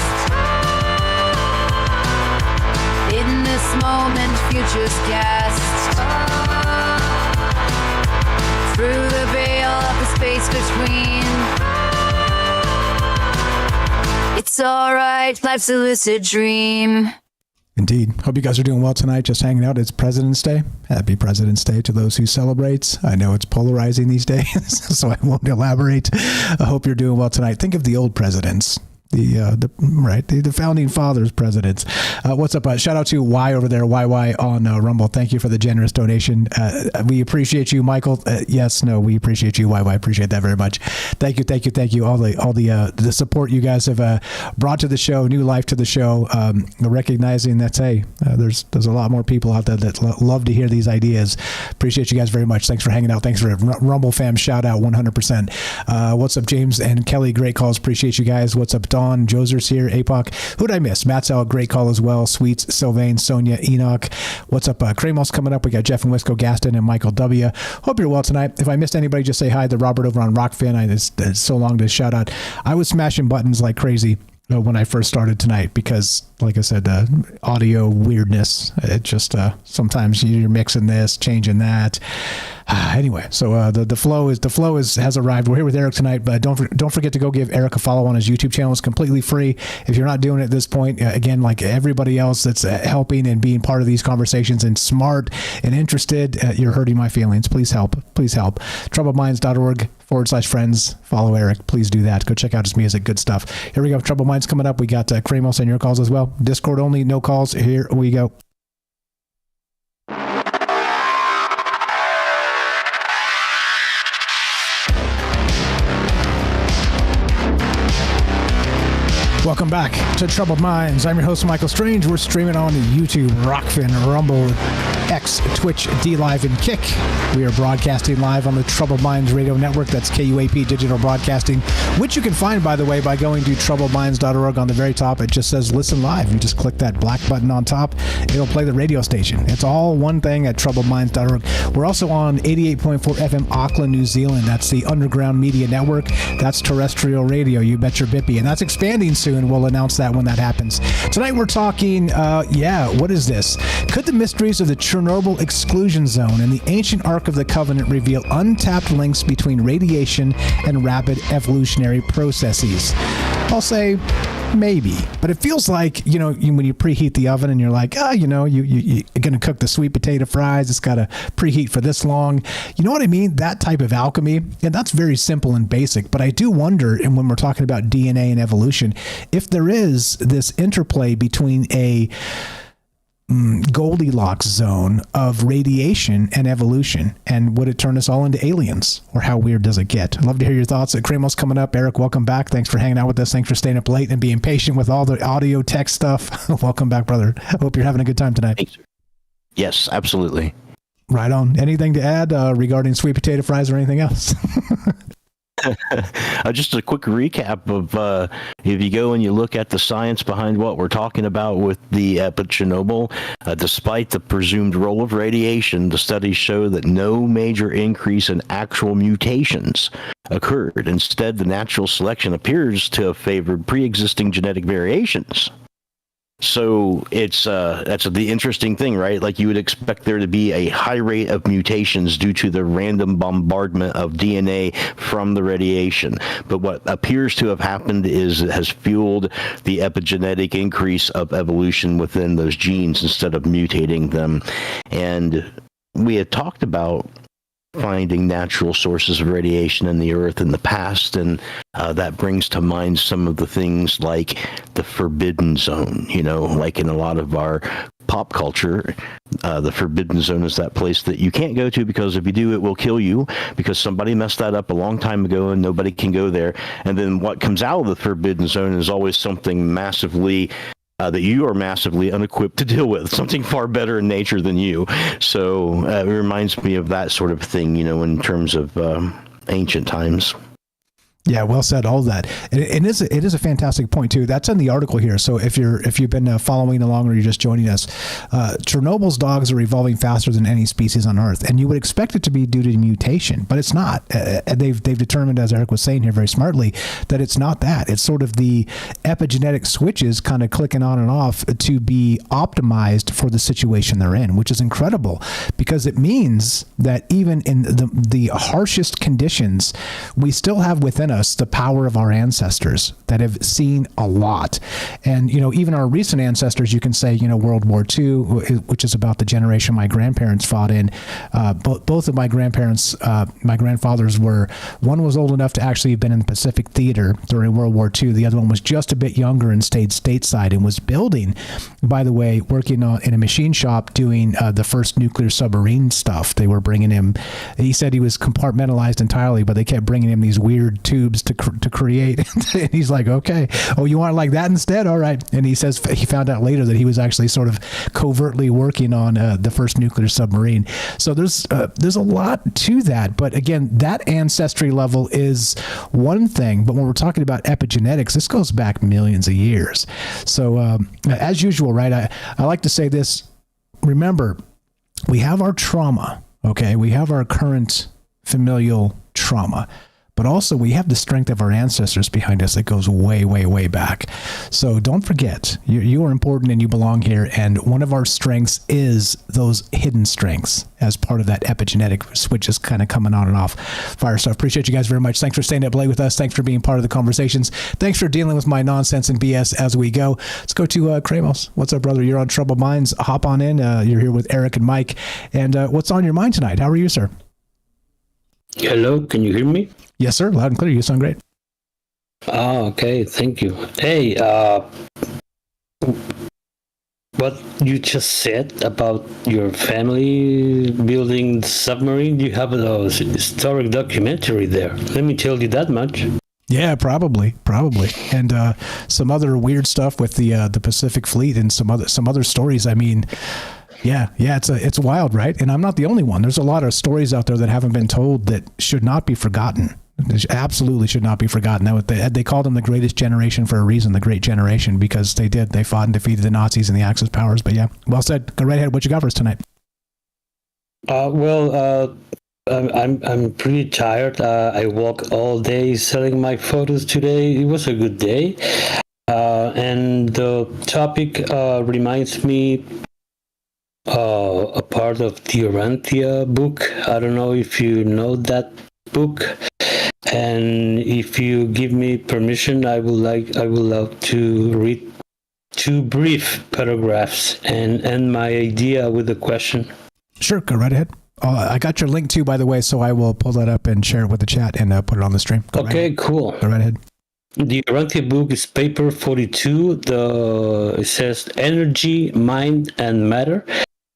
In this moment, futures cast. Through the veil of the space between. It's alright, life's a lucid dream. Indeed. Hope you guys are doing well tonight. Just hanging out. It's President's Day. Happy President's Day to those who celebrate. I know it's polarizing these days, so I won't elaborate. I hope you're doing well tonight. Think of the old presidents. The founding fathers, presidents. What's up? Shout out to Y over there, YY on Rumble. Thank you for the generous donation. We appreciate you, Michael. We appreciate you, YY. Appreciate that very much. Thank you. All the support you guys have brought to the show, new life to the show. Recognizing that there's a lot more people out there that love to hear these ideas. Appreciate you guys very much. Thanks for hanging out. Thanks for Rumble fam shout out 100%. What's up, James and Kelly? Great calls. Appreciate you guys. What's up, Dawn? Joser's here. APOC. Who'd I miss? Matt's out. Great call as well. Sweets, Sylvain, Sonia, Enoch. What's up? Kramos coming up. We got Jeff and Wisco, Gaston, and Michael W. Hope you're well tonight. If I missed anybody, just say hi. The Robert over on Rockfin. It's so long to shout out. I was smashing buttons like crazy when I first started tonight because, like I said, audio weirdness. It just sometimes you're mixing this, changing that. Anyway, so the flow has arrived. We're here with Eric tonight, but don't forget to go give Eric a follow on his YouTube channel. It's completely free. If you're not doing it at this point, again, like everybody else that's helping and being part of these conversations and smart and interested, you're hurting my feelings. Please help. troubledminds.org/friends. Follow Eric. Please do that. Go check out his music. Good stuff. Here we go. Troubled Minds coming up. We got Kramos and your calls as well. Discord only, no calls. Here we go. Welcome back to Troubled Minds. I'm your host, Michael Strange. We're streaming on YouTube, Rockfin, Rumble, X, Twitch, D-Live, and Kick. We are broadcasting live on the Troubled Minds Radio Network. That's KUAP Digital Broadcasting, which you can find, by the way, by going to troubledminds.org. On the very top, it just says Listen Live. You just click that black button on top. It'll play the radio station. It's all one thing at troubledminds.org. We're also on 88.4 FM Auckland, New Zealand. That's the Underground Media Network. That's terrestrial radio. You bet your bippy. And that's expanding soon. We'll announce that when that happens. Tonight we're talking, what is this? Could the mysteries of the Chernobyl Exclusion Zone and the ancient Ark of the Covenant reveal untapped links between radiation and rapid evolutionary processes? I'll say maybe, but it feels like, when you preheat the oven and you're like, you're going to cook the sweet potato fries, it's got to preheat for this long. You know what I mean? That type of alchemy, and that's very simple and basic, but I do wonder, and when we're talking about DNA and evolution, if there is this interplay between a Goldilocks zone of radiation and evolution, and would it turn us all into aliens, or how weird does it get? I'd love to hear your thoughts. Kramos coming up. Eric, welcome back. Thanks for hanging out with us. Thanks for staying up late and being patient with all the audio tech stuff. Welcome back, brother. Hope you're having a good time tonight. Thanks. Yes, absolutely. Right on. Anything to add regarding sweet potato fries or anything else? Just a quick recap of if you go and you look at the science behind what we're talking about with the Chernobyl, despite the presumed role of radiation, the studies show that no major increase in actual mutations occurred. Instead, the natural selection appears to have favored pre-existing genetic variations. So it's that's the interesting thing, right? Like you would expect there to be a high rate of mutations due to the random bombardment of DNA from the radiation. But what appears to have happened is it has fueled the epigenetic increase of evolution within those genes instead of mutating them. And we had talked about finding natural sources of radiation in the earth in the past, and that brings to mind some of the things like the forbidden zone. You know, like in a lot of our pop culture, the forbidden zone is that place that you can't go to because if you do, it will kill you because somebody messed that up a long time ago and nobody can go there. And then what comes out of the forbidden zone is always something massively that you are massively unequipped to deal with, something far better in nature than you. So it reminds me of that sort of thing, you know, in terms of ancient times. Yeah, well said. All of that. It is a fantastic point too. That's in the article here. So if you've been following along or you're just joining us, Chernobyl's dogs are evolving faster than any species on Earth, and you would expect it to be due to mutation, but it's not. They've determined, as Eric was saying here very smartly, that it's not that. It's sort of the epigenetic switches kind of clicking on and off to be optimized for the situation they're in, which is incredible because it means that even in the harshest conditions, we still have within us the power of our ancestors that have seen a lot. And, you know, even our recent ancestors, you can say, you know, World War II, which is about the generation my grandparents fought in. Both of my grandparents, my grandfathers one was old enough to actually have been in the Pacific Theater during World War II. The other one was just a bit younger and stayed stateside and was building, by the way, working in a machine shop doing the first nuclear submarine stuff. They were bringing him, he said he was compartmentalized entirely, but they kept bringing him these weird tubes to create. And he's like, okay, oh, you want it like that instead? All right. And he says he found out later that he was actually sort of covertly working on the first nuclear submarine. So there's a lot to that. But again, that ancestry level is one thing. But when we're talking about epigenetics, this goes back millions of years. So as usual, right, I like to say this. Remember, we have our trauma, okay? We have our current familial trauma. But also we have the strength of our ancestors behind us that goes way, way, way back. So don't forget, you are important and you belong here. And one of our strengths is those hidden strengths as part of that epigenetic switches kind of coming on and off fire stuff. Appreciate you guys very much. Thanks for staying up late with us. Thanks for being part of the conversations. Thanks for dealing with my nonsense and BS as we go. Let's go to Kramos. What's up, brother? You're on Troubled Minds. Hop on in. You're here with Eric and Mike. And what's on your mind tonight? How are you, sir? Hello, can you hear me? Yes, sir. Loud and clear. You sound great. Oh, okay. Thank you. Hey, what you just said about your family building the submarine, you have a historic documentary there. Let me tell you that much. Yeah, probably. And some other weird stuff with the Pacific Fleet and some other stories. I mean, yeah, it's wild, right? And I'm not the only one. There's a lot of stories out there that haven't been told that should not be forgotten. They absolutely should not be forgotten. They called them the greatest generation for a reason, the Great Generation, because they did. They fought and defeated the Nazis and the Axis powers. But yeah, well said. Go right ahead. What you got for us tonight? I'm pretty tired. I walked all day selling my photos today. It was a good day. And the topic reminds me a part of the Orantia book. I don't know if you know that book. And if you give me permission, I would love to read 2 brief paragraphs and end my idea with a question. Sure, go right ahead. I got your link too, by the way, so I will pull that up and share it with the chat and put it on the stream. Go okay, right cool. Go right ahead. The Orantia book is paper 42. It says energy, mind, and matter.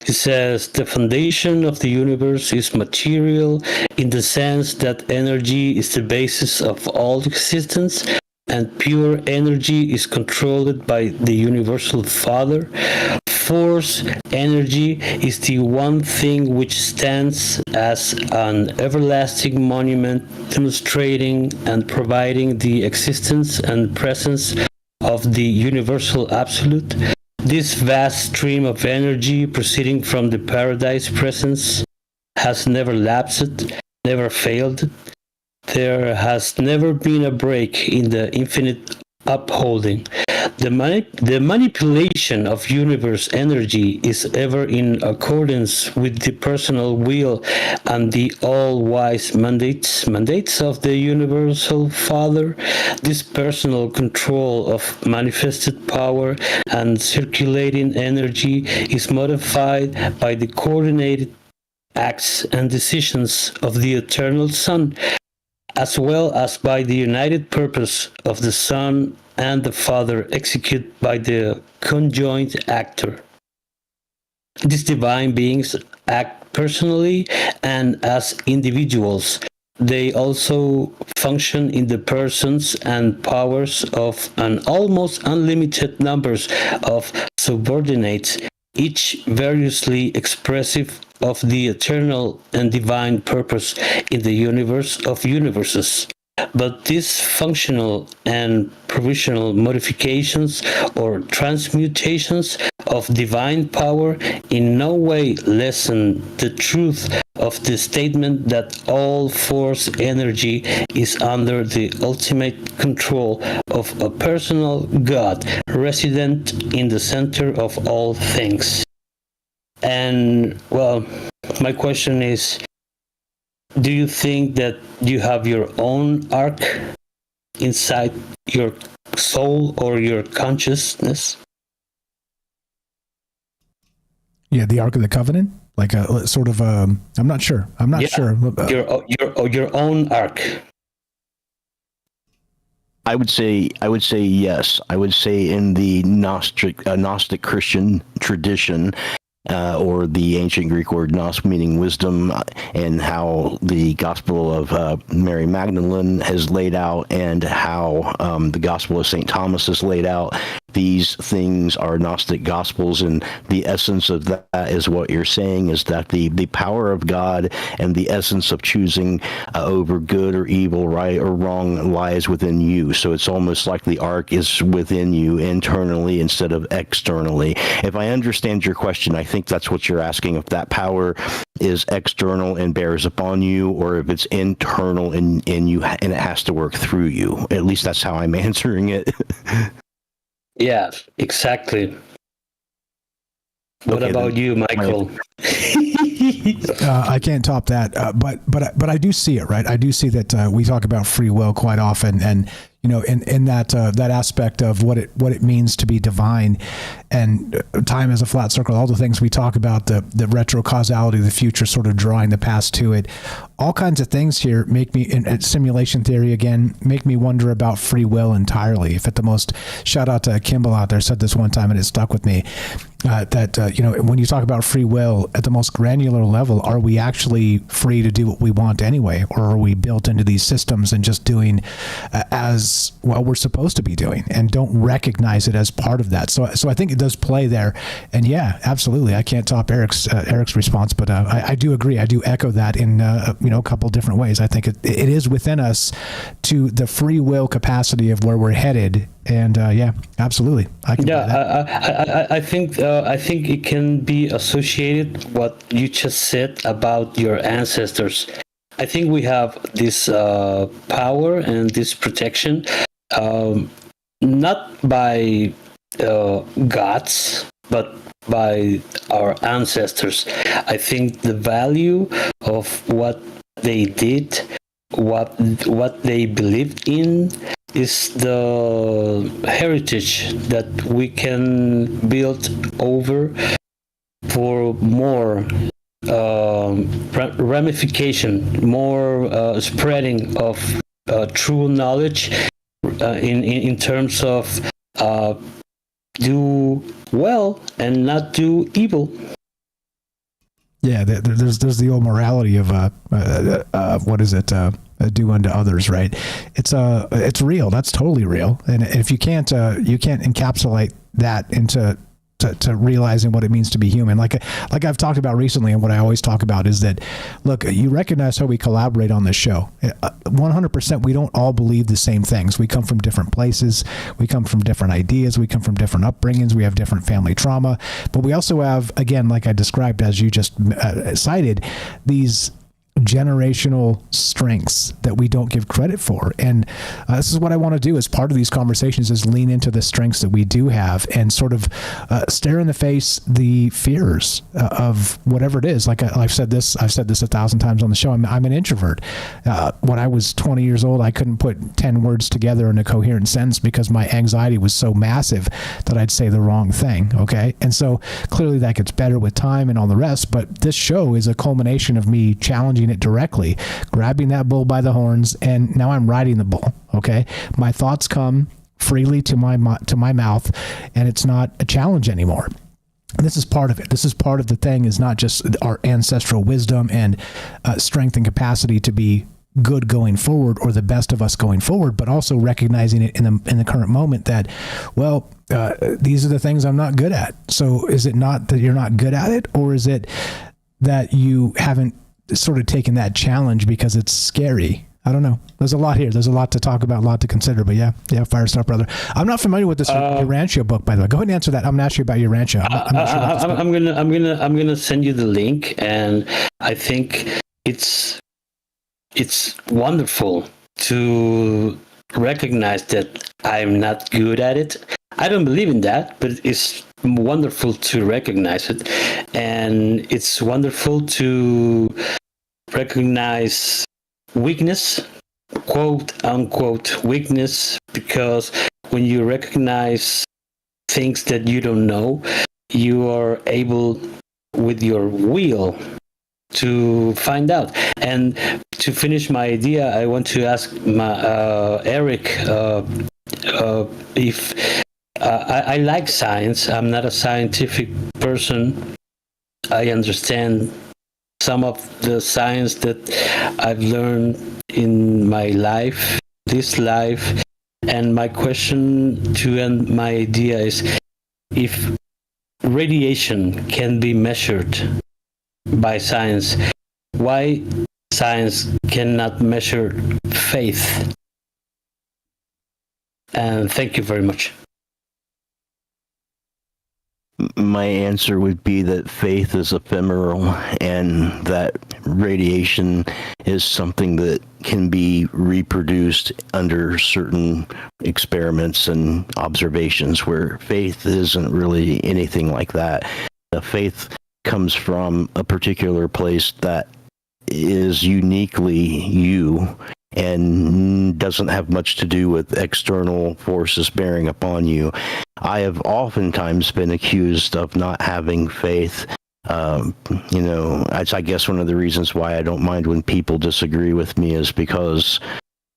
It says the foundation of the universe is material in the sense that energy is the basis of all existence, and pure energy is controlled by the universal Father. force, energy, is the one thing which stands as an everlasting monument demonstrating and providing the existence and presence of the universal absolute. This vast stream of energy proceeding from the paradise presence has never lapsed, never failed. There has never been a break in the infinite upholding. The manipulation of universe energy is ever in accordance with the personal will and the all-wise mandates of the Universal Father. This personal control of manifested power and circulating energy is modified by the coordinated acts and decisions of the Eternal Son, as well as by the united purpose of the Son and the Father executed by the conjoint actor. These divine beings act personally and as individuals. They also function in the persons and powers of an almost unlimited numbers of subordinates, each variously expressive of the eternal and divine purpose in the universe of universes. But these functional and provisional modifications or transmutations of divine power in no way lessen the truth of the statement that all force energy is under the ultimate control of a personal God resident in the center of all things. And, well, my question is, do you think that you have your own arc inside your soul or your consciousness? Yeah, the Ark of the Covenant, like a sort of. I'm not sure. I'm not sure. Your own arc. I would say yes. I would say in the Gnostic Christian tradition. Or the ancient Greek word gnos, meaning wisdom, and how the Gospel of Mary Magdalene has laid out, and how the Gospel of St. Thomas is laid out. These things are Gnostic Gospels, and the essence of that is what you're saying, is that the power of God and the essence of choosing over good or evil, right or wrong, lies within you. So it's almost like the ark is within you internally instead of externally. If I understand your question, I think that's what you're asking, if that power is external and bears upon you, or if it's internal and you and it has to work through you. At least that's how I'm answering it. Yeah, exactly. What about you, Michael? I can't top that, but I do see it, right? I do see that we talk about free will quite often, and you know, in that aspect of what it means to be divine, and time as a flat circle, all the things we talk about, the retro causality, the future sort of drawing the past to it, all kinds of things here make me, in simulation theory again, make me wonder about free will entirely. If at the most, shout out to Kimball out there, said this one time and it stuck with me, that you know, when you talk about free will at the most granular level, are we actually free to do what we want anyway, or are we built into these systems and just doing as well we're supposed to be doing and don't recognize it as part of that? So I think it does play there, and yeah, absolutely, I can't top Eric's response, but I do agree. I do echo that in you know, a couple different ways. I think it is within us to the free will capacity of where we're headed. And yeah, absolutely. I can. Yeah, I think it can be associated what you just said about your ancestors. I think we have this power and this protection, not by gods, but by our ancestors. I think the value of what they did, what they believed in, is the heritage that we can build over for more ramification, more spreading of true knowledge in terms of do well and not do evil. Yeah, there's the old morality of what is it? Do unto others, right? It's real. That's totally real. And if you can't encapsulate that into to realizing what it means to be human. Like I've talked about recently, and what I always talk about is that, look, you recognize how we collaborate on this show. 100%, we don't all believe the same things. We come from different places. We come from different ideas. We come from different upbringings. We have different family trauma. But we also have, again, like I described, as you just cited, these generational strengths that we don't give credit for. And this is what I want to do as part of these conversations, is lean into the strengths that we do have and sort of stare in the face the fears of whatever it is. Like I've said this 1,000 times on the show. I'm an introvert. When I was 20 years old, I couldn't put 10 words together in a coherent sentence because my anxiety was so massive that I'd say the wrong thing. Okay. And so clearly that gets better with time and all the rest. But this show is a culmination of me challenging it directly, grabbing that bull by the horns, and now I'm riding the bull. Okay, my thoughts come freely to my mouth, and it's not a challenge anymore. And this is part of it. This is part of the thing, is not just our ancestral wisdom and strength and capacity to be good going forward, or the best of us going forward, but also recognizing it in the current moment that, well, these are the things I'm not good at. So is it not that you're not good at it, or is it that you haven't sort of taken that challenge because it's scary? I don't know. There's a lot here. There's a lot to talk about, a lot to consider. But yeah, Firestar brother. I'm not familiar with this your Rancho book, by the way. Go ahead and answer that. I'm going to ask you about your Rancho. I'm gonna send you the link, and I think it's wonderful to recognize that I'm not good at it. I don't believe in that, but it's wonderful to recognize it, and it's wonderful to recognize weakness, quote unquote weakness, because when you recognize things that you don't know, you are able with your will to find out. And to finish my idea, I want to ask Eric if I like science. I'm not a scientific person. I understand some of the science that I've learned in my life, this life. And my question to end my idea is, if radiation can be measured by science, why science cannot measure faith? And thank you very much. My answer would be that faith is ephemeral, and that radiation is something that can be reproduced under certain experiments and observations, where faith isn't really anything like that. Faith comes from a particular place that is uniquely you and doesn't have much to do with external forces bearing upon you. I have oftentimes been accused of not having faith. I guess one of the reasons why I don't mind when people disagree with me is because,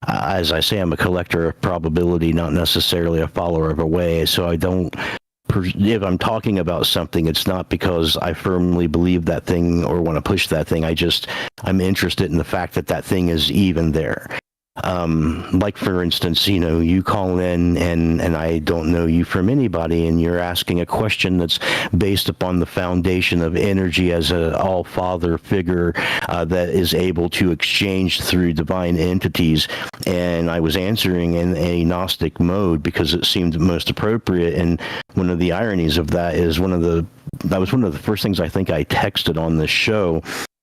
as I say, I'm a collector of probability, not necessarily a follower of a way. So I don't, if I'm talking about something, it's not because I firmly believe that thing or want to push that thing. I'm interested in the fact that that thing is even there. Like, for instance, you call in and I don't know you from anybody, and you're asking a question that's based upon the foundation of energy as an all-father figure that is able to exchange through divine entities. And I was answering in a Gnostic mode because it seemed most appropriate. And one of the ironies of that is that was one of the first things I think I texted on this show.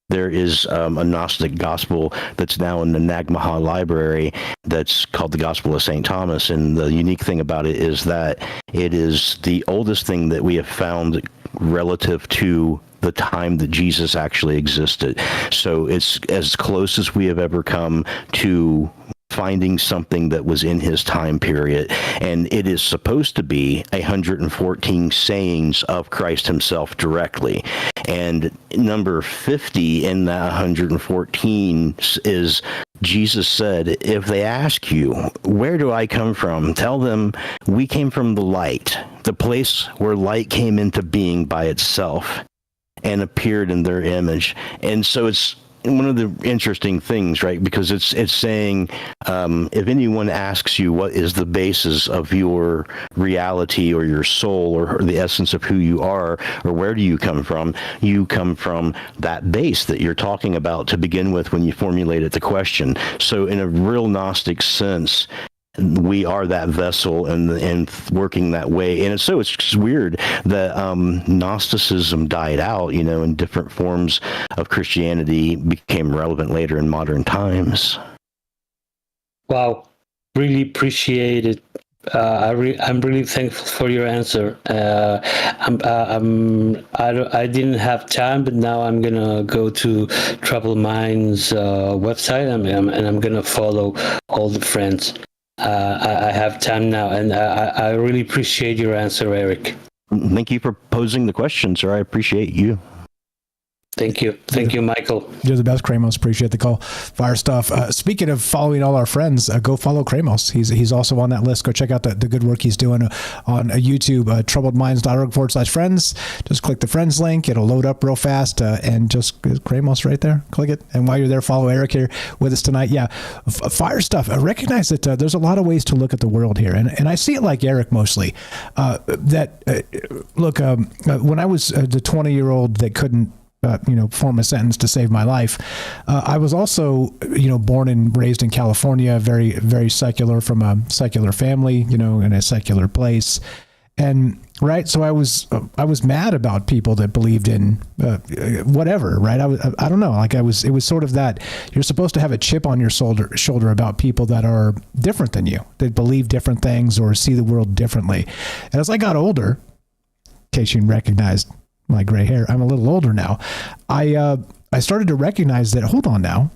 There is a Gnostic gospel that's now in the Nag Mahal library that's called the Gospel of St. Thomas. And the unique thing about it is that it is the oldest thing that we have found relative to the time that Jesus actually existed. So it's as close as we have ever come to finding something that was in his time period. And it is supposed to be 114 sayings of Christ himself directly. And number 50 in that 114 is, Jesus said, if they ask you, where do I come from? Tell them, we came from the light, the place where light came into being by itself and appeared in their image. And so it's one of the interesting things, right? Because it's saying if anyone asks you what is the basis of your reality or your soul or the essence of who you are or where do you come from that base that you're talking about to begin with when you formulated the question. So in a real Gnostic sense, we are that vessel and working that way. And it's just weird that Gnosticism died out, and different forms of Christianity became relevant later in modern times. Wow, really appreciate it. I'm really thankful for your answer. I didn't have time, but now I'm gonna go to Troubled Minds website and I'm gonna follow all the friends. I have time now, and I really appreciate your answer, Eric. Thank you for posing the question, sir. I appreciate you. Thank you. Thank you, Michael. You're the best, Kramos. Appreciate the call. Fire stuff. Speaking of following all our friends, go follow Kramos. He's also on that list. Go check out the good work he's doing on YouTube, troubledminds.org/friends. Just click the friends link. It'll load up real fast, and just Kramos right there. Click it. And while you're there, follow Eric here with us tonight. Yeah, fire stuff. I recognize that there's a lot of ways to look at the world here. And I see it like Eric mostly. Look, when I was the 20-year-old that couldn't form a sentence to save my life. I was also, born and raised in California, very, very secular, from a secular family, in a secular place. And right. So I was mad about people that believed in whatever. Right. I don't know. It was sort of that you're supposed to have a chip on your shoulder about people that are different than you, that believe different things or see the world differently. And as I got older, in case you recognized my gray hair, I'm a little older now. I started to recognize that, hold on now,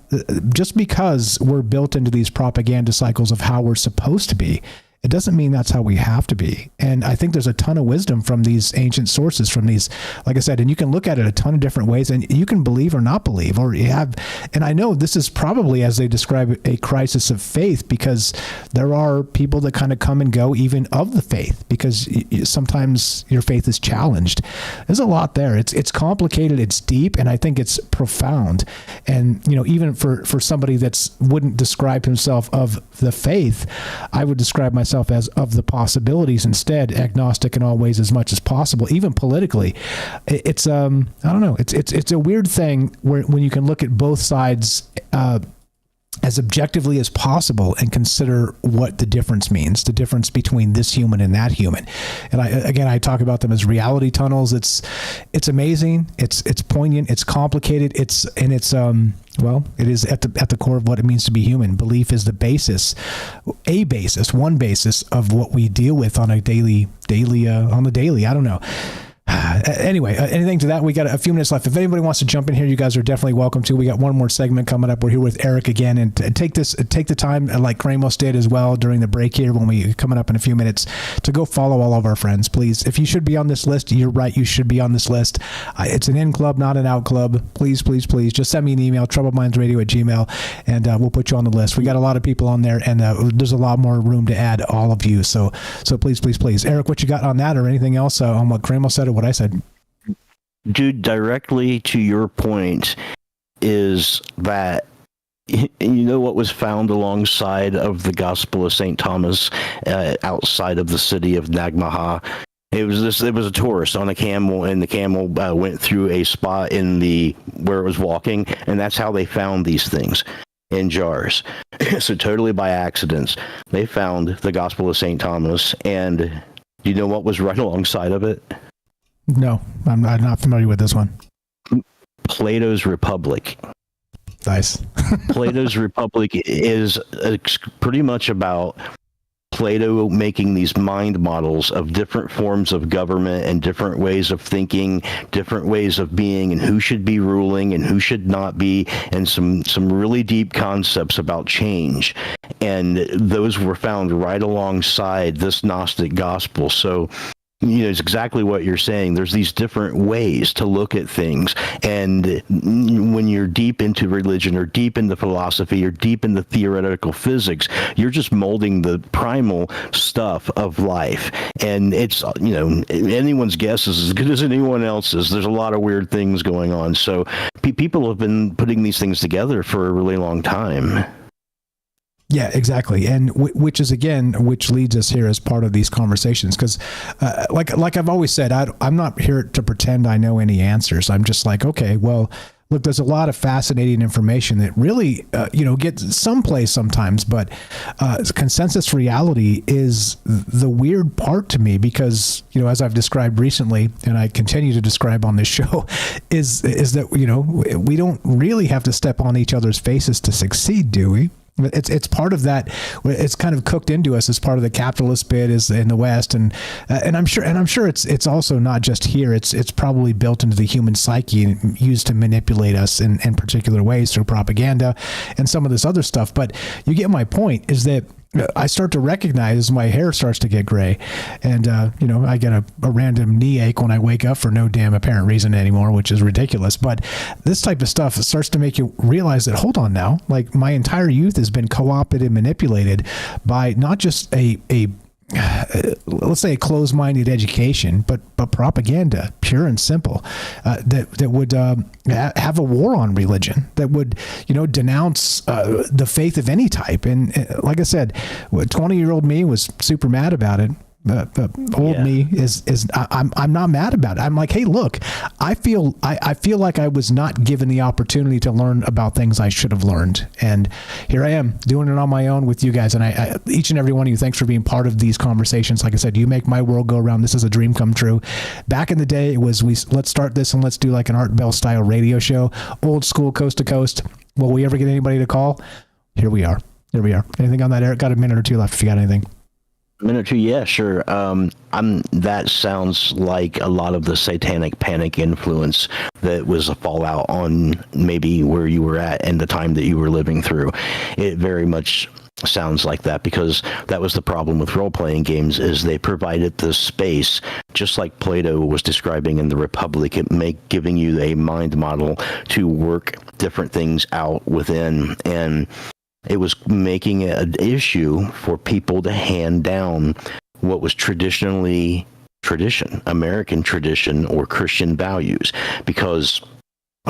just because we're built into these propaganda cycles of how we're supposed to be, it doesn't mean that's how we have to be. And I think there's a ton of wisdom from these ancient sources, from these, like I said, and you can look at it a ton of different ways, and you can believe or not believe, or you have, and I know this is probably, as they describe it, a crisis of faith, because there are people that kind of come and go even of the faith, because sometimes your faith is challenged. There's a lot there. It's complicated, it's deep, and I think it's profound. And, even for somebody that's wouldn't describe himself of the faith, I would describe myself as of the possibilities instead, agnostic in all ways as much as possible, even politically. It's I don't know, it's a weird thing when you can look at both sides as objectively as possible and consider what the difference means, the difference between this human and that human. And I talk about them as reality tunnels. It's amazing. It's poignant. It's complicated. It is at the core of what it means to be human. Belief is the basis, one basis of what we deal with on a daily. I don't know. Anyway, anything to that? We got a few minutes left. If anybody wants to jump in here, you guys are definitely welcome to. We got one more segment coming up. We're here with Eric again, and take the time, like Kramos did as well during the break here, when we coming up in a few minutes, to go follow all of our friends, please. If you should be on this list, you're right. You should be on this list. It's an in club, not an out club. Please, please, please, just send me an email, troubledmindsradio@gmail.com, and we'll put you on the list. We got a lot of people on there, and there's a lot more room to add all of you. So please, please, please, Eric, what you got on that, or anything else on what Kramos said or what I said? Dude, directly to your point is that, what was found alongside of the Gospel of St. Thomas outside of the city of Nagmaha? It was a tourist on a camel, and the camel went through a spot where it was walking, and that's how they found these things in jars. So totally by accident, they found the Gospel of St. Thomas, and you know what was right alongside of it? No, I'm not familiar with this one. Plato's Republic. Nice. Plato's Republic is pretty much about Plato making these mind models of different forms of government and different ways of thinking, different ways of being, and who should be ruling and who should not be, and some really deep concepts about change. And those were found right alongside this Gnostic gospel. So it's exactly what you're saying. There's these different ways to look at things. And when you're deep into religion or deep into philosophy or deep into theoretical physics, you're just molding the primal stuff of life. And it's, anyone's guess is as good as anyone else's. There's a lot of weird things going on. So people have been putting these things together for a really long time. Yeah, exactly. And which leads us here as part of these conversations. Because like I've always said, I'm not here to pretend I know any answers. I'm just like, okay, well, look, there's a lot of fascinating information that really, gets someplace sometimes. But consensus reality is the weird part to me because, as I've described recently, and I continue to describe on this show, is that, we don't really have to step on each other's faces to succeed, do we? It's part of that. It's kind of cooked into us as part of the capitalist bit is in the West, and I'm sure it's also not just here. It's probably built into the human psyche and used to manipulate us in particular ways through propaganda and some of this other stuff. But you get my point. Is that I start to recognize my hair starts to get gray, and I get a random knee ache when I wake up for no damn apparent reason anymore, which is ridiculous. But this type of stuff starts to make you realize that, hold on now, like my entire youth has been co-opted and manipulated by not just a let's say a closed-minded education, but propaganda, pure and simple, that would have a war on religion, that would denounce the faith of any type. And like I said, 20-year-old me was super mad about it. Me is I'm not mad about it. I'm like, hey, look, I feel like I was not given the opportunity to learn about things I should have learned, and here I am doing it on my own with you guys. And I each and every one of you, thanks for being part of these conversations. Like I said, you make my world go around. This is a dream come true. Back in the day, it was let's start this and let's do like an Art Bell style radio show, old school, coast to coast. Will we ever get anybody to call? Here we are. Anything on that, Eric? Got a minute or two left if you got anything. Minute or two, yeah, sure. That sounds like a lot of the satanic panic influence that was a fallout on maybe where you were at and the time that you were living through. It very much sounds like that, because that was the problem with role-playing games, is they provided the space, just like Plato was describing in the Republic, giving you a mind model to work different things out within. And it was making it an issue for people to hand down what was American tradition or Christian values, because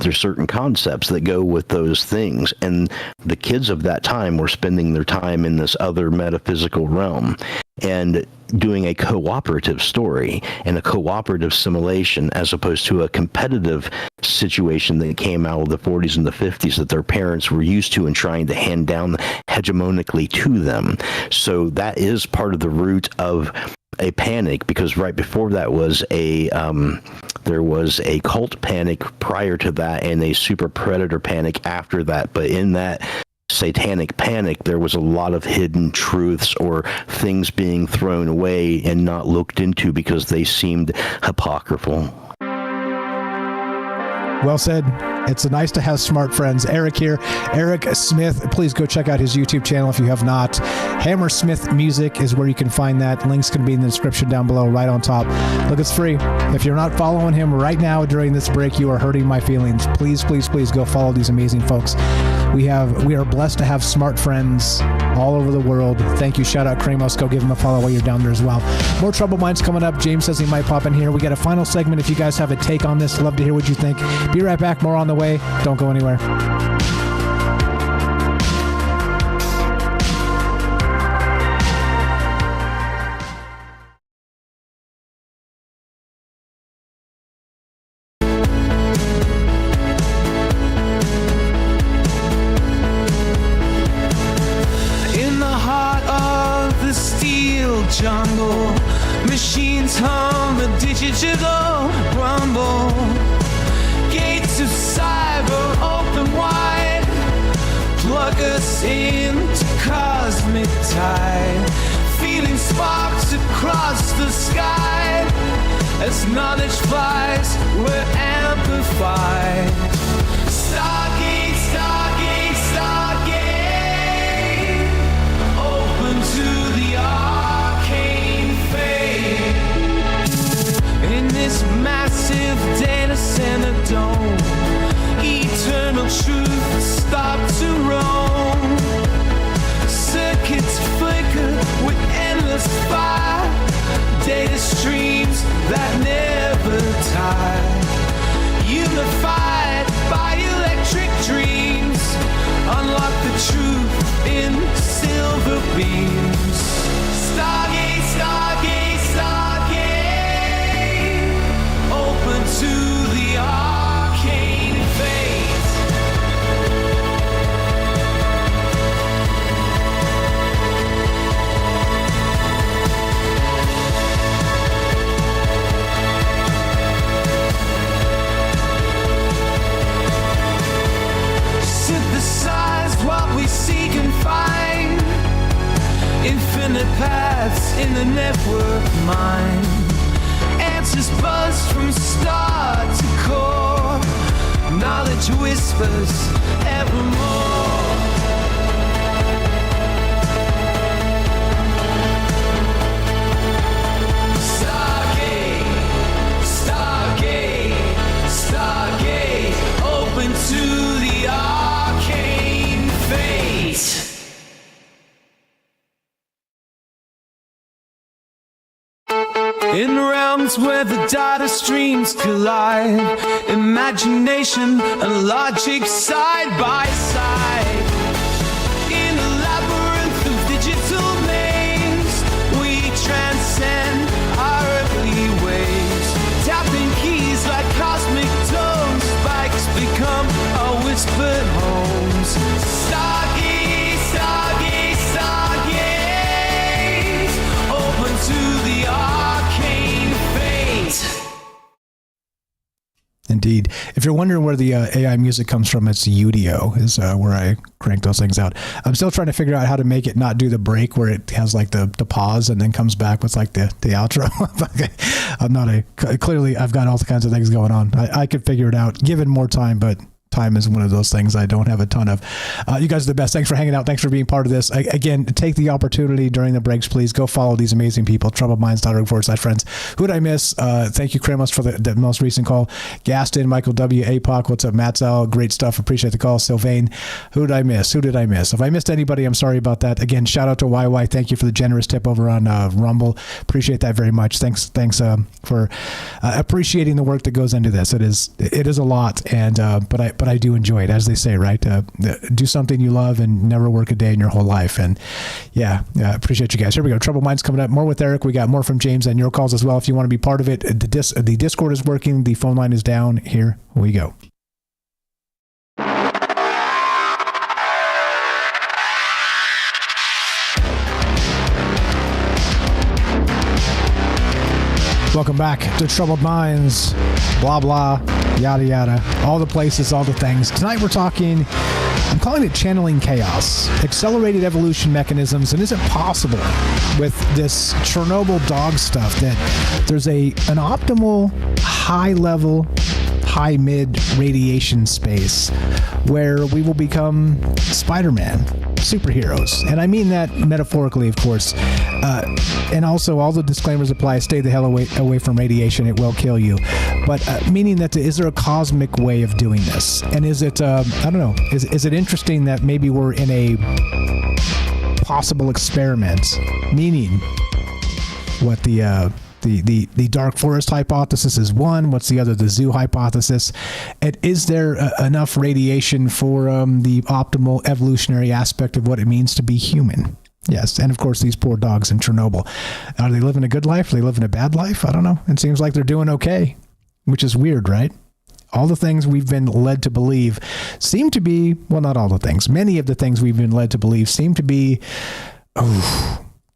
there's certain concepts that go with those things. And the kids of that time were spending their time in this other metaphysical realm and doing a cooperative story and a cooperative simulation, as opposed to a competitive situation that came out of the 40s and the 50s that their parents were used to and trying to hand down hegemonically to them. So that is part of the root of a panic, because right before that was there was a cult panic prior to that and a super predator panic after that. But in that satanic panic, there was a lot of hidden truths or things being thrown away and not looked into because they seemed apocryphal. Well said. It's nice to have smart friends. Eric here. Eric Smith. Please go check out his YouTube channel if you have not. Hammersmith Music is where you can find that. Link's going to be in the description down below, right on top. Look, it's free. If you're not following him right now during this break, you are hurting my feelings. Please, please, please go follow these amazing folks. We are blessed to have smart friends all over the world. Thank you. Shout out Kramos. Go give him a follow while you're down there as well. More Troubled Minds coming up. James says he might pop in here. We got a final segment. If you guys have a take on this, love to hear what you think. Be right back. More on the way. Don't go anywhere. Jungle, machines hum, a digital rumble, gates of cyber open wide, plug us into cosmic tide, feeling sparks across the sky, as knowledge flies, we're amplified. Stargate, Stargate, Stargate, open to the arcane fate. this massive data center dome. Eternal truth start to roam. Circuits flicker with endless fire. Data streams that never tire. Unified by electric dreams. Unlock the truth in silver beams. Stargate, Stargate, Stargate. Open to the arcane fate. Synthesize what we seek and find. Infinite paths in the network mind. Answers buzz from star to core. Knowledge whispers evermore. Stargate, Stargate, Stargate. Open to the arcane fate. In realms where the data streams collide, imagination and logic side by side. In a labyrinth of digital names, we transcend our earthly ways. Tapping keys like cosmic tones, spikes become our whispered homes. Stargate, Stargate, Stargate. Open to the arcane fate. Indeed. If you're wondering where the AI music comes from, it's Udio is where I crank those things out. I'm still trying to figure out how to make it not do the break where it has like the pause and then comes back with like the outro. I'm not clearly I've got all kinds of things going on. I could figure it out given more time, but time is one of those things I don't have a ton of. You guys are the best. Thanks for hanging out. Thanks for being part of this. Again, take the opportunity during the breaks, please. Go follow these amazing people. TroubledMinds.org/friends. Who did I miss? Thank you, Kremos, for the most recent call. Gaston, Michael W. APOC. What's up, Matt Zal? Great stuff. Appreciate the call. Sylvain. Who did I miss? If I missed anybody, I'm sorry about that. Again, shout out to YY. Thank you for the generous tip over on Rumble. Appreciate that very much. Thanks for appreciating the work that goes into this. It is a lot, and but I do enjoy it, as they say, right? Do something you love and never work a day in your whole life. And yeah, appreciate you guys. Here we go. Troubled Minds coming up. More with Eric. We got more from James and your calls as well. If you want to be part of it, the Discord is working. The phone line is down. Here we go. Welcome back to Troubled Minds, blah, blah, yada, yada, all the places, all the things. Tonight we're talking, I'm calling it channeling chaos, accelerated evolution mechanisms, and is it possible with this Chernobyl dog stuff that there's an optimal high-level, high-mid radiation space where we will become Spider-Man, superheroes? And I mean that metaphorically, of course. And also, all the disclaimers apply. Stay the hell away from radiation. It will kill you. But meaning that, is there a cosmic way of doing this? And is it, I don't know, is it interesting that maybe we're in a possible experiment? Meaning, what the dark forest hypothesis is one. What's the other? The zoo hypothesis. And is there enough radiation for the optimal evolutionary aspect of what it means to be human? Yes, and of course these poor dogs in Chernobyl. Are they living a good life? Are they living a bad life? I don't know. It seems like they're doing okay, which is weird, right? All the things we've been led to believe seem to be, well, not all the things. Many of the things we've been led to believe seem to be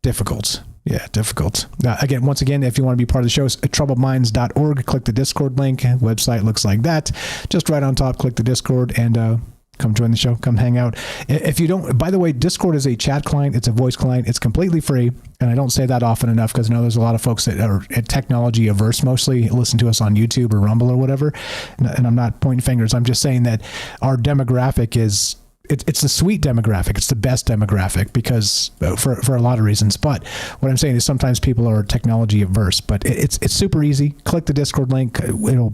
difficult. Yeah, difficult. Again, once again, if you want to be part of the show, it's troubledminds.org. Click the Discord link. Website looks like that. Just right on top, click the Discord and come join the show. Come hang out. If you don't, by the way, Discord is a chat client. It's a voice client. It's completely free. And I don't say that often enough because I know there's a lot of folks that are technology averse mostly, listen to us on YouTube or Rumble or whatever. And I'm not pointing fingers. I'm just saying that our demographic is it's the sweet demographic. It's the best demographic because for a lot of reasons. But what I'm saying is sometimes people are technology averse, but it's super easy. Click the Discord link. It'll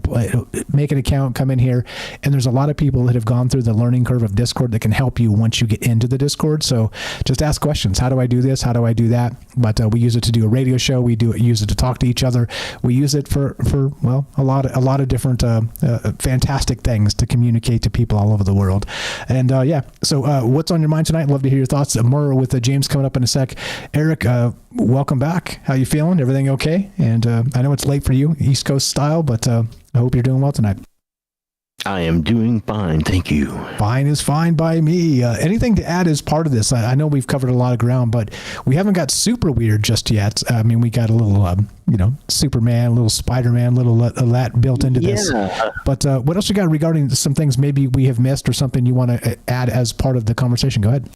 make an account, come in here. And there's a lot of people that have gone through the learning curve of Discord that can help you once you get into the Discord. So just ask questions. How do I do this? How do I do that? But we use it to do a radio show. We use it to talk to each other. We use it for a lot of different fantastic things to communicate to people all over the world. And so what's on your mind tonight? Love to hear your thoughts. More with James coming up in a sec. Eric, welcome back. How you feeling? Everything okay? And I know it's late for you, East Coast style, but I hope you're doing well tonight. I am doing fine, thank you. Fine is fine by me. Anything to add as part of this? I know we've covered a lot of ground, but we haven't got super weird just yet. I mean, we got a little, Superman, a little Spider-Man, little that built into this. But what else you got regarding some things maybe we have missed or something you want to add as part of the conversation? Go ahead.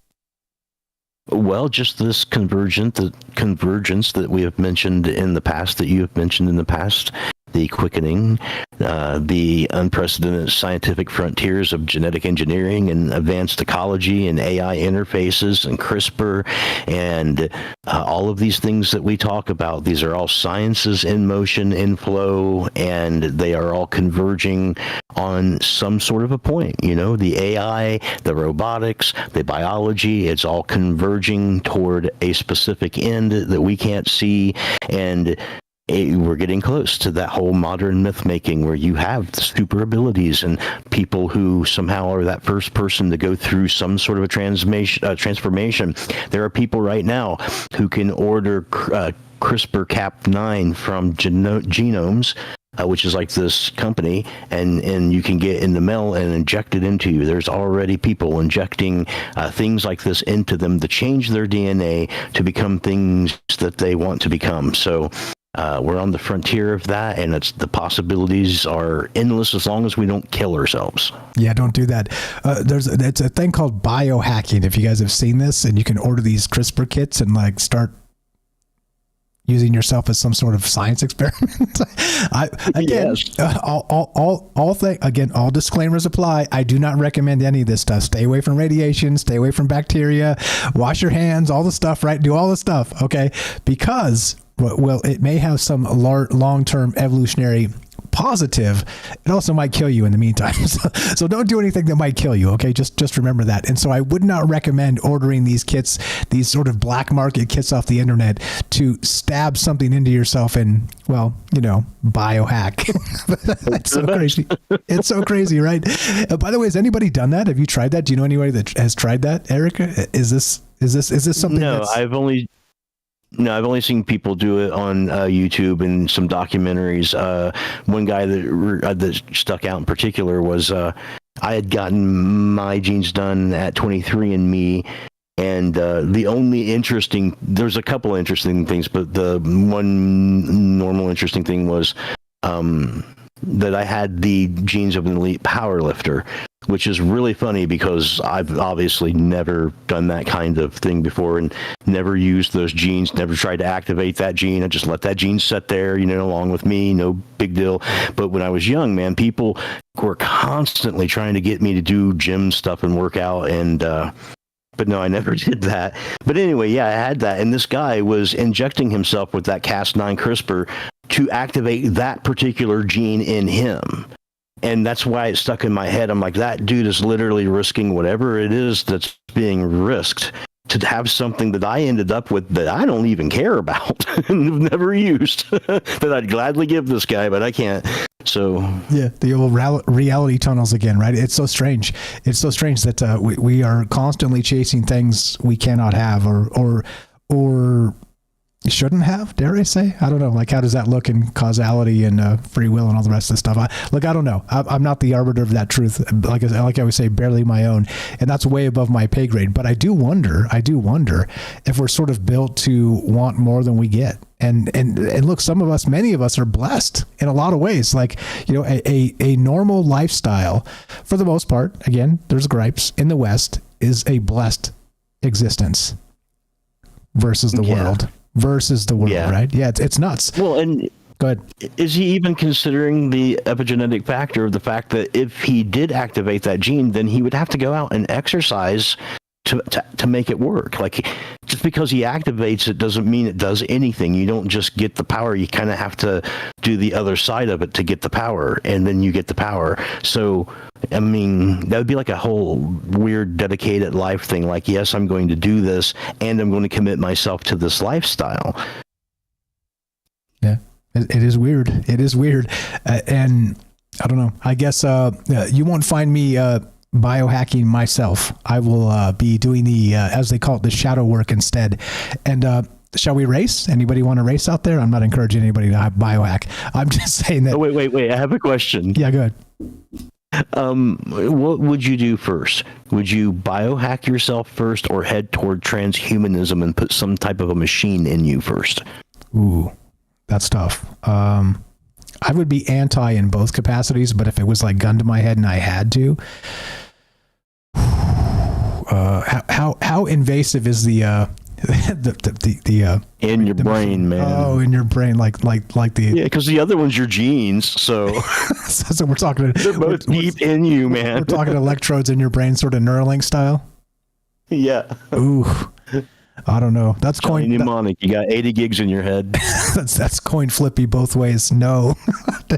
Well, just this convergence that we have mentioned in the past, that you have mentioned in the past, the quickening, the unprecedented scientific frontiers of genetic engineering and advanced ecology and AI interfaces and CRISPR and all of these things that we talk about. These are all sciences in motion, in flow, and they are all converging on some sort of a point. The AI, the robotics, the biology, it's all converging toward a specific end that we can't see. And we're getting close to that whole modern myth making where you have super abilities and people who somehow are that first person to go through some sort of a transformation. There are people right now who can order CRISPR-Cas9 from Genomes, which is like this company, and you can get in the mail and inject it into you. There's already people injecting things like this into them to change their DNA to become things that they want to become. So we're on the frontier of that, and the possibilities are endless as long as we don't kill ourselves. Yeah, don't do that. It's a thing called biohacking. If you guys have seen this, and you can order these CRISPR kits and start using yourself as some sort of science experiment. All disclaimers apply. I do not recommend any of this stuff. Stay away from radiation, stay away from bacteria, wash your hands, all the stuff, right? Do all the stuff, okay? Because, well, it may have some long-term evolutionary positive. It also might kill you in the meantime. So don't do anything that might kill you. Okay. Just remember that. And so I would not recommend ordering these kits, these sort of black market kits off the internet to stab something into yourself and, biohack. It's so crazy. It's so crazy, right? By the way, has anybody done that? Have you tried that? Do you know anybody that has tried that, Eric? Is this something? No, I've only seen people do it on YouTube and some documentaries. One guy that stuck out in particular was I had gotten my genes done at 23andMe, and there's a couple interesting things, but the one normal interesting thing was that I had the genes of an elite powerlifter, which is really funny because I've obviously never done that kind of thing before and never used those genes, never tried to activate that gene. I just let that gene sit there, along with me, no big deal. But when I was young, man, people were constantly trying to get me to do gym stuff and work out, and but no, I never did that. But anyway, yeah, I had that. And this guy was injecting himself with that Cas9 CRISPR to activate that particular gene in him. And that's why it stuck in my head. I'm like, that dude is literally risking whatever it is that's being risked to have something that I ended up with that I don't even care about and have never used that I'd gladly give this guy, but I can't. So yeah, the old reality tunnels again, right? It's so strange. It's so strange that we are constantly chasing things we cannot have or shouldn't have, dare I say? I don't know. How does that look in causality and free will and all the rest of the stuff? I don't know. I'm not the arbiter of that truth. Like I always say, barely my own. And that's way above my pay grade. But I do wonder if we're sort of built to want more than we get. And look, many of us are blessed in a lot of ways. A normal lifestyle, for the most part, again, there's gripes, in the West is a blessed existence versus the world. Right? Yeah, it's nuts. Well, and Go ahead. Is he even considering the epigenetic factor of the fact that if he did activate that gene, then he would have to go out and exercise to make it work? Like, just because he activates it doesn't mean it does anything. You don't just get the power. You kind of have to do the other side of it to get the power, and then you get the power. So, I mean, that would be like a whole weird dedicated life thing. Like, yes, I'm going to do this, and I'm going to commit myself to this lifestyle. Yeah. It is weird. It is weird. And I don't know. I guess you won't find me biohacking myself. I will be doing the, as they call it, the shadow work instead. And shall we race? Anybody want to race out there? I'm not encouraging anybody to biohack. I'm just saying that. Oh, wait. I have a question. Yeah, go ahead. What would you do first? Would you biohack yourself first, or head toward transhumanism and put some type of a machine in you first? Ooh. That's tough. I would be anti in both capacities, but if it was like gun to my head and I had to, how invasive is the in your brain, man? Oh, in your brain, like the because the other one's your genes. So so we're talking. They're both deep in you, man. We're talking electrodes in your brain, sort of Neuralink style. Yeah. Ooh. I don't know. That's coin mnemonic. You got 80 gigs in your head. that's coin flippy both ways. No,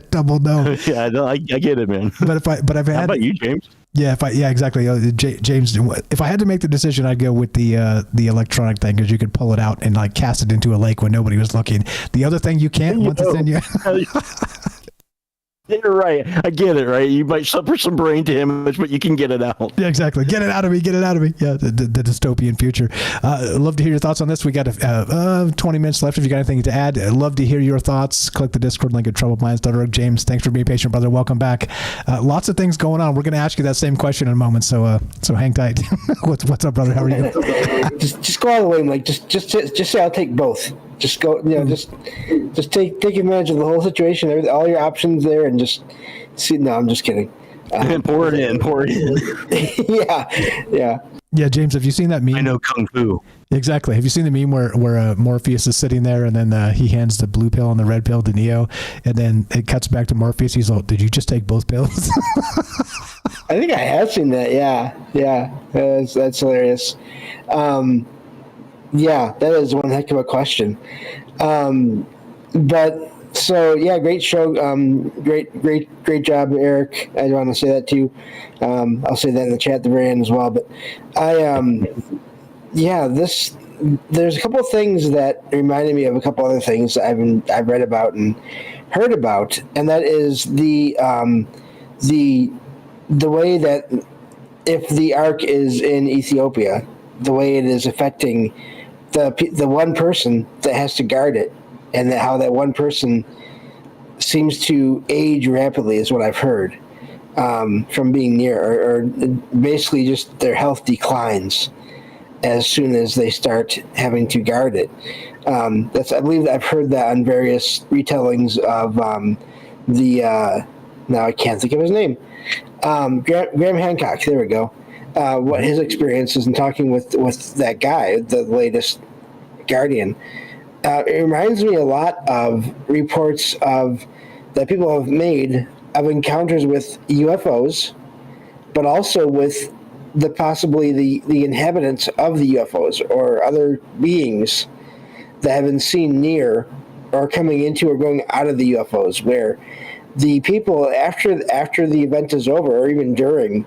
double no. Yeah, I get it, man. But I've had. How about you, James? Yeah, exactly. James, if I had to make the decision, I'd go with the electronic thing, because you could pull it out and like cast it into a lake when nobody was looking. The other thing you can't once it's in you. You're right. I get it, right? You might suffer some brain damage, but you can get it out. Yeah, exactly. Get it out of me. Get it out of me. Yeah, the dystopian future. I'd love to hear your thoughts on this. We got 20 minutes left. If you got anything to add, I'd love to hear your thoughts. Click the Discord link at troubledminds.org. James, thanks for being patient, brother. Welcome back. Lots of things going on. We're going to ask you that same question in a moment, so hang tight. What's up, brother? How are you? Just go all the way, Mike. Just say I'll take both. Just go, just take advantage of the whole situation, all your options there, and just see. No, I'm just kidding. Pour it in. Yeah. James, have you seen that meme? I know Kung Fu. Exactly. Have you seen the meme where Morpheus is sitting there, and then he hands the blue pill and the red pill to Neo, and then it cuts back to Morpheus. He's like, "Did you just take both pills?" I think I have seen that. Yeah. That's hilarious. Yeah, that is one heck of a question. But so yeah, great show. Great job, Eric. I want to say that too. I'll say that in the chat at the very end as well. But there's a couple of things that reminded me of a couple other things that I've read about and heard about, and that is the way that if the Ark is in Ethiopia, the way it is affecting the one person that has to guard it, and how that one person seems to age rapidly is what I've heard from being near, or basically just their health declines as soon as they start having to guard it. I believe I've heard that on various retellings of now I can't think of his name. Graham Hancock. There we go. What his experience is in talking with that guy, the latest Guardian. It reminds me a lot of reports that people have made of encounters with UFOs, but also with possibly the inhabitants of the UFOs or other beings that have been seen near or coming into or going out of the UFOs, where the people after the event is over, or even during,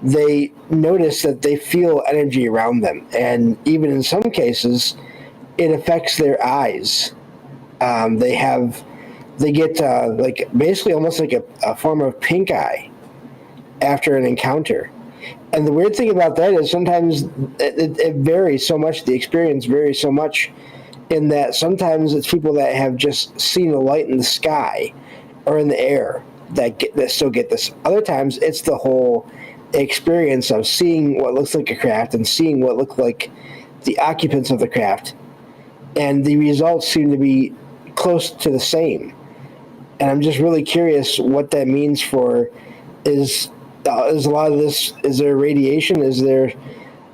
they notice that they feel energy around them, and even in some cases it affects their eyes. They get like basically almost like a form of pink eye after an encounter. And the weird thing about that is sometimes it varies so much, the experience varies so much, in that sometimes it's people that have just seen a light in the sky or in the air that still get this. Other times it's the whole experience of seeing what looks like a craft and seeing what look like the occupants of the craft, and the results seem to be close to the same. And I'm just really curious what that means for is a lot of this, is there radiation, is there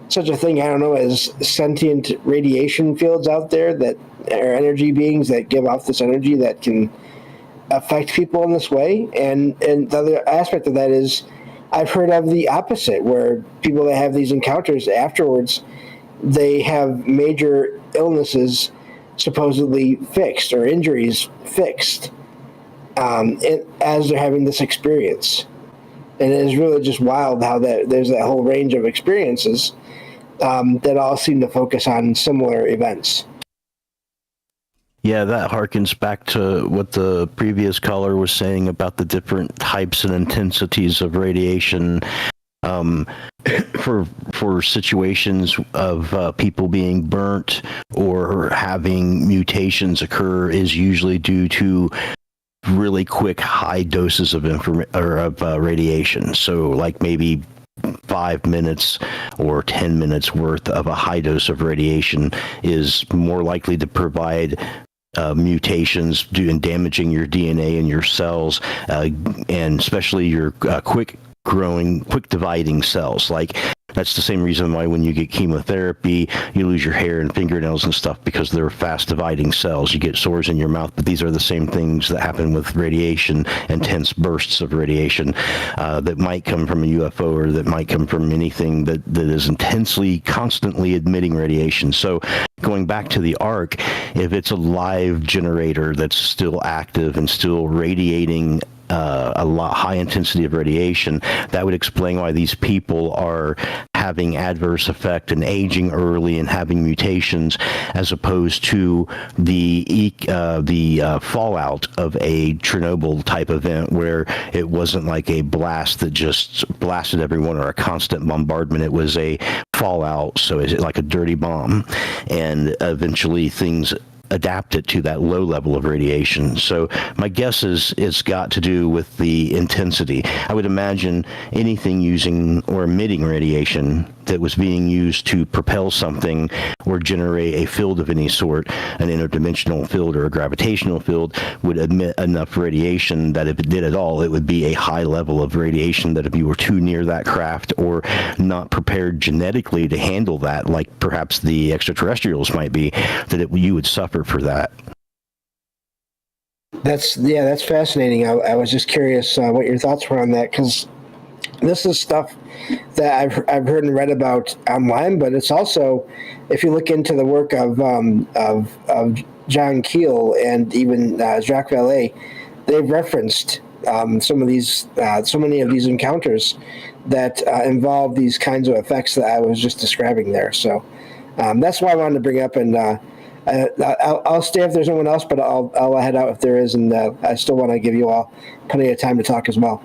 such a thing, I don't know, as sentient radiation fields out there that or energy beings that give off this energy that can affect people in this way. And the other aspect of that is I've heard of the opposite, where people that have these encounters afterwards, they have major illnesses supposedly fixed or injuries fixed as they're having this experience. And it is really just wild how there's that whole range of experiences that all seem to focus on similar events. Yeah, that harkens back to what the previous caller was saying about the different types and intensities of radiation. For situations of people being burnt or having mutations occur is usually due to really quick high doses of radiation. So like maybe 5 minutes or 10 minutes worth of a high dose of radiation is more likely to provide mutations and damaging your DNA and your cells, and especially your quick dividing cells. Like that's the same reason why when you get chemotherapy, you lose your hair and fingernails and stuff, because they're fast dividing cells. You get sores in your mouth, but these are the same things that happen with radiation, intense bursts of radiation that might come from a UFO or that might come from anything that is intensely, constantly emitting radiation. So going back to the arc, if it's a live generator that's still active and still radiating a lot high intensity of radiation, that would explain why these people are having adverse effect and aging early and having mutations, as opposed to the fallout of a Chernobyl type event where it wasn't like a blast that just blasted everyone or a constant bombardment. It was a fallout, so it's like a dirty bomb, and eventually things adapted to that low level of radiation. So my guess is it's got to do with the intensity. I would imagine anything using or emitting radiation that was being used to propel something or generate a field of any sort, an interdimensional field or a gravitational field, would emit enough radiation that if it did at all, it would be a high level of radiation that if you were too near that craft or not prepared genetically to handle that, like perhaps the extraterrestrials might be, that you would suffer for that. That's fascinating. I was just curious what your thoughts were on that, because this is stuff that I've heard and read about online, but it's also, if you look into the work of John Keel and even Jacques Vallée, they've referenced so many of these encounters that involve these kinds of effects that I was just describing there. So that's why I wanted to bring up, and I'll stay if there's no one else, but I'll head out if there is, and I still want to give you all plenty of time to talk as well.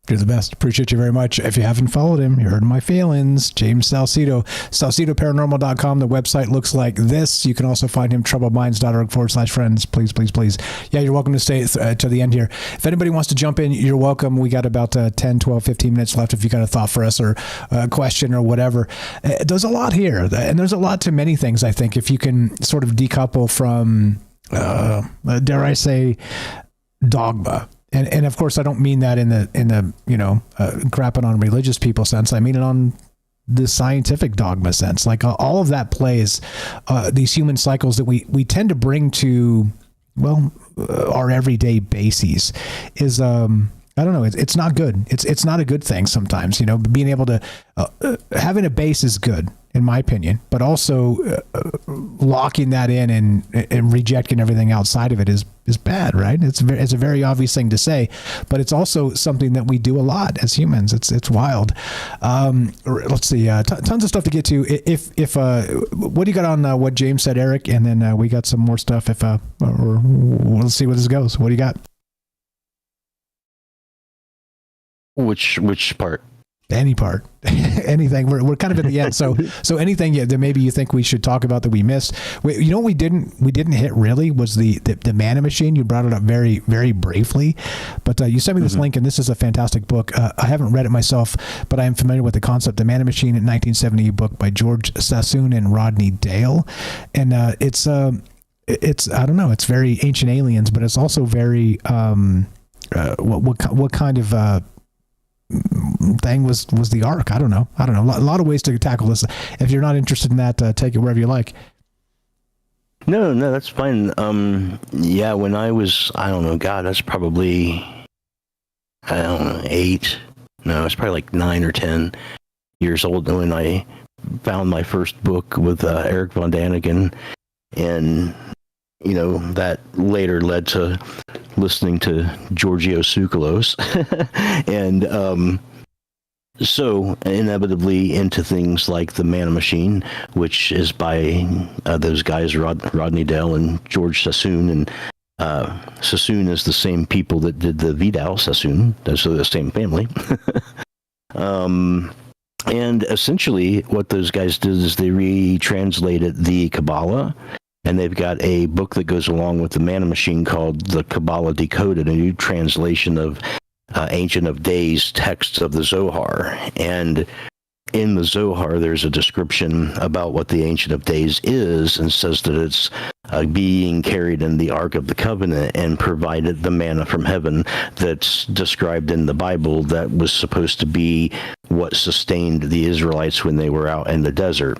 You're the best. Appreciate you very much. If you haven't followed him, you heard my feelings. James Salcedo, SalcedoParanormal.com. The website looks like this. You can also find him, troubledminds.org/friends. Please, please, please. Yeah, you're welcome to stay to the end here. If anybody wants to jump in, you're welcome. We got about 10, 12, 15 minutes left if you got a thought for us or a question or whatever. There's a lot here, and there's a lot to many things, I think, if you can sort of decouple from, dare I say, dogma. And of course, I don't mean that in the crapping on religious people sense. I mean it on the scientific dogma sense. Like all of that plays these human cycles that we tend to bring to, our everyday bases is, I don't know. It's not good. It's not a good thing sometimes, being able to, having a base is good in my opinion, but also locking that in and rejecting everything outside of it is bad, right? It's a very obvious thing to say, but it's also something that we do a lot as humans. It's wild. Let's see, tons of stuff to get to. If what do you got on what James said, Eric? And then we got some more stuff. Or we'll see where this goes. What do you got? Which part? Any part, anything. We're kind of at the end. So anything that maybe you think we should talk about that we missed. What we didn't hit really was the mana machine. You brought it up very, very briefly, but you sent me this link, and this is a fantastic book. I haven't read it myself, but I am familiar with the concept. The Mana Machine, a 1970 book by George Sassoon and Rodney Dale, and it's I don't know. It's very Ancient Aliens, but it's also very what kind of thing was the Ark? I don't know. A lot of ways to tackle this. If you're not interested in that, take it wherever you like. No, that's fine. Yeah, when I was, I don't know, God, that's probably, I don't know, 8. No, it's probably like 9 or 10 years old when I found my first book with Eric von Daniken, and that later led to listening to Giorgio Tsoukalos, and so inevitably into things like The Man Machine, which is by those guys Rodney Dell and George Sassoon, and Sassoon is the same people that did the Vidal Sassoon, so the same family. And essentially what those guys did is they retranslated the Kabbalah, and they've got a book that goes along with the Man Machine called The Kabbalah Decoded, a new translation of Ancient of Days texts of the Zohar. And in the Zohar, there's a description about what the Ancient of Days is, and says that it's being carried in the Ark of the Covenant and provided the manna from heaven that's described in the Bible, that was supposed to be what sustained the Israelites when they were out in the desert.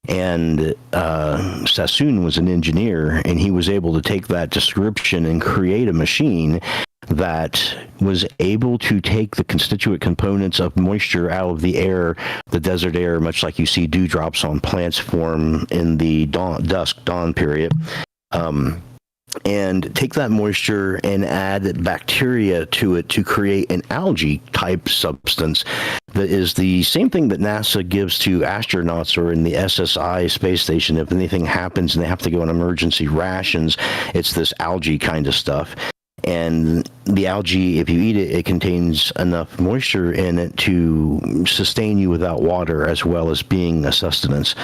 And Sassoon was an engineer, and he was able to take that description and create a machine that was able to take the constituent components of moisture out of the air, the desert air, much like you see dewdrops on plants form in the dawn period, and take that moisture and add bacteria to it to create an algae type substance that is the same thing that NASA gives to astronauts or in the SSI space station. If anything happens and they have to go on emergency rations, it's this algae kind of stuff. And the algae, if you eat it, it contains enough moisture in it to sustain you without water, as well as being a sustenance.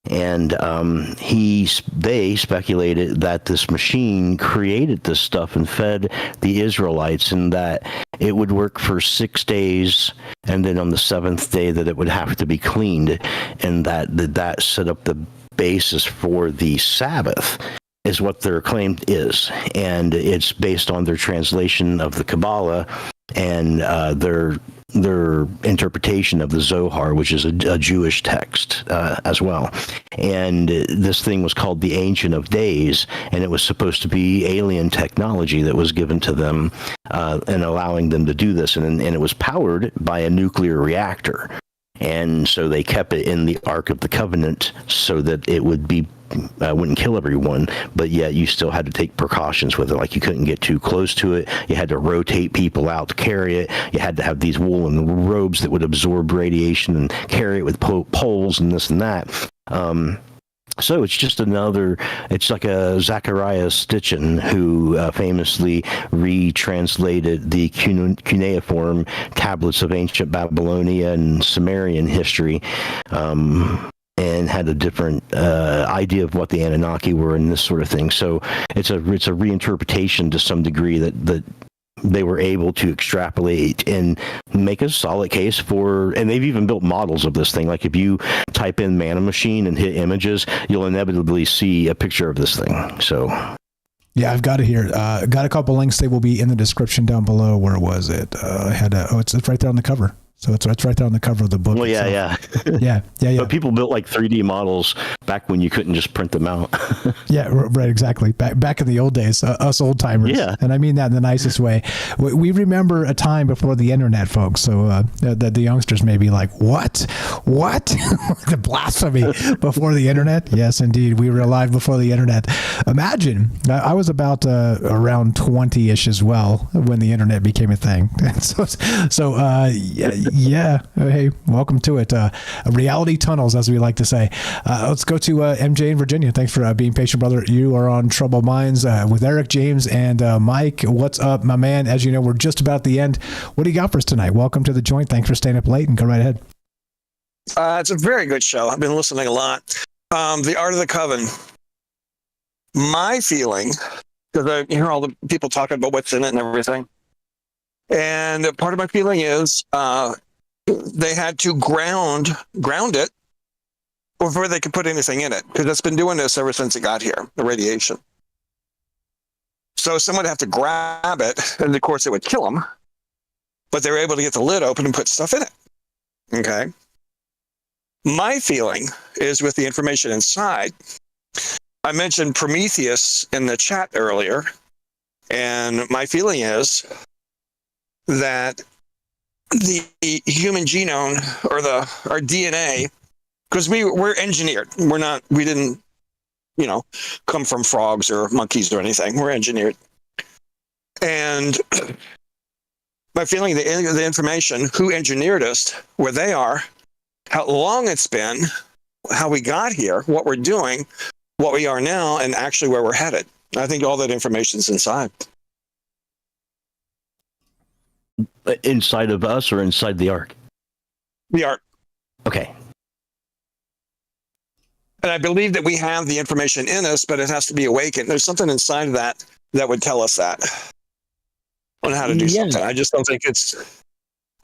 And they speculated that this machine created this stuff and fed the Israelites, and that it would work for 6 days, and then on the 7th day that it would have to be cleaned, and that set up the basis for the Sabbath, is what their claim is. And it's based on their translation of the Kabbalah and their interpretation of the Zohar, which is a Jewish text as well. And this thing was called the Ancient of Days, and it was supposed to be alien technology that was given to them and allowing them to do this. And it was powered by a nuclear reactor. And so they kept it in the Ark of the Covenant so that it would be wouldn't kill everyone, but yet you still had to take precautions with it. Like, you couldn't get too close to it. You had to rotate people out to carry it. You had to have these woolen robes that would absorb radiation and carry it with poles and this and that. So it's just it's like a Zechariah Stitchin, who famously retranslated the cuneiform tablets of ancient Babylonia and Sumerian history, and had a different idea of what the Anunnaki were and this sort of thing. So it's a reinterpretation to some degree that they were able to extrapolate and make a solid case for, and they've even built models of this thing. Like, if you type in Man Machine and hit images, you'll inevitably see a picture of this thing. So yeah, I've got it here. Got a couple links. They will be in the description down below. Where was it? It's right there on the cover. So it's right there on the cover of the book. Well, yeah. But people built like 3D models back when you couldn't just print them out. Yeah, right, exactly. Back in the old days, us old timers. Yeah. And I mean that in the nicest way. We remember a time before the internet, folks. So the youngsters may be like, what? The blasphemy before the internet? Yes, indeed. We were alive before the internet. Imagine, I was about around 20-ish as well when the internet became a thing. Yeah. Hey, welcome to it. Reality tunnels, as we like to say. Let's go to MJ in Virginia. Thanks for being patient, brother. You are on Troubled Minds with Eric, James, and Mike. What's up, my man? As you know, we're just about the end. What do you got for us tonight? Welcome to the joint. Thanks for staying up late, and go right ahead. It's a very good show. I've been listening a lot. The Art of the Coven. My feeling, because I hear all the people talking about what's in it and everything, and part of my feeling is they had to ground it before they could put anything in it, because it's been doing this ever since it got here, the radiation. So someone would have to grab it, and of course it would kill them, but they were able to get the lid open and put stuff in it. Okay. My feeling is, with the information inside, I mentioned Prometheus in the chat earlier, and my feeling is that the human genome or our DNA, because we're engineered. We didn't, come from frogs or monkeys or anything. We're engineered. And my feeling, the information, who engineered us, where they are, how long it's been, how we got here, what we're doing, what we are now, and actually where we're headed. I think all that information's inside. Inside of us or inside the Ark? The Ark. Okay. And I believe that we have the information in us, but it has to be awakened. There's something inside of that would tell us that on how to do something. I just don't think it's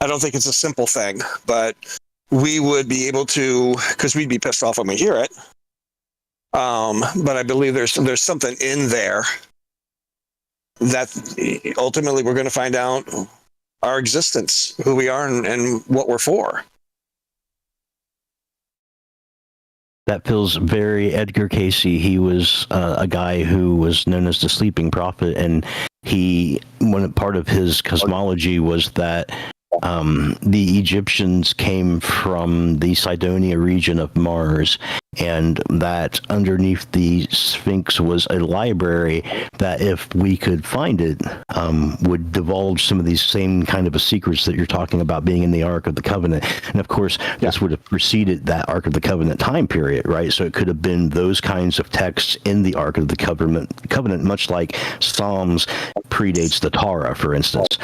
a simple thing, but we would be able to, because we'd be pissed off when we hear it. But I believe there's something in there that ultimately we're going to find out our existence, who we are, and what we're for. That feels very Edgar Casey. He was a guy who was known as the Sleeping Prophet, and part of his cosmology was that the Egyptians came from the Cydonia region of Mars, and that underneath the Sphinx was a library that, if we could find it, would divulge some of these same kind of secrets that you're talking about being in the Ark of the Covenant. And of course, this would have preceded that Ark of the Covenant time period, right? So it could have been those kinds of texts in the Ark of the Covenant, much like Psalms predates the Torah, for instance.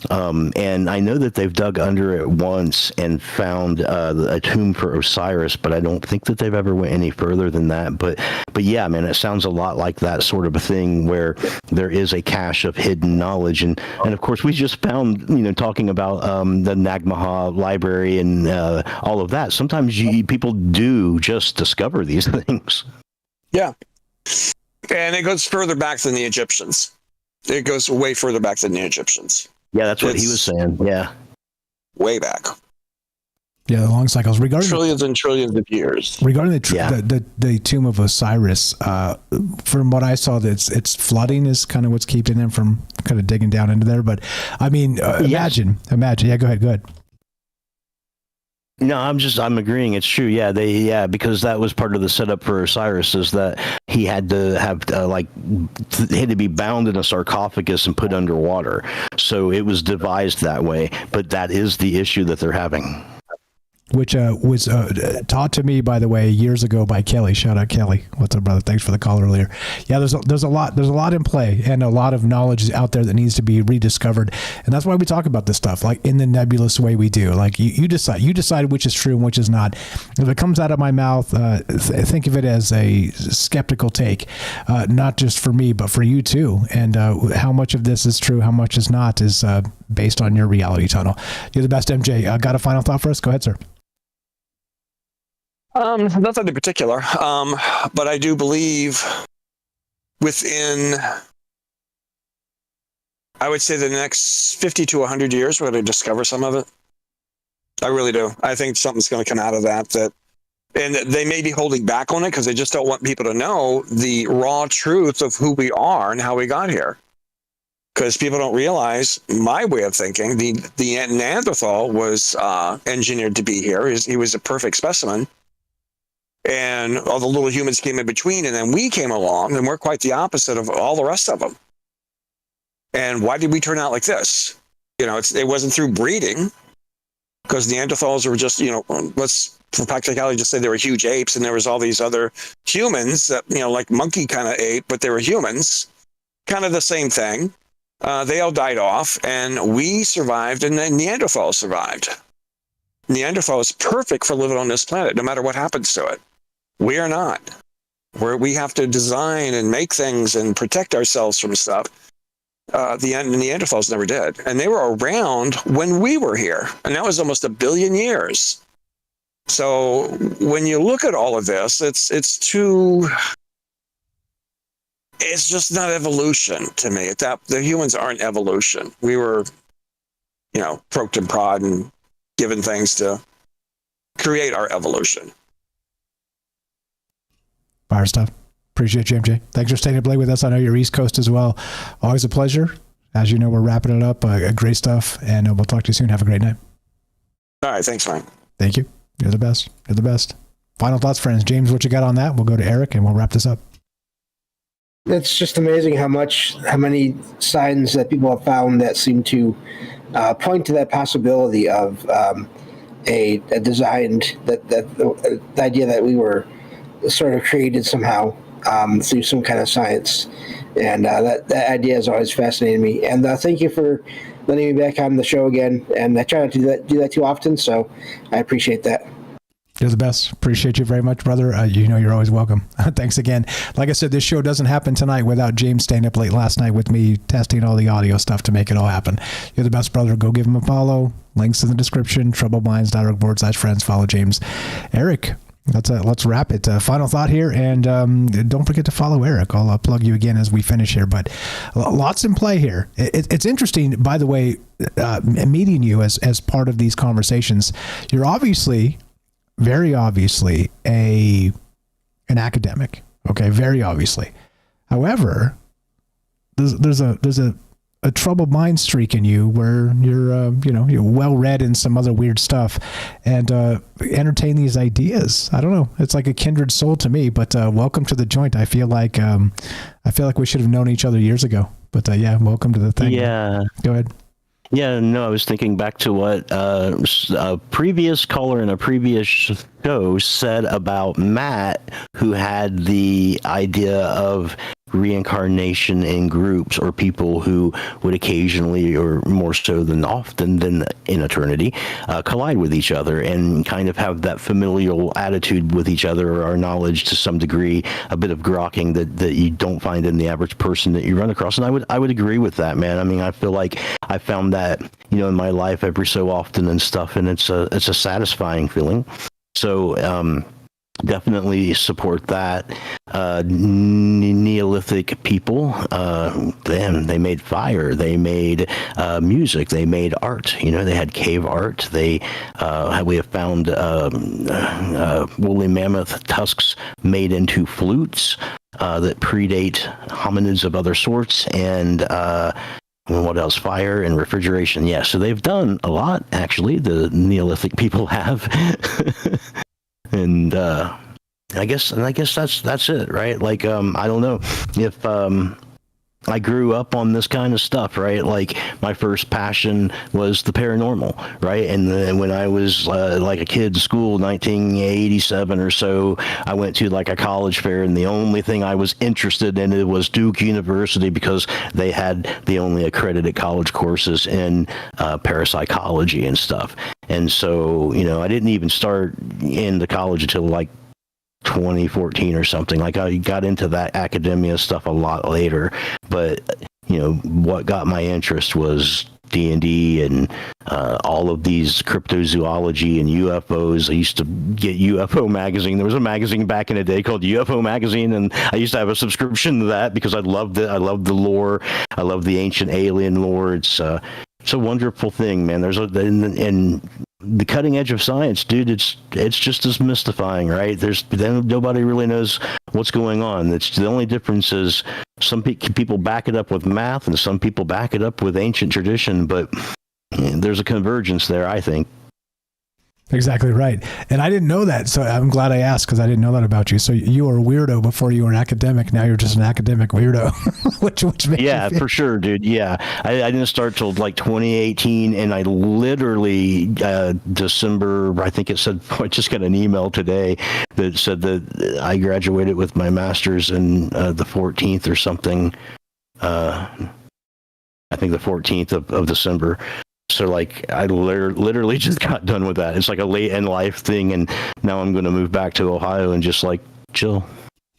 And I know that they've dug under it once and found a tomb for Osiris, but I don't think that they've ever went any further than that. But yeah, man, it sounds a lot like that sort of a thing where there is a cache of hidden knowledge. And of course, we just found, talking about the Nag Maha library and all of that. Sometimes people do just discover these things. Yeah. And it goes further back than the Egyptians. It goes way further back than the Egyptians. Yeah, that's what he was saying. Yeah. Way back. Yeah, the long cycles. Regarding trillions and trillions of years. Regarding the tomb of Osiris, from what I saw, that it's flooding is kind of what's keeping them from kind of digging down into there. But I mean, imagine. Yeah, go ahead. No, I'm agreeing. It's true. Yeah, because that was part of the setup for Osiris, is that he had to have he had to be bound in a sarcophagus and put underwater. So it was devised that way. But that is the issue that they're having. Which was taught to me, by the way, years ago by Kelly. Shout out Kelly. What's up, brother? Thanks for the call earlier. Yeah, there's a lot in play, and a lot of knowledge out there that needs to be rediscovered, and that's why we talk about this stuff, like in the nebulous way we do. Like you decide which is true and which is not. If it comes out of my mouth, think of it as a skeptical take, not just for me but for you too. And how much of this is true, how much is not, is based on your reality tunnel. You're the best, MJ. Got a final thought for us? Go ahead, sir. Nothing in particular, but I do believe within, I would say, the next 50 to 100 years, we're going to discover some of it. I really do. I think something's going to come out of that, and they may be holding back on it because they just don't want people to know the raw truth of who we are and how we got here. Because people don't realize, my way of thinking, the Neanderthal was engineered to be here. He was a perfect specimen. And all the little humans came in between, and then we came along, and we're quite the opposite of all the rest of them. And why did we turn out like this? It wasn't through breeding, because Neanderthals were just, let's, for practicality, just say they were huge apes, and there was all these other humans that, like monkey kind of ape, but they were humans, kind of the same thing. They all died off, and we survived, and then Neanderthals survived. Neanderthal is perfect for living on this planet, no matter what happens to it. We are not. We have to design and make things and protect ourselves from stuff. The Neanderthals never did. And they were around when we were here. And that was almost 1 billion years. So when you look at all of this, it's just not evolution to me. The humans aren't evolution. We were, poked and prod and given things to create our evolution. Fire stuff. Appreciate you, MJ. Thanks for staying up late with us. I know you're East Coast as well. Always a pleasure. As you know, we're wrapping it up. Great stuff. And we'll talk to you soon. Have a great night. All right. Thanks, Mike. Thank you. You're the best. You're the best. Final thoughts, friends. James, what you got on that? We'll go to Eric and we'll wrap this up. It's just amazing how many signs that people have found that seem to point to that possibility of a designed, the idea that we were sort of created somehow through some kind of science. And that idea has always fascinated me. And thank you for letting me back on the show again. And I try not to do that too often, so I appreciate that. You're the best. Appreciate you very much, brother. You're always welcome. Thanks again. Like I said, this show doesn't happen tonight without James staying up late last night with me testing all the audio stuff to make it all happen. You're the best, brother. Go give him a follow. Links in the description. troubledminds.org/friends. Follow James. Eric, let's wrap it. Final thought here, and don't forget to follow Eric. I'll plug you again as we finish here, but lots in play here. It's interesting, by the way, meeting you as part of these conversations. You're obviously, very obviously, an academic. Okay, very obviously. However, there's a troubled mind streak in you where you're well read in some other weird stuff and entertain these ideas. I don't know. It's like a kindred soul to me. But welcome to the joint. I feel like we should have known each other years ago. But yeah, welcome to the thing. Yeah. Go ahead. Yeah, no, I was thinking back to what a previous caller in a previous show said about Matt, who had the idea of reincarnation in groups, or people who would occasionally, or more so than often than in eternity, collide with each other and kind of have that familial attitude with each other, or our knowledge to some degree, a bit of grokking that you don't find in the average person that you run across. And I would agree with that, man. I mean, I feel like I found that, in my life every so often and stuff, and it's a satisfying feeling. So, definitely support that. Neolithic people, they made fire, they made music, they made art. They had cave art. We have found woolly mammoth tusks made into flutes that predate hominids of other sorts, and what else? Fire and refrigeration. Yeah, so they've done a lot, actually. The Neolithic people have. And I guess that's it, right? Like, I don't know if I grew up on this kind of stuff, right? Like, my first passion was the paranormal, right? And then when I was like a kid in school, 1987 or so, I went to like a college fair, and the only thing I was interested in it was Duke University, because they had the only accredited college courses in parapsychology and stuff. And so, I didn't even start into college until like 2014 or something. Like, I got into that academia stuff a lot later, but what got my interest was D&D and all of these cryptozoology and UFOs. I used to get UFO magazine. There was a magazine back in the day called UFO magazine, and I used to have a subscription to that because I loved it. I loved the lore. I loved the ancient alien lore. It's a wonderful thing, man. And the cutting edge of science, dude, it's just as mystifying, right? Nobody really knows what's going on. The only difference is some people back it up with math, and some people back it up with ancient tradition, but there's a convergence there, I think. Exactly right. And I didn't know that, so I'm glad I asked, because I didn't know that about you. So you were a weirdo before you were an academic. Now you're just an academic weirdo, which makes yeah, for sure, dude. Yeah, I didn't start till like 2018, and I literally December, I think it said, I just got an email today that said that I graduated with my master's in the 14th or something. I think the 14th of December. So, like, I literally just got done with that. It's like a late in life thing, and now I'm going to move back to Ohio and just, like, chill.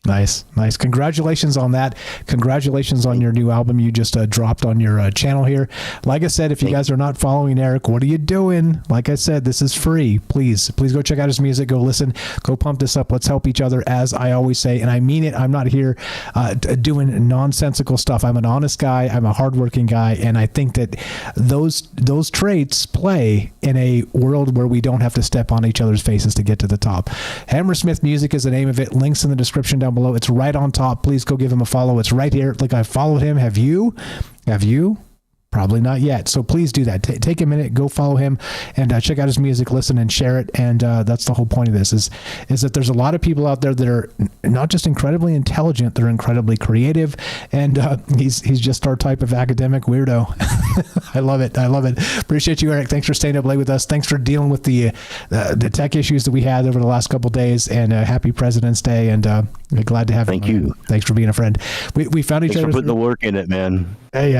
Nice. Congratulations on that. Congratulations on your new album you just dropped on your channel here. Like I said, if you guys are not following Eric, what are you doing? Like I said, this is free. Please go check out his music. Go listen. Go pump this up. Let's help each other, as I always say. And I mean it. I'm not here doing nonsensical stuff. I'm an honest guy. I'm a hardworking guy. And I think that those traits play in a world where we don't have to step on each other's faces to get to the top. Hammersmith Music is the name of it. Links in the description down down below. It's right on top. Please go give him a follow. It's right here. Like, I followed him. Have you? Probably not yet. So please do that. Take a minute, go follow him, and check out his music, listen and share it. And that's the whole point of this is that there's a lot of people out there that are not just incredibly intelligent, they're incredibly creative. And he's just our type of academic weirdo. I love it. Appreciate you, Eric. Thanks for staying up late with us. Thanks for dealing with the tech issues that we had over the last couple of days. And happy President's Day. And glad to have you. Thank you. Thanks for being a friend. We found each other. Thanks for putting the work in it, man. Hey,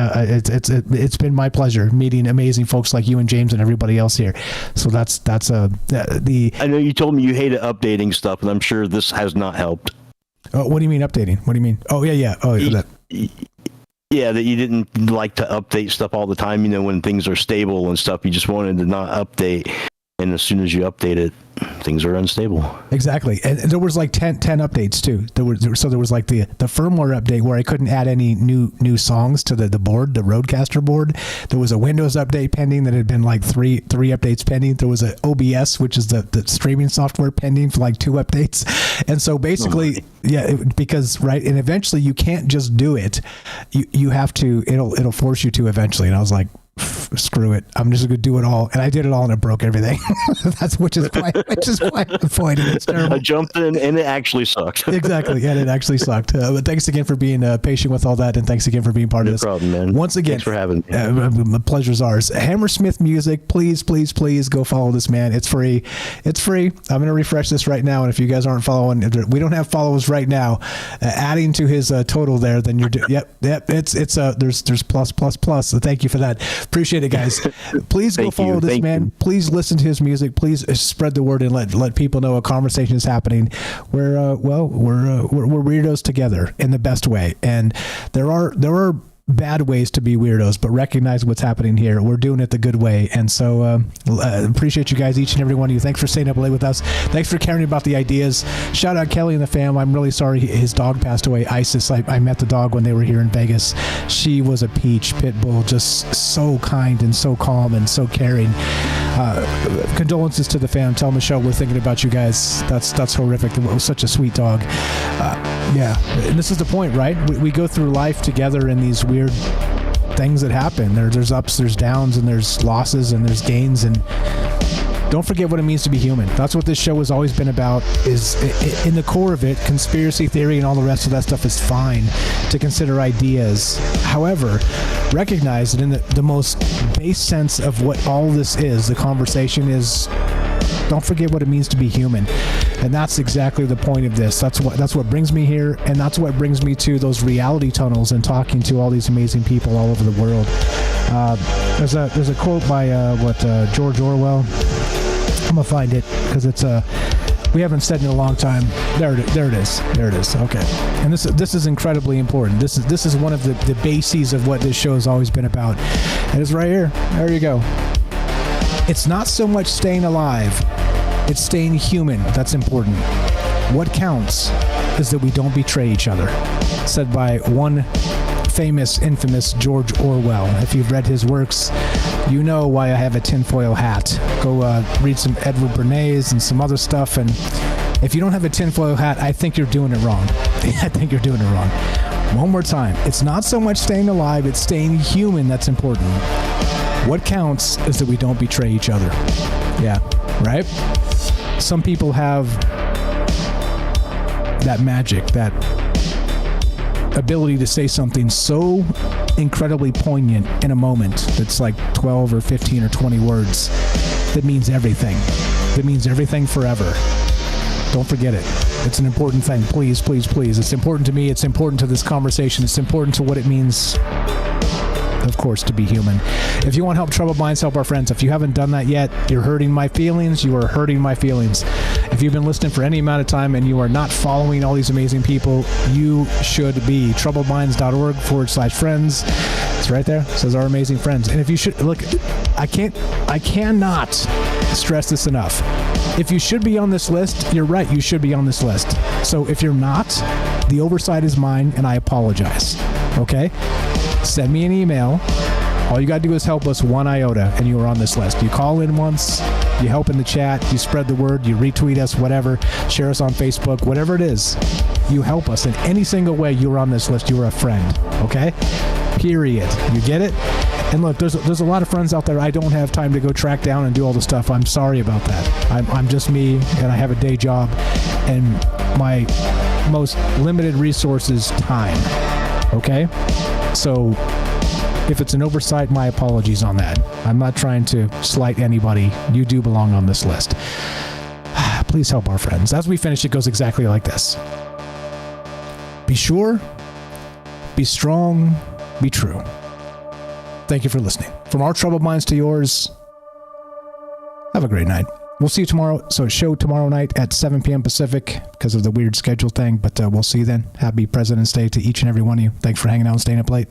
it's been my pleasure meeting amazing folks like you and James and everybody else here. So that's the. I know you told me you hated updating stuff, and I'm sure this has not helped. Oh, what do you mean updating? What do you mean? Oh yeah. Oh yeah. Yeah, that you didn't like to update stuff all the time. You know, when things are stable and stuff, you just wanted to not update. And as soon as you update it, things are unstable. Exactly. And there was like 10 updates too. There was like the firmware update where I couldn't add any new songs to the board, the Rodecaster board. There was a Windows update pending that had been like three updates pending. There was a OBS, which is the streaming software, pending for like 2 updates. And so basically, because and eventually you can't just do it. You have to, it'll force you to eventually. And I was like, screw it, I'm just gonna do it all, and I did it all and it broke everything. Which is quite the point. It's terrible. I jumped in and it actually sucked. Exactly, and it actually sucked. But thanks again for being patient with all that, and thanks again for being part of this. No problem, man. Once again, thanks for having me. The pleasure's ours. Hammersmith Music, please go follow this man. It's free. I'm gonna refresh this right now, and if you guys aren't following, we don't have followers right now. Adding to his total there, then you're yep. It's there's plus. So thank you for that. Appreciate it, guys. Please go follow this man. Please listen to his music. Please spread the word and let people know a conversation is happening. We're weirdos together in the best way, and there are bad ways to be weirdos, but recognize what's happening here. We're doing it the good way. And so appreciate you guys, each and every one of you. Thanks for staying up late with us. Thanks for caring about the ideas. Shout out Kelly and the fam. I'm really sorry his dog passed away, Isis. I met the dog when they were here in Vegas. She was a peach pit bull, just so kind and so calm and so caring. Condolences to the fam. Tell Michelle we're thinking about you guys. That's horrific. It was such a sweet dog. And this is the point, right? We go through life together in these weird things that happen. There's ups, there's downs, and there's losses, and there's gains, and don't forget what it means to be human. That's what this show has always been about, is in the core of it, conspiracy theory and all the rest of that stuff is fine to consider ideas. However, recognize that in the most base sense of what all this is, the conversation is, don't forget what it means to be human. And that's exactly the point of this. That's what brings me here, and that's what brings me to those reality tunnels and talking to all these amazing people all over the world. There's a quote by George Orwell. I'm gonna find it because it's we haven't said it in a long time. There it is. Okay. And this is incredibly important. This is one of the bases of what this show has always been about. It is right here. There you go. It's not so much staying alive, it's staying human that's important. What counts is that we don't betray each other. Said by one infamous George Orwell. If you've read his works, you know why I have a tinfoil hat. Go read some Edward Bernays and some other stuff, and if you don't have a tinfoil hat, I think you're doing it wrong. One more time. It's not so much staying alive, it's staying human that's important. What counts is that we don't betray each other. Yeah, right? Some people have that magic, that ability to say something so incredibly poignant in a moment that's like 12 or 15 or 20 words that means everything. That means everything forever. Don't forget it. It's an important thing. Please. It's important to me. It's important to this conversation. It's important to what it means, of course, to be human. If you want to help Troubled Minds help our friends, if you haven't done that yet, you're hurting my feelings. You are hurting my feelings. If you've been listening for any amount of time and you are not following all these amazing people, you should be. troubledminds.org/friends. It's right there. It says our amazing friends. And if you should look, I cannot stress this enough. If you should be on this list, you're right. You should be on this list. So if you're not, the oversight is mine, and I apologize. Okay? Send me an email. All you got to do is help us 1 iota, and you are on this list. You call in once, You help in the chat. You spread the word. You retweet us, whatever. Share us on Facebook, whatever it is. You help us in any single way. You're on this list. You're a friend. Okay? Period. You get it? And look, there's a lot of friends out there I don't have time to go track down and do all the stuff. I'm sorry about that. I'm just me, and I have a day job, and my most limited resource is time. Okay? So if it's an oversight, my apologies on that. I'm not trying to slight anybody. You do belong on this list. Please help our friends. As we finish, it goes exactly like this. Be sure, be strong, be true. Thank you for listening. From our troubled minds to yours, have a great night. We'll see you tomorrow. So show tomorrow night at 7 p.m. Pacific because of the weird schedule thing, but we'll see you then. Happy President's Day to each and every one of you. Thanks for hanging out and staying up late.